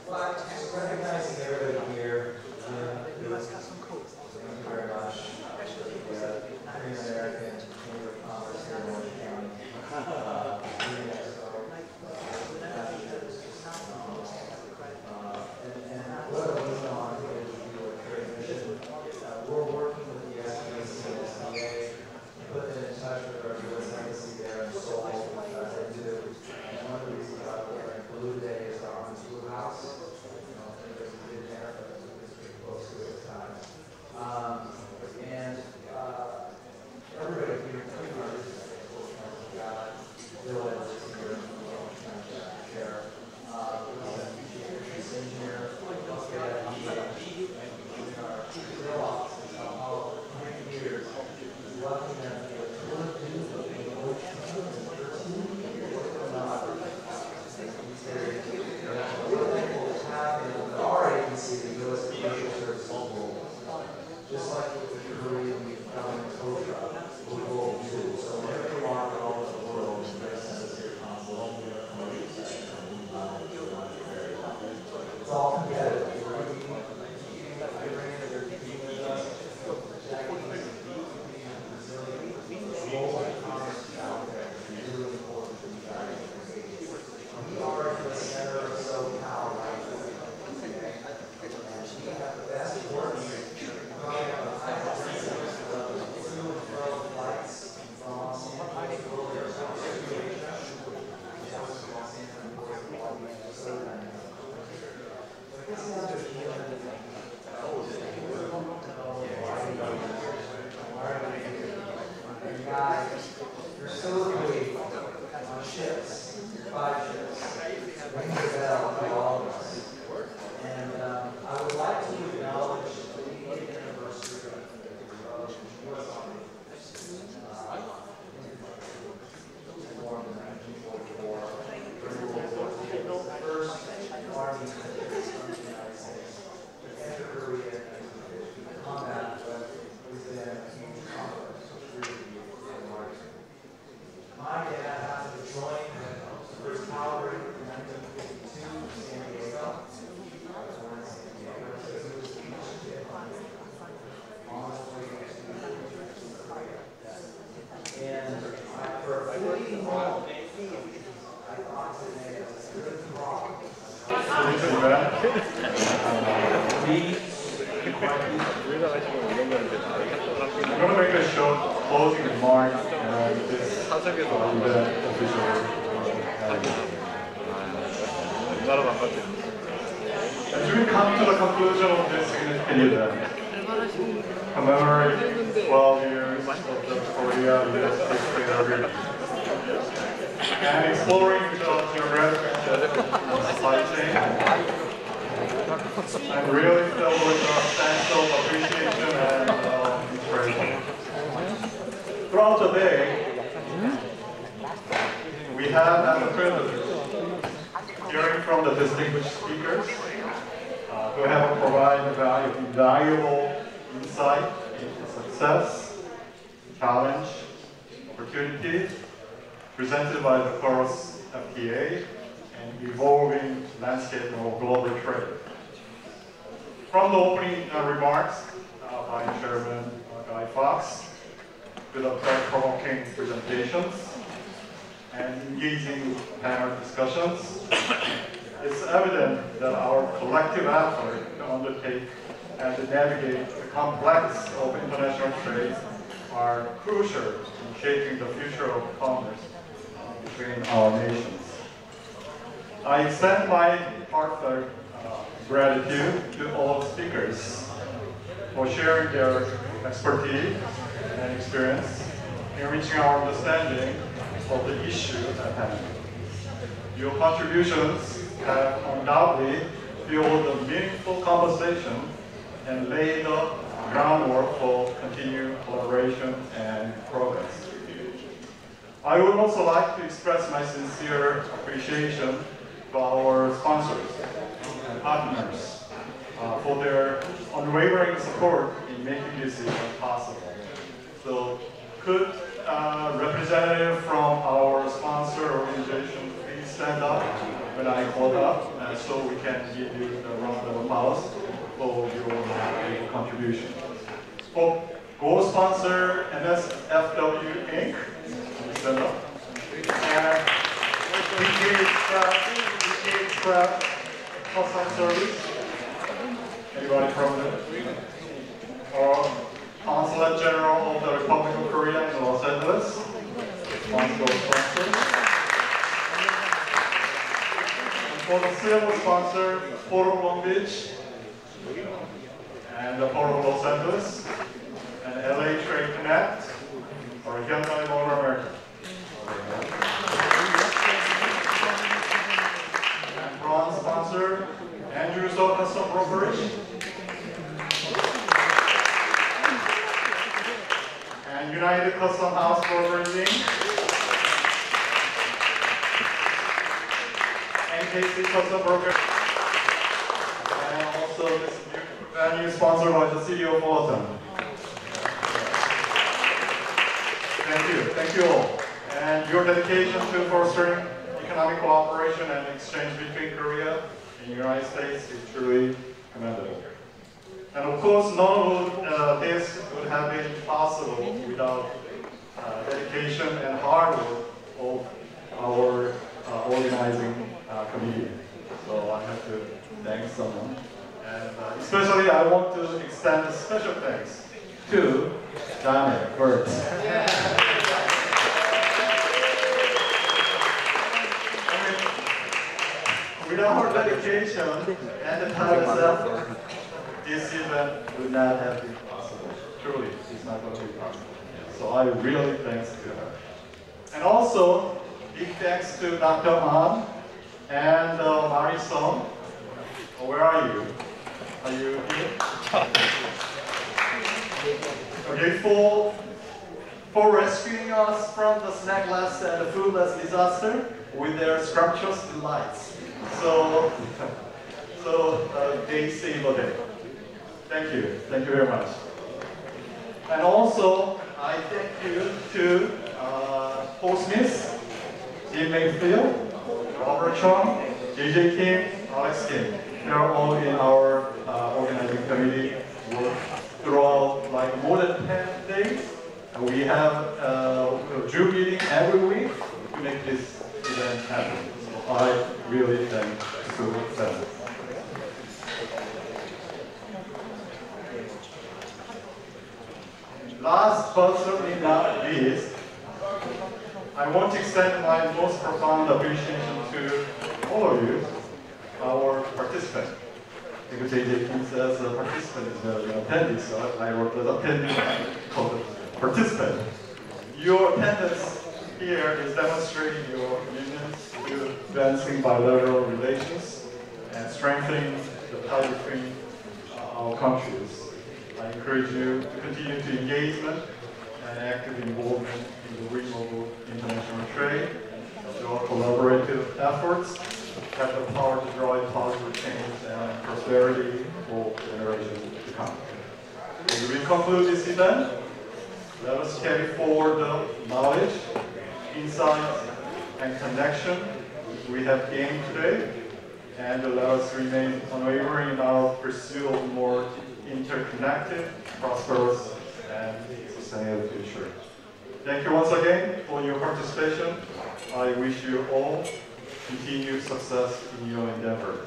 Well, just recognizing everybody here. Thank you very much. Korean American Chamber of Commerce here in Orange County. And what it was on is trade mission. We're working with the SBC and SBA to put them in touch with our U.S. Embassy there in Seoul. They do. And one of the reasons why we're wearing blue today is our Army Schoolhouse. Everybody here, Bill chair, engineer, Bill office, all years, welcome them to our agency, the U.S. Commercial Services Board, just like with the Korean government COTRA, we will do. So whenever you are all over the world, there's necessary consul, commercial sector, it's all competitive. We are in the center of SoCal right now. We have the best working flights from Los Guys, you're so great on ships, 5 ships. Ring the bell to all of us. And I would like to acknowledge the 80th anniversary of U.S. Army. Formed in 1944 during World War II. The first Army in the United States to enter Korea in 1950. I'm going to make a short closing remark and this event officially. As we come to the conclusion of this significant event, commemorating 12 years of the Korea-US history agreement, and exploring the geographic supply chain, I'm really filled with a sense of appreciation and inspiration. Throughout the day, we have had the privilege hearing from the distinguished speakers who have provided valuable insight into success, challenge, opportunities presented by the Chorus FTA and evolving landscape of global trade. From the opening remarks by Chairman Guy Fawkes, with the thought-provoking presentations and engaging panel discussions, it's evident that our collective effort to undertake and to navigate the complex of international trade are crucial in shaping the future of commerce between our nations. I extend my heartfelt gratitude to all speakers for sharing their expertise and experience in reaching our understanding of the issue at hand. Your contributions have undoubtedly fueled a meaningful conversation and laid the groundwork for continued collaboration and progress. I would also like to express my sincere appreciation to our sponsors and partners for their unwavering support in making this event possible. So could a representative from our sponsor organization please stand up when I call up so we can give you a round of applause for your contribution. For co-sponsor NSFW Inc., stand up. And PGH Custom Service. Anybody from there? Or Consulate General of the Republic of Korea in Los Angeles. Sponsor. And for the silver sponsor, Port of Long Beach and the Port of Los Angeles and LA Trade Connect or Hyundai Motor America. And bronze sponsor, Andrews Custom Brokerage. And United Custom House Brokerage Inc. NKC Custom Brokerage. And also this venue sponsored by the CEO of Fullerton. Thank you all. And your dedication to fostering economic cooperation and exchange between Korea and the United States is truly commendable. And of course, none of this would have been possible without dedication and hard work of our organizing committee. So I have to thank someone. And especially I want to extend a special thanks to Janet first. Without her dedication and the tireless effort, this event would not have been possible. Truly, it's not going to be possible. So I really thanks to her. And also, big thanks to Dr. An and Marisol. Where are you? Are you here? Okay, for rescuing us from the snackless and the foodless disaster with their scrumptious delights. So they save a day. Thank you very much. And also, I thank you to Postmiss, Jim Mayfield, Robert Chung, JJ Kim, Alex Kim. They're all in our organizing committee work throughout like more than 10 days. We have a Zoom meeting every week to make this event happen. So I really thank them. Last but certainly not least, I want to extend my most profound appreciation to all of you, our participants. Because JJ says a participant is better than attendee, so I wrote the attendee called the participant. Your attendance here is demonstrating your commitment to advancing bilateral relations and strengthening the ties between our countries. I encourage you to continue to engagement and active involvement in the renewable international trade. Your collaborative efforts have the power to drive positive change and prosperity for generations to come. As we conclude this event, let us carry forward the knowledge, insights, and connection we have gained today, and let us remain unwavering in our pursuit of a more interconnected, prosperous, and sustainable future. Thank you once again for your participation. I wish you all continued success in your endeavor.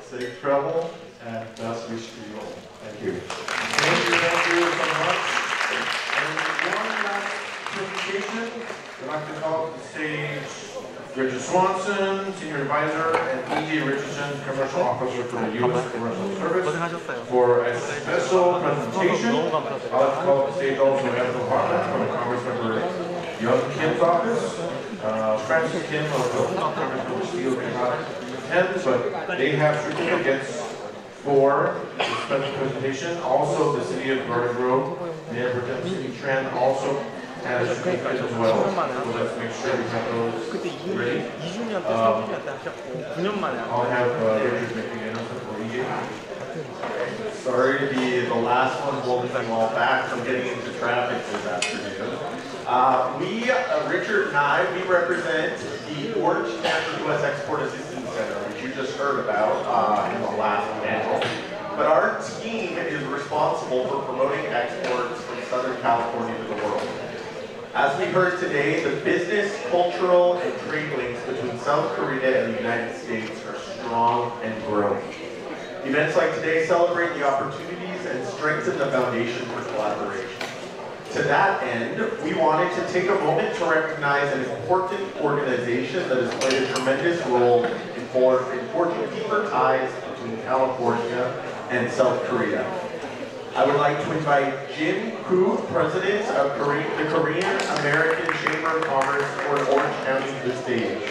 Safe travel and best wish to you all. Thank you. Thank you so much. And one last presentation. I'd like to call to the stage Richard Swanson, Senior Advisor, and E.J. Richardson, Commercial Officer for the U.S. Commercial Service, for a special presentation. I'd like to call to the stage also Evan Hartman from the Congress Member Young Kim's office, Francis Kim of the Congress Member Steele attends, but they have certificates for this special presentation. Also, the City of Garden Grove, Mayor Pro Tem Cindy Tran also has a certificate as well. So let's make sure we have those ready. I'll have Richard make the announcement for EJ. Sorry to be the last one holding them all back from getting into traffic this afternoon. Richard and I, we represent the Orange County U.S. Export Assistance Center, which you just heard about in the last panel. But our team is responsible for promoting exports from Southern California to the world. As we heard today, the business, cultural, and trade links between South Korea and the United States are strong and growing. Events like today celebrate the opportunities and strengthen the foundation for collaboration. To that end, we wanted to take a moment to recognize an important organization that has played a tremendous role in forging deeper ties between California and South Korea. I would like to invite Jim Koo, President of the Korean American Chamber of Commerce for Orange County to the stage.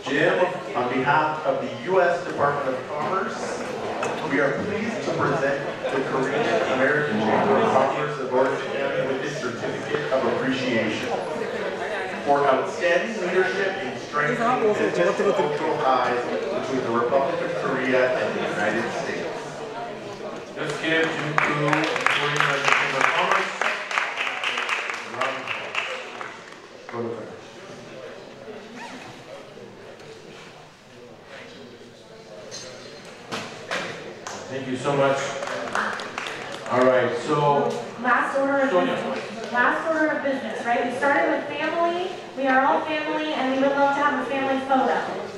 Jim, on behalf of the U.S. Department of Commerce, we are pleased to present the Korean American Chamber of Commerce of Orange County with this certificate of appreciation for outstanding leadership in strengthening business and cultural ties between the Republic of Korea and the United States. Let's give Jim Koo, Korean American Chamber of Commerce, a round of applause. Go to the Thank you so much. All right, so Last order of business, right? We started with family. We are all family, and we would love to have a family photo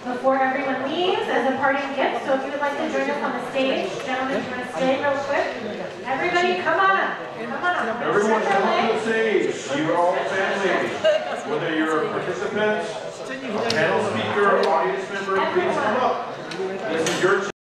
before everyone leaves as a parting gift. So if you would like to join us on the stage, gentlemen, you want to stay real quick? Everybody, come on up. Come on up. everyone come on the stage. You're all family. Whether you're a participant, a panel speaker, audience member, please come up. This is your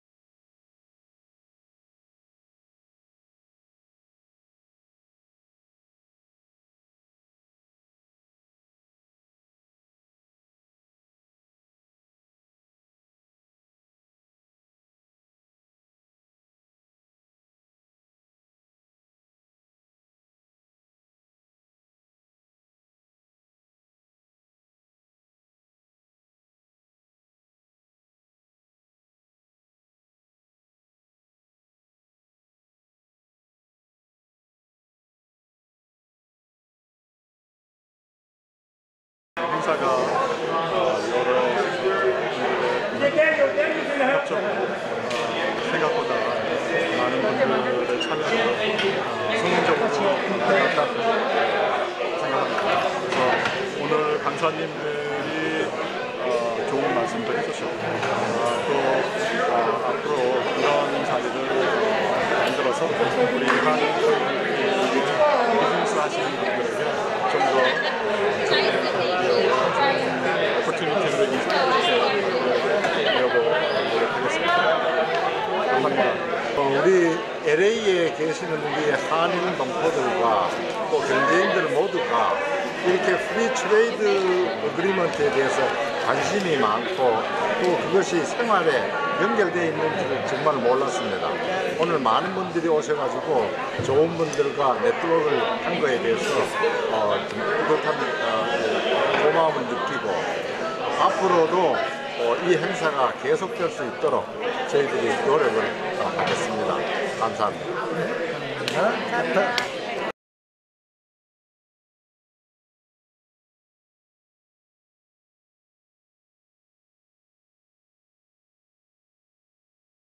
행사가 여러 생각보다 많은 분들의 참여가 성공적으로 끝났다고 생각합니다. 그래서 부처님들이 좋은 말씀도 해주셨고 또 앞으로 이런 자리를 만들어서 우리 한인 비즈니스 하시는 분들에게 좀 더 좋은 오퍼튜니티를 노력하겠습니다. 감사합니다. 우리 LA에 계시는 우리 한인 동포들과 또 경제인들 모두가 이렇게 프리 트레이드 어그리먼트에 대해서 관심이 많고 또 그것이 생활에 연결되어 있는 줄 정말 몰랐습니다. 오늘 많은 분들이 오셔가지고 좋은 분들과 네트워크를 한 거에 대해서 뿌듯한 고마움을 느끼고 앞으로도 이 행사가 계속될 수 있도록 저희들이 노력을 하겠습니다. 감사합니다.